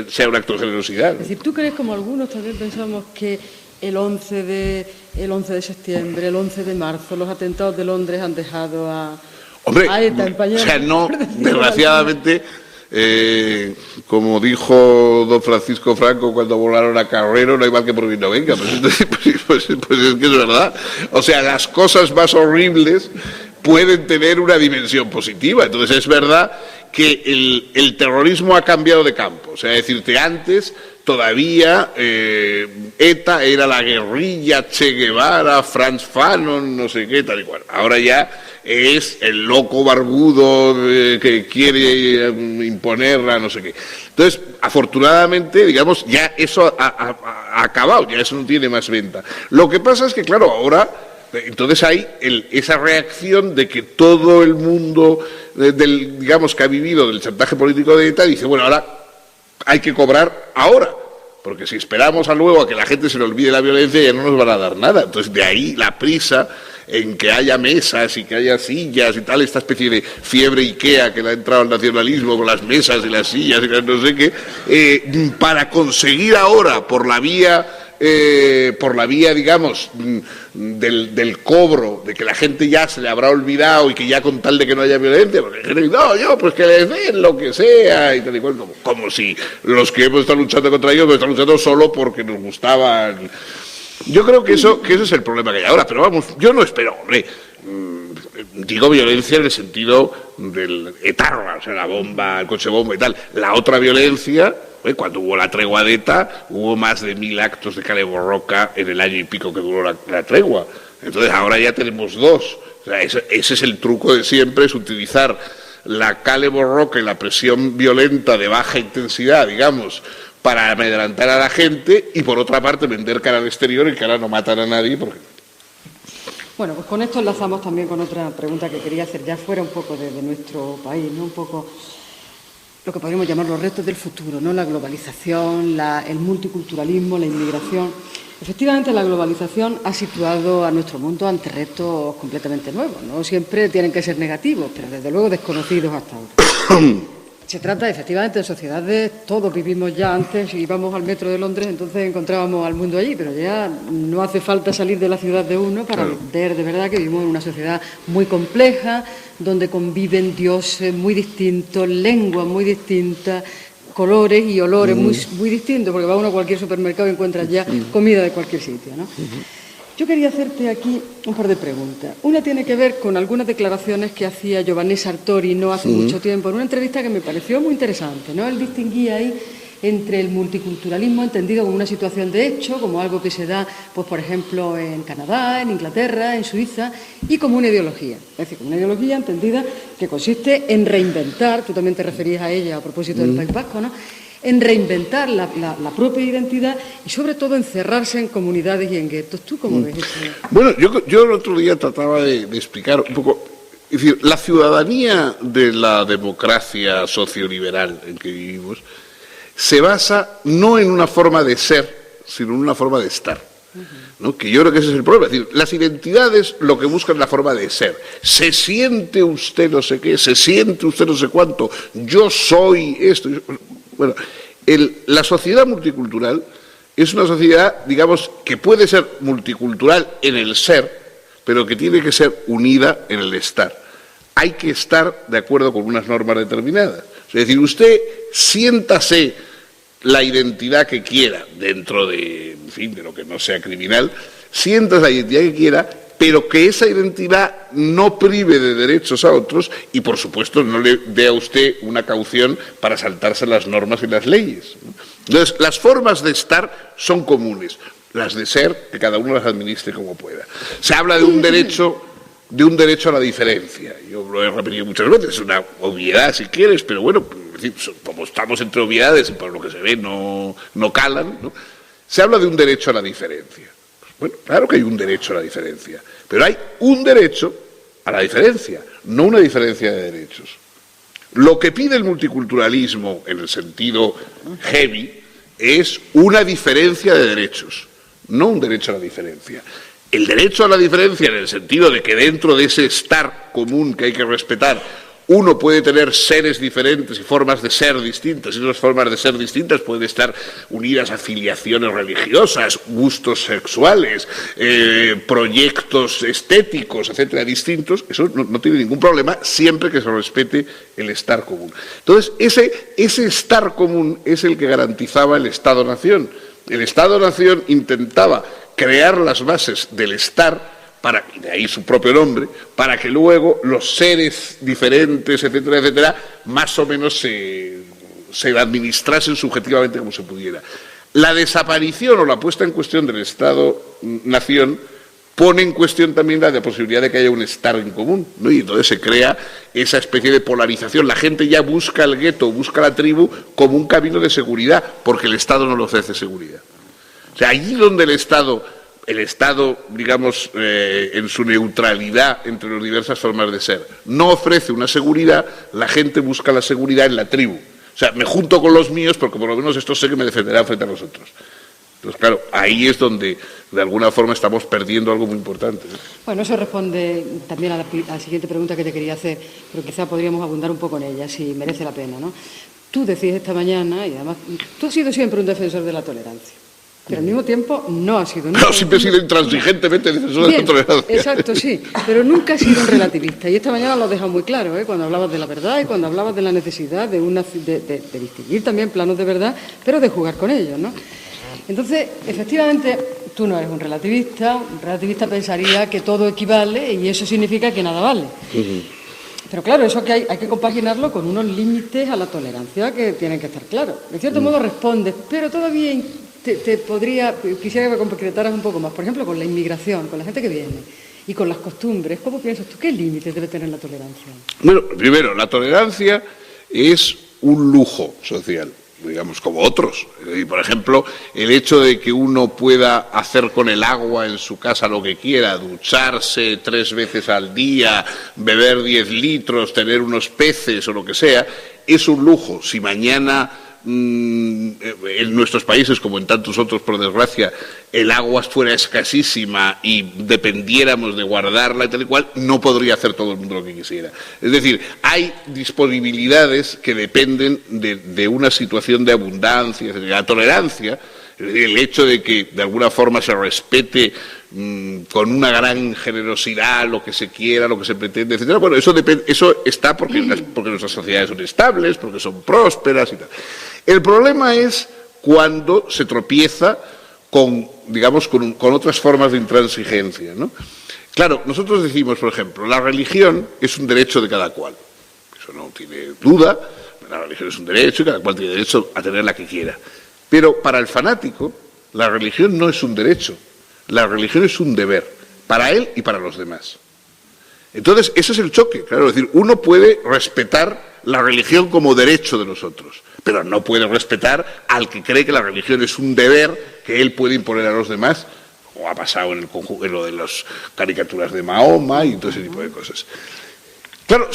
Speaker 3: sea un acto de generosidad, ¿no?
Speaker 2: Es decir, ¿tú crees, como algunos también pensamos, que el 11 de septiembre, el 11 de marzo, los atentados de Londres han dejado a ETA en pañales?
Speaker 3: O sea, no, desgraciadamente, como dijo don Francisco Franco cuando volaron a Carrero, no hay mal que por bien no venga. Pues es que es verdad. O sea, las cosas más horribles pueden tener una dimensión positiva. Entonces es verdad que el terrorismo ha cambiado de campo. O sea, decirte, antes todavía ETA era la guerrilla, Che Guevara, Franz Fanon, no sé qué, tal y cual. Ahora ya es el loco barbudo que quiere imponer a no sé qué. Entonces, afortunadamente, digamos, ya eso ha acabado, ya eso no tiene más venta. Lo que pasa es que, claro, ahora, entonces hay esa reacción de que todo el mundo, digamos, que ha vivido del chantaje político de ETA, dice, bueno, ahora hay que cobrar ahora, porque si esperamos a luego a que la gente se le olvide la violencia ya no nos van a dar nada. Entonces, de ahí la prisa en que haya mesas y que haya sillas y tal, esta especie de fiebre Ikea que le ha entrado al nacionalismo con las mesas y las sillas y las no sé qué, para conseguir ahora por la vía, digamos, del cobro, de que la gente ya se le habrá olvidado y que ya con tal de que no haya violencia, porque la gente dice, no, yo, pues que les den lo que sea, y tal y cual, como si los que hemos estado luchando contra ellos, están luchando solo porque nos gustaban. Yo creo que eso es el problema que hay ahora, pero vamos, yo no espero, hombre, digo violencia en el sentido del etarra, o sea, la bomba, el coche bomba y tal. La otra violencia, cuando hubo la tregua de ETA, hubo más de 1000 actos de Kale Borroka en el año y pico que duró la tregua. Entonces ahora ya tenemos 2. O sea, ese es el truco de siempre, es utilizar la Kale Borroka y la presión violenta de baja intensidad, digamos, para amedrentar a la gente y, por otra parte, vender cara al exterior y que ahora no matan a nadie. Porque...
Speaker 2: Bueno, pues con esto enlazamos también con otra pregunta que quería hacer, ya fuera un poco de nuestro país, ¿no? Un poco lo que podríamos llamar los retos del futuro, ¿no? La globalización, el multiculturalismo, la inmigración. Efectivamente, la globalización ha situado a nuestro mundo ante retos completamente nuevos. No siempre tienen que ser negativos, pero desde luego desconocidos hasta ahora. Se trata efectivamente de sociedades, todos vivimos ya antes, íbamos al metro de Londres, entonces encontrábamos al mundo allí, pero ya no hace falta salir de la ciudad de uno para ver de verdad que vivimos en una sociedad muy compleja, donde conviven dioses muy distintos, lenguas muy distintas, colores y olores muy distintos, porque va uno a cualquier supermercado y encuentra ya comida de cualquier sitio, ¿no? Yo quería hacerte aquí un par de preguntas. Una tiene que ver con algunas declaraciones que hacía Giovanni Sartori no hace mucho tiempo, en una entrevista que me pareció muy interesante, ¿no? Él distinguía ahí entre el multiculturalismo entendido como una situación de hecho, como algo que se da, pues por ejemplo, en Canadá, en Inglaterra, en Suiza, y como una ideología. Es decir, como una ideología entendida que consiste en reinventar, tú también te referías a ella a propósito del País Vasco, ¿no? En reinventar la propia identidad y, sobre todo, encerrarse en comunidades y en guetos. ¿Tú cómo ves eso?
Speaker 3: Bueno, yo el otro día trataba de explicar un poco. Es decir, la ciudadanía de la democracia socioliberal en que vivimos se basa no en una forma de ser, sino en una forma de estar. ¿No? Que yo creo que ese es el problema. Es decir, las identidades lo que buscan es la forma de ser. Se siente usted no sé qué, se siente usted no sé cuánto, yo soy esto. Bueno, la sociedad multicultural es una sociedad, digamos, que puede ser multicultural en el ser, pero que tiene que ser unida en el estar. Hay que estar de acuerdo con unas normas determinadas. Es decir, usted siéntase la identidad que quiera, dentro de, en fin, de lo que no sea criminal, siéntase la identidad que quiera, pero que esa identidad no prive de derechos a otros y, por supuesto, no le dé a usted una caución para saltarse las normas y las leyes. Entonces, las formas de estar son comunes, las de ser, que cada uno las administre como pueda. Se habla de un derecho a la diferencia. Yo lo he repetido muchas veces, es una obviedad si quieres, pero bueno, decir, como estamos entre obviedades y por lo que se ve no calan, ¿no? Se habla de un derecho a la diferencia. Pues bueno, claro que hay un derecho a la diferencia, pero hay un derecho a la diferencia, no una diferencia de derechos. Lo que pide el multiculturalismo en el sentido heavy es una diferencia de derechos, no un derecho a la diferencia. El derecho a la diferencia en el sentido de que dentro de ese estar común que hay que respetar, uno puede tener seres diferentes y formas de ser distintas, y esas formas de ser distintas pueden estar unidas a filiaciones religiosas, gustos sexuales, proyectos estéticos, etcétera, distintos. Eso no tiene ningún problema siempre que se respete el estar común. Entonces, ese estar común es el que garantizaba el Estado-Nación. El Estado-Nación intentaba crear las bases del estar, y de ahí su propio nombre, para que luego los seres diferentes, etcétera, etcétera, más o menos se administrasen subjetivamente como se pudiera. La desaparición o la puesta en cuestión del Estado-Nación pone en cuestión también la posibilidad de que haya un estar en común, ¿no? Y entonces se crea esa especie de polarización. La gente ya busca el gueto, busca la tribu como un camino de seguridad, porque el Estado no le ofrece seguridad. O sea, allí donde el Estado, digamos, en su neutralidad entre las diversas formas de ser, no ofrece una seguridad, la gente busca la seguridad en la tribu. O sea, me junto con los míos porque por lo menos estos sé que me defenderán frente a los otros. Entonces, claro, ahí es donde, de alguna forma, estamos perdiendo algo muy importante, ¿no?
Speaker 2: Bueno, eso responde también a la siguiente pregunta que te quería hacer, pero quizá podríamos abundar un poco en ella, si merece la pena, ¿no? Tú decías esta mañana, y además, tú has sido siempre un defensor de la tolerancia. Pero al mismo tiempo no ha sido nunca.
Speaker 3: Claro, siempre he sido intransigentemente defensor de la tolerancia.
Speaker 2: Exacto, sí, pero nunca ha sido un relativista. Y esta mañana lo has dejado muy claro, cuando hablabas de la verdad y cuando hablabas de la necesidad de distinguir también planos de verdad, pero de jugar con ellos, ¿no? Entonces, efectivamente, tú no eres un relativista. Un relativista pensaría que todo equivale y eso significa que nada vale. Pero claro, eso que hay que compaginarlo con unos límites a la tolerancia que tienen que estar claros. De cierto modo respondes, pero todavía quisiera que me concretaras un poco más, por ejemplo, con la inmigración, con la gente que viene y con las costumbres. ¿Cómo piensas tú? ¿Qué límites debe tener la tolerancia?
Speaker 3: Bueno, primero, la tolerancia es un lujo social, digamos, como otros. Y, por ejemplo, el hecho de que uno pueda hacer con el agua en su casa lo que quiera, ducharse 3 veces al día, beber 10 litros, tener unos peces o lo que sea, es un lujo. Si mañana en nuestros países, como en tantos otros, por desgracia, el agua fuera escasísima y dependiéramos de guardarla y tal y cual, no podría hacer todo el mundo lo que quisiera. Es decir, hay disponibilidades que dependen de una situación de abundancia, de la tolerancia, el hecho de que de alguna forma se respete con una gran generosidad lo que se quiera, lo que se pretende, etcétera. Bueno, eso está porque nuestras sociedades son estables, porque son prósperas y tal. El problema es cuando se tropieza con otras formas de intransigencia, ¿no? Claro, nosotros decimos, por ejemplo, la religión es un derecho de cada cual. Eso no tiene duda, la religión es un derecho y cada cual tiene derecho a tener la que quiera. Pero para el fanático, la religión no es un derecho, la religión es un deber, para él y para los demás. Entonces, ese es el choque, claro, es decir, uno puede respetar la religión como derecho de los otros, pero no puede respetar al que cree que la religión es un deber que él puede imponer a los demás, como ha pasado en lo de las caricaturas de Mahoma y todo ese tipo de cosas. Claro,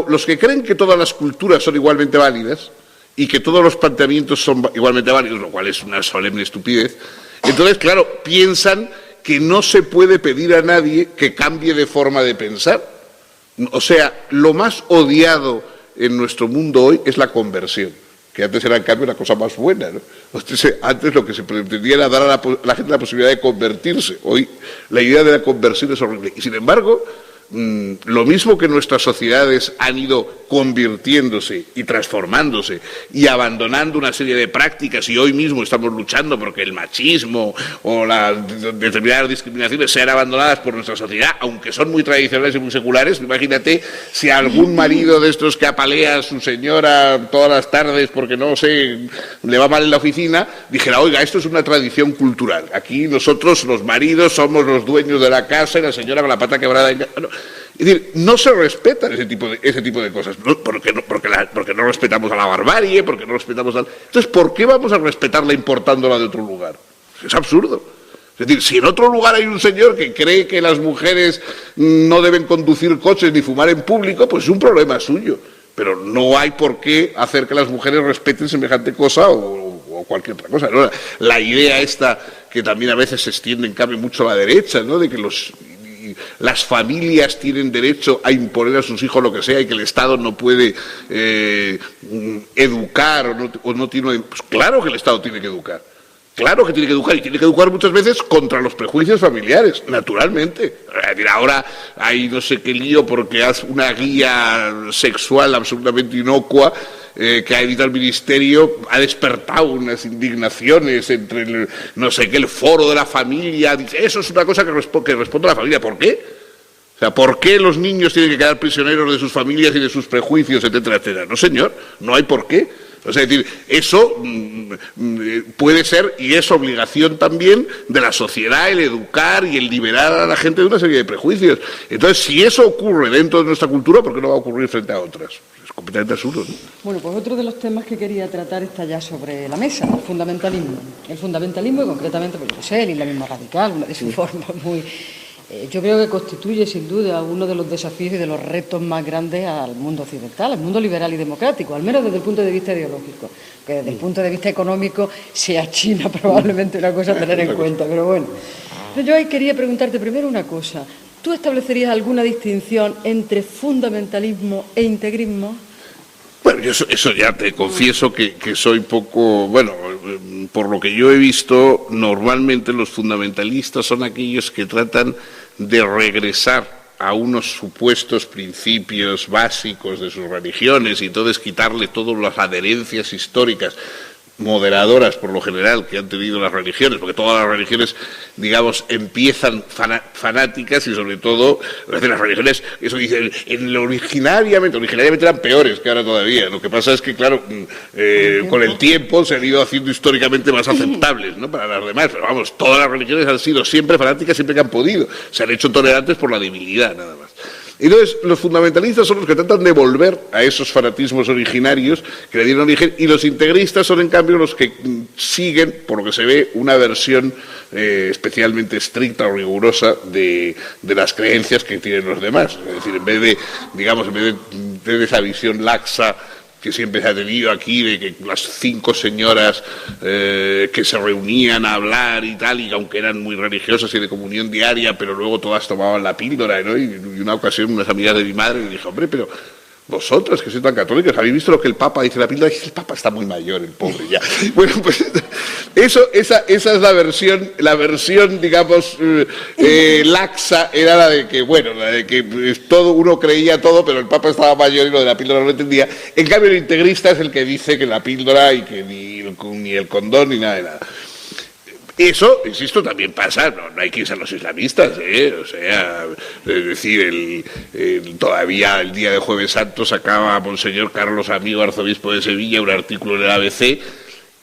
Speaker 3: los que creen que todas las culturas son igualmente válidas y que todos los planteamientos son igualmente válidos, lo cual es una solemne estupidez, entonces, claro, piensan que no se puede pedir a nadie que cambie de forma de pensar. O sea, lo más odiado en nuestro mundo hoy es la conversión, que antes era en cambio una cosa más buena, ¿no? Antes lo que se pretendía era dar a la gente la posibilidad de convertirse. Hoy la idea de la conversión es horrible. Y sin embargo, lo mismo que nuestras sociedades han ido convirtiéndose y transformándose y abandonando una serie de prácticas, y hoy mismo estamos luchando porque el machismo o las determinadas discriminaciones sean abandonadas por nuestra sociedad, aunque son muy tradicionales y muy seculares. Imagínate si algún marido de estos que apalea a su señora todas las tardes porque no sé, le va mal en la oficina, dijera, oiga, esto es una tradición cultural, aquí nosotros los maridos somos los dueños de la casa y la señora con la pata quebrada. Es decir, no se respetan ese tipo de cosas, porque no respetamos a la barbarie, porque no respetamos al... Entonces, ¿por qué vamos a respetarla importándola de otro lugar? Es absurdo. Es decir, si en otro lugar hay un señor que cree que las mujeres no deben conducir coches ni fumar en público, pues es un problema suyo. Pero no hay por qué hacer que las mujeres respeten semejante cosa o cualquier otra cosa, ¿no? La idea esta, que también a veces se extiende en cambio mucho a la derecha, ¿no? De que las familias tienen derecho a imponer a sus hijos lo que sea y que el Estado no puede educar o no tiene... Pues claro que el Estado tiene que educar. Claro que tiene que educar, y tiene que educar muchas veces contra los prejuicios familiares, naturalmente. Ahora hay no sé qué lío porque hace una guía sexual absolutamente inocua que ha editado el Ministerio, ha despertado unas indignaciones entre el foro de la familia. Dice, eso es una cosa que responde a la familia. ¿Por qué? O sea, ¿por qué los niños tienen que quedar prisioneros de sus familias y de sus prejuicios, etcétera, etcétera? No, señor, no hay por qué. O sea, es decir, eso puede ser y es obligación también de la sociedad el educar y el liberar a la gente de una serie de prejuicios. Entonces, si eso ocurre dentro de nuestra cultura, ¿por qué no va a ocurrir frente a otras? Es completamente absurdo, ¿no?
Speaker 2: Bueno, pues otro de los temas que quería tratar está ya sobre la mesa, el fundamentalismo. El fundamentalismo, y concretamente, pues yo sé, el islamismo radical, una de sus formas muy... yo creo que constituye sin duda uno de los desafíos y de los retos más grandes al mundo occidental, al mundo liberal y democrático, al menos desde el punto de vista ideológico, que desde el punto de vista económico sea China probablemente una cosa a tener en cuenta, pero bueno. Yo ahí quería preguntarte primero una cosa. ¿Tú establecerías alguna distinción entre fundamentalismo e integrismo?
Speaker 3: Bueno, yo eso ya te confieso que soy poco... Bueno, por lo que yo he visto, normalmente los fundamentalistas son aquellos que tratan de regresar a unos supuestos principios básicos de sus religiones y entonces quitarle todas las adherencias históricas moderadoras, por lo general, que han tenido las religiones, porque todas las religiones, digamos, empiezan fanáticas y sobre todo las religiones, eso dicen, originariamente eran peores que ahora todavía. Lo que pasa es que, claro, con el tiempo se han ido haciendo históricamente más aceptables, ¿no?, para las demás, pero vamos, todas las religiones han sido siempre fanáticas, siempre que han podido, se han hecho tolerantes por la debilidad, nada más. Entonces, los fundamentalistas son los que tratan de volver a esos fanatismos originarios que le dieron origen, y los integristas son, en cambio, los que siguen, por lo que se ve, una versión especialmente estricta o rigurosa de las creencias que tienen los demás. Es decir, en vez de esa visión laxa que siempre se ha tenido aquí, de que las 5 señoras que se reunían a hablar y tal, y aunque eran muy religiosas y de comunión diaria, pero luego todas tomaban la píldora, ¿no? Y una ocasión unas amigas de mi madre me dijo, hombre, pero vosotras que sois tan católicos, ¿habéis visto lo que el Papa dice en la píldora? El Papa está muy mayor, el pobre, ya. Bueno, pues esa es la versión, digamos, laxa, era la de que todo uno creía todo, pero el Papa estaba mayor y lo de la píldora no lo entendía. En cambio, el integrista es el que dice que la píldora y que ni el condón ni nada de nada. Eso, insisto, también pasa, no hay que irse a los islamistas, o sea, es decir, todavía el día de Jueves Santo sacaba Monseñor Carlos Amigo, arzobispo de Sevilla, un artículo en el ABC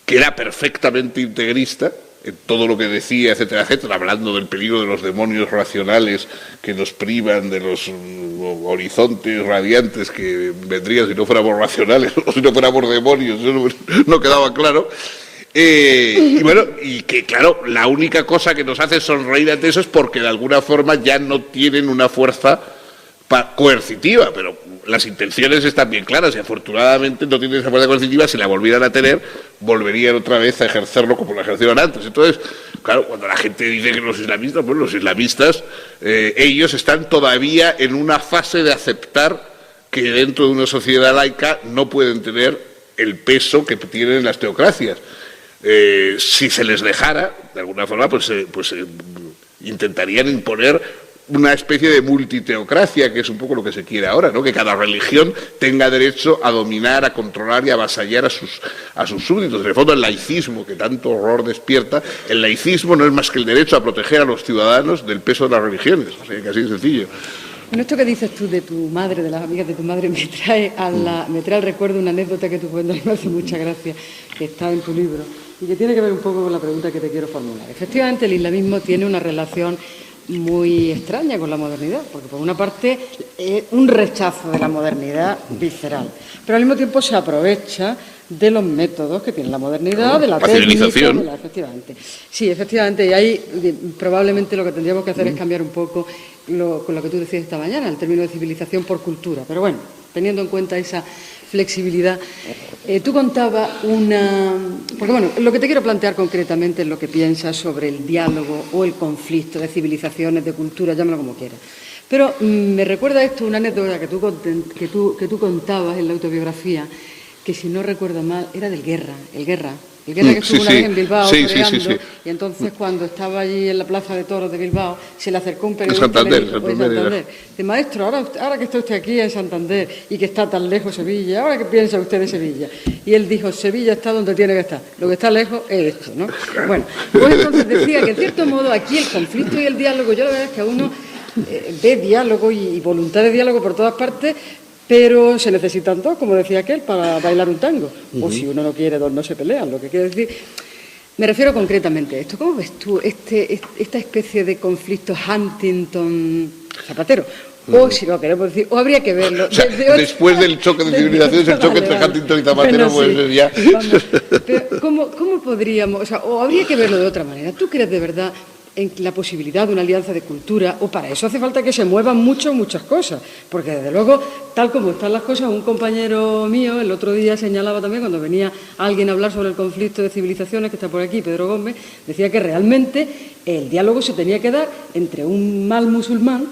Speaker 3: que era perfectamente integrista en todo lo que decía, etcétera, etcétera, hablando del peligro de los demonios racionales que nos privan de los horizontes radiantes que vendrían si no fuéramos racionales o si no fuéramos demonios, eso no quedaba claro. Y bueno, y que claro, la única cosa que nos hace sonreír ante eso es porque de alguna forma ya no tienen una fuerza coercitiva, pero las intenciones están bien claras y afortunadamente no tienen esa fuerza coercitiva. Si la volvieran a tener, volverían otra vez a ejercerlo como la ejercieron antes. Entonces, claro, cuando la gente dice que los islamistas, pues los islamistas, ellos están todavía en una fase de aceptar que dentro de una sociedad laica no pueden tener el peso que tienen las teocracias. Si se les dejara, de alguna forma, pues intentarían imponer una especie de multiteocracia, que es un poco lo que se quiere ahora, ¿no? Que cada religión tenga derecho a dominar, a controlar y a avasallar a sus súbditos. En el fondo, el laicismo, que tanto horror despierta, el laicismo no es más que el derecho a proteger a los ciudadanos del peso de las religiones. O sea, que así de sencillo.
Speaker 2: Bueno, esto que dices tú de tu madre, de las amigas de tu madre, me trae al recuerdo una anécdota que tú cuentas y me hace mucha gracia, que está en tu libro y que tiene que ver un poco con la pregunta que te quiero formular. Efectivamente, el islamismo tiene una relación muy extraña con la modernidad, porque por una parte un rechazo de la modernidad visceral, pero al mismo tiempo se aprovecha de los métodos que tiene la modernidad, de la técnica, efectivamente. Sí, efectivamente, y ahí probablemente lo que tendríamos que hacer es cambiar un poco con lo que tú decías esta mañana, el término de civilización por cultura, pero bueno, teniendo en cuenta esa flexibilidad. Tú contabas porque bueno, lo que te quiero plantear concretamente es lo que piensas sobre el diálogo o el conflicto de civilizaciones, de culturas, llámalo como quieras. Pero me recuerda esto una anécdota que tú contabas en la autobiografía, que si no recuerdo mal era del Guerra, el Guerra que estuvo una vez en Bilbao toreando, y entonces cuando estaba allí en la Plaza de Toros de Bilbao se le acercó un periodista y le dijo, Santander. Dice, maestro, ahora que está usted aquí en Santander y que está tan lejos Sevilla, ¿ahora qué piensa usted de Sevilla? Y él dijo, Sevilla está donde tiene que estar, lo que está lejos es esto, ¿no? Bueno, pues entonces decía que en cierto modo aquí el conflicto y el diálogo, yo la verdad es que a uno ve diálogo y voluntad de diálogo por todas partes, pero se necesitan dos, como decía aquel, para bailar un tango. O si uno no quiere, dos no se pelean. Lo que quiere decir, me refiero concretamente a esto. ¿Cómo ves tú esta especie de conflicto Huntington-Zapatero? O si lo queremos decir, o habría que verlo.
Speaker 3: O sea, después del choque de civilizaciones, el choque entre Huntington y Zapatero, pues ya.
Speaker 2: Pero, ¿cómo podríamos? O sea, o habría que verlo de otra manera. ¿Tú crees de verdad en la posibilidad de una alianza de cultura, o para eso hace falta que se muevan muchas cosas? Porque desde luego, tal como están las cosas, un compañero mío el otro día señalaba también, cuando venía alguien a hablar sobre el conflicto de civilizaciones, que está por aquí, Pedro Gómez, decía que realmente el diálogo se tenía que dar entre un mal musulmán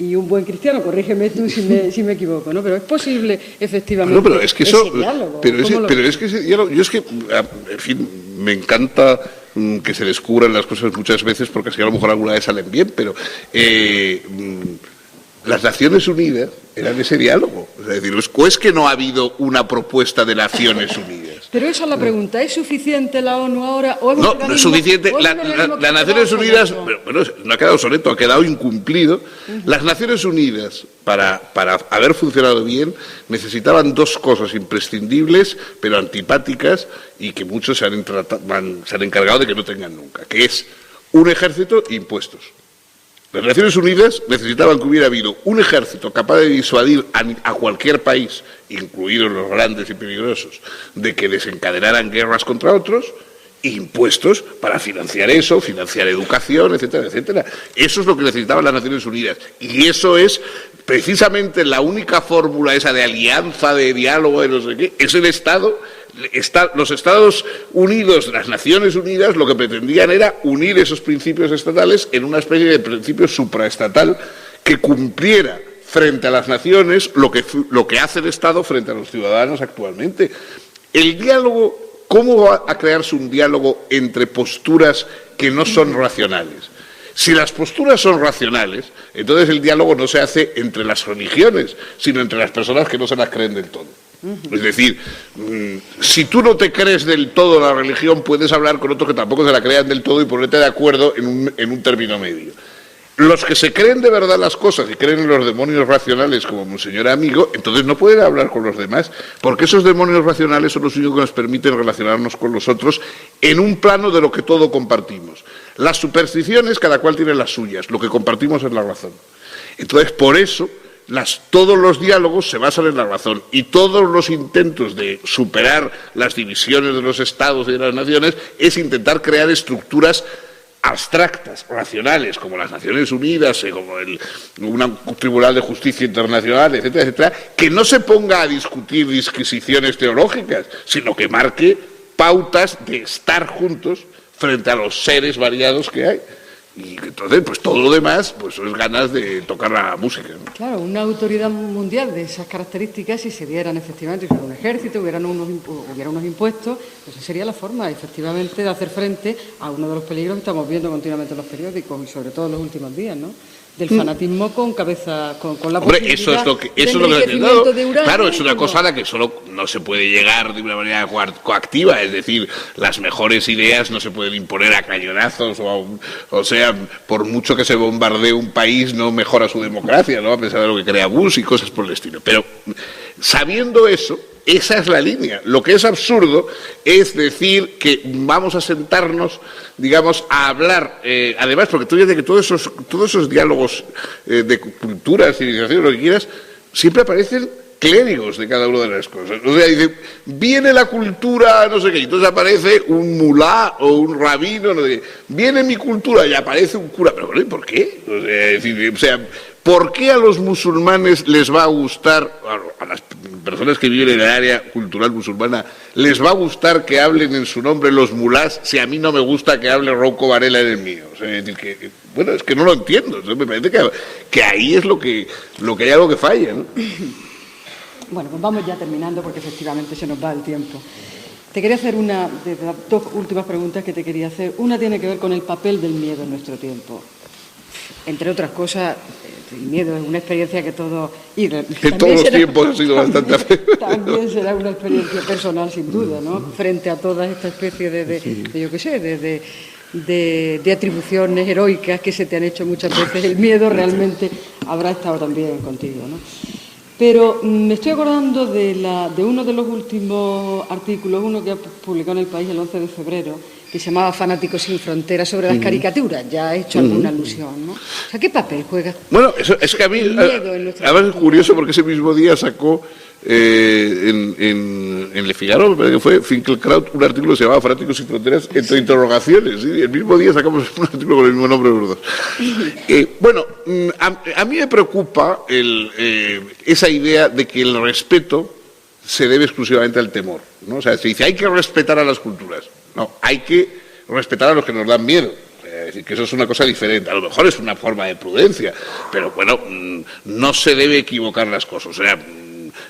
Speaker 2: y un buen cristiano. Corrígeme tú si me equivoco, ¿no? Pero es posible, efectivamente,
Speaker 3: no, pero es que eso,
Speaker 2: ese diálogo.
Speaker 3: Pero es que ese diálogo, yo es que, en fin, me encanta que se descubran las cosas muchas veces, porque así a lo mejor alguna vez salen bien, pero las Naciones Unidas eran ese diálogo. Es decir, es que no ha habido una propuesta de Naciones Unidas.
Speaker 2: Pero esa es la pregunta, ¿es suficiente la ONU ahora? ¿O
Speaker 3: no es suficiente. Las Naciones Unidas, bueno, no ha quedado obsoleto, ha quedado incumplido. Las Naciones Unidas, para haber funcionado bien, necesitaban dos cosas imprescindibles, pero antipáticas, y que muchos se han encargado de que no tengan nunca, que es un ejército e impuestos. Las Naciones Unidas necesitaban que hubiera habido un ejército capaz de disuadir a cualquier país, incluidos los grandes y peligrosos, de que desencadenaran guerras contra otros, e impuestos para financiar eso, financiar educación, etcétera, etcétera. Eso es lo que necesitaban las Naciones Unidas. Y eso es precisamente la única fórmula esa de alianza, de diálogo, de no sé qué, es el Estado. Los Estados Unidos, las Naciones Unidas, lo que pretendían era unir esos principios estatales en una especie de principio supraestatal que cumpliera frente a las naciones lo que hace el Estado frente a los ciudadanos actualmente. El diálogo, ¿cómo va a crearse un diálogo entre posturas que no son racionales? Si las posturas son racionales, entonces el diálogo no se hace entre las religiones, sino entre las personas que no se las creen del todo. Es decir, si tú no te crees del todo la religión, puedes hablar con otros que tampoco se la crean del todo y ponerte de acuerdo en un término medio. Los que se creen de verdad las cosas y creen en los demonios racionales como Monseñor Amigo, entonces no pueden hablar con los demás, porque esos demonios racionales son los únicos que nos permiten relacionarnos con los otros en un plano de lo que todo compartimos. Las supersticiones, cada cual tiene las suyas, lo que compartimos es la razón. Entonces, por eso, todos los diálogos se basan en la razón, y todos los intentos de superar las divisiones de los estados y de las naciones es intentar crear estructuras abstractas, racionales, como las Naciones Unidas, como un Tribunal de Justicia Internacional, etcétera, etcétera, que no se ponga a discutir disquisiciones teológicas, sino que marque pautas de estar juntos frente a los seres variados que hay. Y entonces, pues todo lo demás, pues es ganas de tocar la música, ¿no?
Speaker 2: Claro, una autoridad mundial de esas características, si se dieran efectivamente, si hubiera un ejército, hubiera unos impuestos, pues esa sería la forma, efectivamente, de hacer frente a uno de los peligros que estamos viendo continuamente en los periódicos, y sobre todo en los últimos días, ¿no? Del fanatismo con la
Speaker 3: Hombre, eso es lo que claro, es una cosa a la que solo no se puede llegar de una manera coactiva, es decir, las mejores ideas no se pueden imponer a cañonazos, o sea, por mucho que se bombardee un país no mejora su democracia, ¿no? A pesar de lo que crea Bush y cosas por el estilo. Pero sabiendo eso, esa es la línea. Lo que es absurdo es decir que vamos a sentarnos, digamos, a hablar, además, porque tú dices que todos esos diálogos de cultura, civilización, lo que quieras, siempre aparecen clérigos de cada una de las cosas. O sea, dice, viene la cultura, no sé qué, y entonces aparece un mulá o un rabino, no sé qué. Viene mi cultura y aparece un cura. Pero bueno, ¿y por qué? O sea, ¿por qué a los musulmanes les va a gustar, a las personas que viven en el área cultural musulmana, les va a gustar que hablen en su nombre los mulás si a mí no me gusta que hable Rouco Varela en el mío? O sea, es decir, que, bueno, es que no lo entiendo. Entonces me parece que ahí es lo que hay algo que falla, ¿no?
Speaker 2: Bueno, pues vamos ya terminando porque efectivamente se nos va el tiempo. Te quería hacer de las dos últimas preguntas que te quería hacer. Una tiene que ver con el papel del miedo en nuestro tiempo. Entre otras cosas, el miedo es una experiencia que todos...
Speaker 3: En todos los tiempos ha sido bastante...
Speaker 2: También será una experiencia personal, sin duda, ¿no? Frente a toda esta especie de atribuciones heroicas que se te han hecho muchas veces, el miedo realmente habrá estado también contigo, ¿no? Pero me estoy acordando de uno de los últimos artículos, uno que ha publicado en El País el 11 de febrero, que se llamaba Fanáticos sin Fronteras, sobre las caricaturas. Ya ha hecho alguna alusión, ¿no? O sea, ¿qué papel juega?
Speaker 3: Bueno, eso, es que a mí, además es curioso porque ese mismo día sacó en Le Figaro, me parece que fue Finkelkraut, un artículo que se llamaba Fanáticos sin Fronteras, entre interrogaciones. ¿Sí? El mismo día sacamos un artículo con el mismo nombre de los dos. Bueno, a mí me preocupa esa idea de que el respeto se debe exclusivamente al temor, ¿no? O sea, se dice, hay que respetar a las culturas. No, hay que respetar a los que nos dan miedo. Es decir, que eso es una cosa diferente. A lo mejor es una forma de prudencia, pero bueno, no se debe equivocar las cosas. O sea,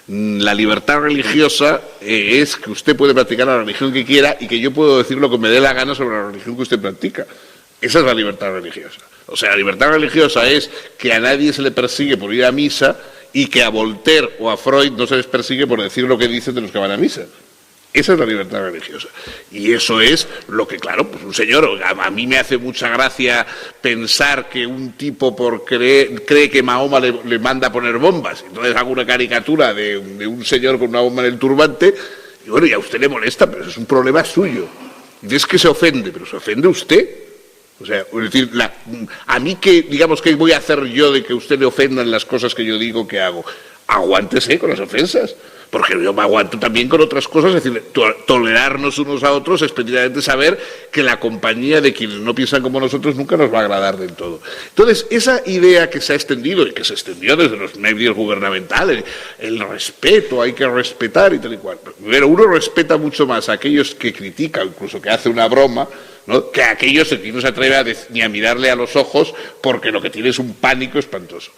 Speaker 3: la libertad religiosa es que usted puede practicar la religión que quiera y que yo puedo decir lo que me dé la gana sobre la religión que usted practica. Esa es la libertad religiosa. O sea, la libertad religiosa es que a nadie se le persigue por ir a misa y que a Voltaire o a Freud no se les persigue por decir lo que dicen de los que van a misa. Esa es la libertad religiosa. Y eso es lo que, claro, pues un señor, a mí me hace mucha gracia pensar que un tipo cree que Mahoma le manda a poner bombas. Entonces hago una caricatura de un señor con una bomba en el turbante y bueno, y a usted le molesta, pero eso es un problema suyo. Y es que se ofende, pero se ofende usted. O sea, es decir, a mí que, digamos, ¿qué voy a hacer yo de que usted le ofendan las cosas que yo digo que hago? Aguántese con las ofensas. Porque yo me aguanto también con otras cosas, es decir, tolerarnos unos a otros es precisamente saber que la compañía de quienes no piensan como nosotros nunca nos va a agradar del todo. Entonces, esa idea que se ha extendido y que se extendió desde los medios gubernamentales, el respeto, hay que respetar y tal y cual. Pero uno respeta mucho más a aquellos que critican, incluso que hace una broma, ¿no?, que a aquellos que no se atreve ni a mirarle a los ojos porque lo que tiene es un pánico espantoso.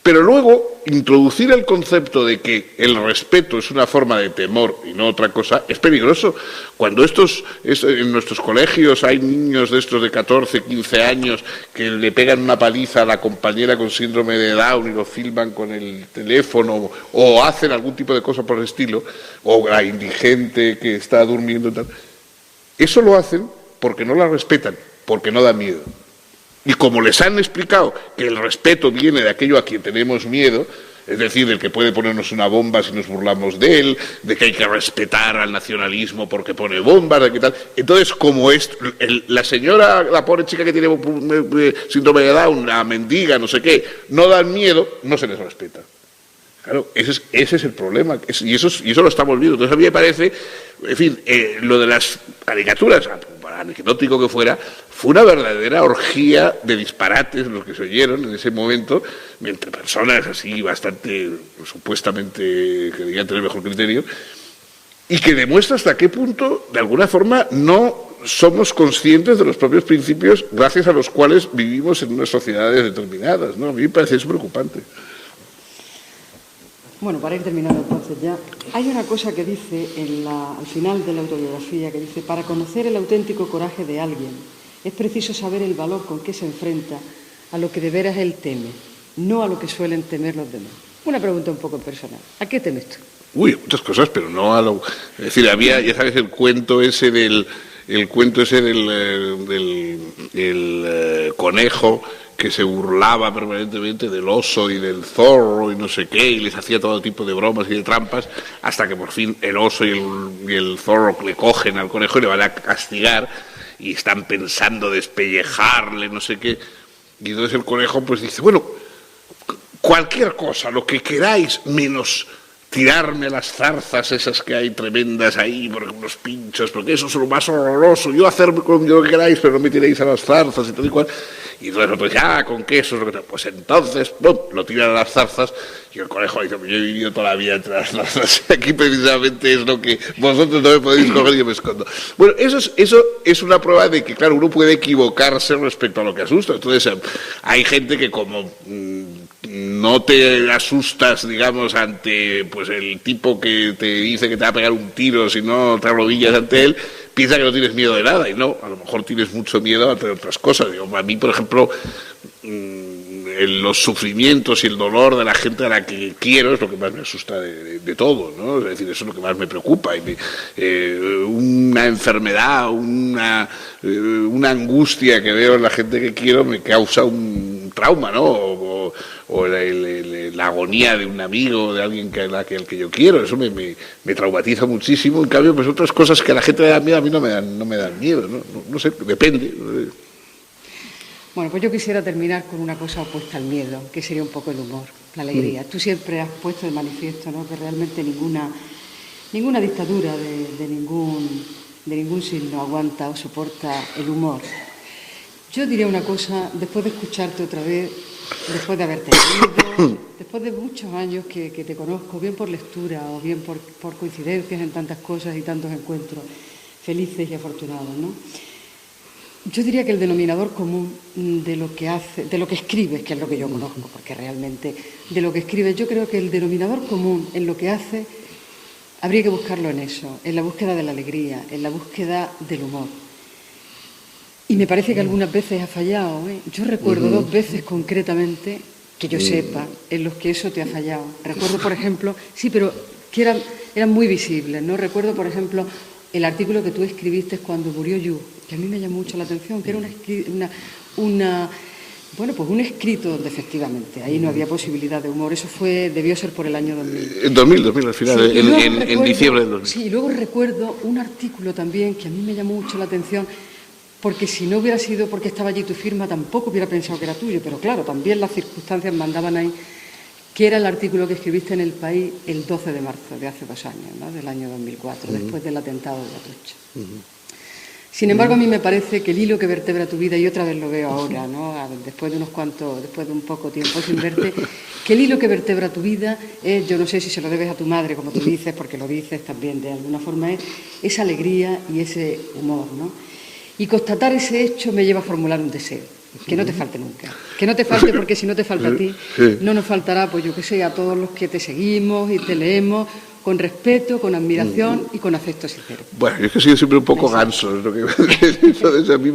Speaker 3: Pero luego, introducir el concepto de que el respeto es una forma de temor y no otra cosa, es peligroso. Cuando en nuestros colegios hay niños de estos de 14, 15 años que le pegan una paliza a la compañera con síndrome de Down y lo filman con el teléfono o hacen algún tipo de cosa por el estilo, o la indigente que está durmiendo y tal, eso lo hacen porque no la respetan, porque no da miedo. Y como les han explicado que el respeto viene de aquello a quien tenemos miedo, es decir, del que puede ponernos una bomba si nos burlamos de él, de que hay que respetar al nacionalismo porque pone bombas, de qué tal. Entonces, como la señora, la pobre chica que tiene síndrome de Down, la mendiga, no sé qué, no dan miedo, no se les respeta. Claro, ese es el problema, y eso lo estamos viendo. Entonces, a mí me parece, en fin, lo de las caricaturas, para anecdótico que fuera, fue una verdadera orgía de disparates los que se oyeron en ese momento, entre personas así bastante, supuestamente, que debían tener mejor criterio, y que demuestra hasta qué punto, de alguna forma, no somos conscientes de los propios principios gracias a los cuales vivimos en unas sociedades determinadas, ¿no? A mí me parece eso preocupante.
Speaker 2: Bueno, para ir terminando entonces ya, hay una cosa que dice al final de la autobiografía, que dice, para conocer el auténtico coraje de alguien, es preciso saber el valor con que se enfrenta a lo que de veras él teme, no a lo que suelen temer los demás. Una pregunta un poco personal. ¿A qué temes tú?
Speaker 3: Uy, muchas cosas, pero no a lo... Es decir, había, ya sabes, el cuento ese del conejo que se burlaba permanentemente del oso y del zorro y no sé qué, y les hacía todo tipo de bromas y de trampas, hasta que por fin el oso y el zorro le cogen al conejo y le van a castigar, y están pensando despellejarle, no sé qué, y entonces el conejo pues dice, bueno, cualquier cosa, lo que queráis, menos tirarme las zarzas esas que hay tremendas ahí, por los pinchos, porque eso es lo más horroroso, yo hacerme con lo que queráis, pero no me tiréis a las zarzas y todo igual. Y entonces otro dice, con queso, pues entonces, ¡pum!, lo tiran a las zarzas, y el conejo dice, yo he vivido toda la vida entre las zarzas, y aquí precisamente es lo que vosotros no me podéis coger y yo me escondo. Bueno, eso es una prueba de que, claro, uno puede equivocarse respecto a lo que asusta. Entonces, hay gente que como no te asustas, digamos, ante pues el tipo que te dice que te va a pegar un tiro si no te arrodillas ante él, piensa que no tienes miedo de nada, y no, a lo mejor tienes mucho miedo ante otras cosas. A mí, por ejemplo, los sufrimientos y el dolor de la gente a la que quiero es lo que más me asusta de todo, ¿no? Es decir, eso es lo que más me preocupa. Y una enfermedad, una angustia que veo en la gente que quiero me causa un trauma, ¿no? O la agonía de un amigo, de alguien al que yo quiero, eso me traumatiza muchísimo. En cambio, pues otras cosas que a la gente le da miedo, a mí no me dan miedo, ¿no? No sé, depende.
Speaker 2: Bueno, pues yo quisiera terminar con una cosa opuesta al miedo, que sería un poco el humor, la alegría. Tú siempre has puesto de manifiesto, ¿no?, que realmente ninguna dictadura de ningún signo aguanta o soporta el humor. Yo diría una cosa, después de escucharte otra vez, después de haberte leído, después de muchos años que te conozco, bien por lectura o bien por coincidencias en tantas cosas y tantos encuentros felices y afortunados, ¿no? Yo diría que el denominador común de lo que escribes, que es lo que yo conozco, porque realmente de lo que escribes, yo creo que el denominador común en lo que haces habría que buscarlo en eso, en la búsqueda de la alegría, en la búsqueda del humor. Y me parece que algunas veces ha fallado, ¿eh? Yo recuerdo 2 veces concretamente, que yo sepa, en los que eso te ha fallado. Recuerdo, por ejemplo, sí, pero que eran muy visibles, ¿no? Recuerdo, por ejemplo, el artículo que tú escribiste cuando murió Yu, que a mí me llamó mucho la atención, que era un escrito donde efectivamente ahí no había posibilidad de humor. Eso debió ser por el año 2000.
Speaker 3: En 2000 al final, sí, en diciembre del 2000.
Speaker 2: Sí, y luego recuerdo un artículo también que a mí me llamó mucho la atención, porque si no hubiera sido porque estaba allí tu firma, tampoco hubiera pensado que era tuyo, pero claro, también las circunstancias mandaban ahí, que era el artículo que escribiste en El País el 12 de marzo de hace 2 años, ¿no?, del año 2004, después del atentado de Atocha. Sin embargo, a mí me parece que el hilo que vertebra tu vida, y otra vez lo veo ahora, ¿no?, después de un poco tiempo sin verte, que el hilo que vertebra tu vida es, yo no sé si se lo debes a tu madre, como tú dices, porque lo dices también de alguna forma, es esa alegría y ese humor, ¿no? Y constatar ese hecho me lleva a formular un deseo, que no te falte nunca. Que no te falte, porque si no te falta a ti, no nos faltará, pues yo que sé, a todos los que te seguimos y te leemos, con respeto, con admiración y con afecto sincero.
Speaker 3: Bueno, yo es que he sido siempre un poco ganso, es lo que entonces a mí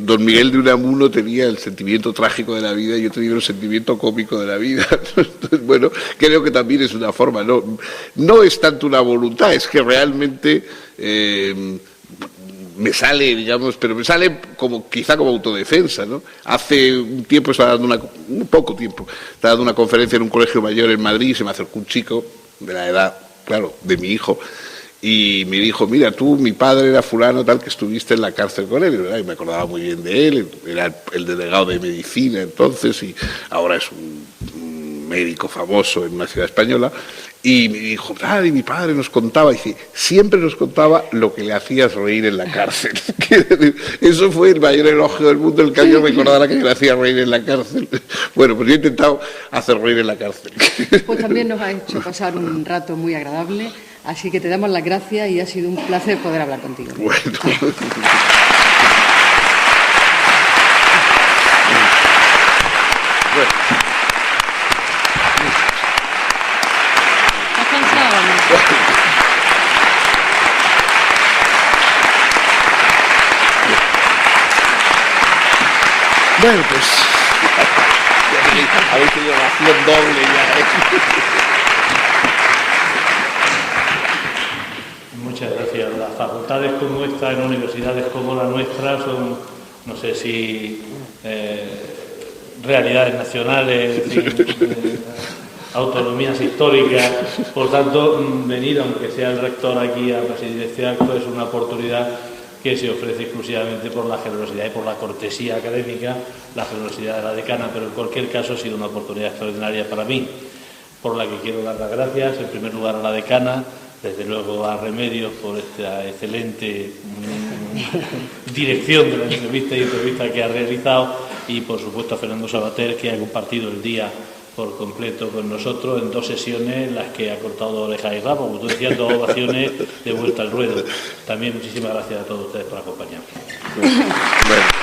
Speaker 3: don Miguel de Unamuno tenía el sentimiento trágico de la vida y yo he tenido el sentimiento cómico de la vida. Entonces, bueno, creo que también es una forma, no es tanto una voluntad, es que realmente me sale, digamos, pero me sale quizá como autodefensa, ¿no? Hace un tiempo estaba dando una conferencia en un colegio mayor en Madrid y se me acercó un chico de la edad, claro, de mi hijo, y me dijo, mira, mi padre era fulano tal, que estuviste en la cárcel con él, ¿verdad? Y me acordaba muy bien de él, era el delegado de medicina entonces, y ahora es un médico famoso en una ciudad española, y me dijo, y mi padre nos contaba, y dice, siempre nos contaba lo que le hacías reír en la cárcel. Eso fue el mayor elogio del mundo, el que yo recordara que le hacía reír en la cárcel. Bueno, pues yo he intentado hacer reír en la cárcel.
Speaker 2: Pues también nos ha hecho pasar un rato muy agradable, así que te damos las gracias y ha sido un placer poder hablar contigo.
Speaker 3: Bueno. Bueno, pues habéis tenido ración doble ya.
Speaker 1: Muchas gracias. Las facultades como esta en universidades como la nuestra son, no sé si realidades nacionales, en fin, autonomías históricas. Por tanto, venir, aunque sea el rector aquí a presidir este acto, es una oportunidad que se ofrece exclusivamente por la generosidad y por la cortesía académica, la generosidad de la decana, pero en cualquier caso ha sido una oportunidad extraordinaria para mí, por la que quiero dar las gracias, en primer lugar a la decana, desde luego a Remedios por esta excelente dirección de la entrevista que ha realizado, y por supuesto a Fernando Sabater, que ha compartido el día por completo con nosotros en 2 sesiones en las que ha cortado orejas y rabo, como tú decías, 2 ovaciones de vuelta al ruedo. También muchísimas gracias a todos ustedes por acompañarnos.
Speaker 3: Bueno.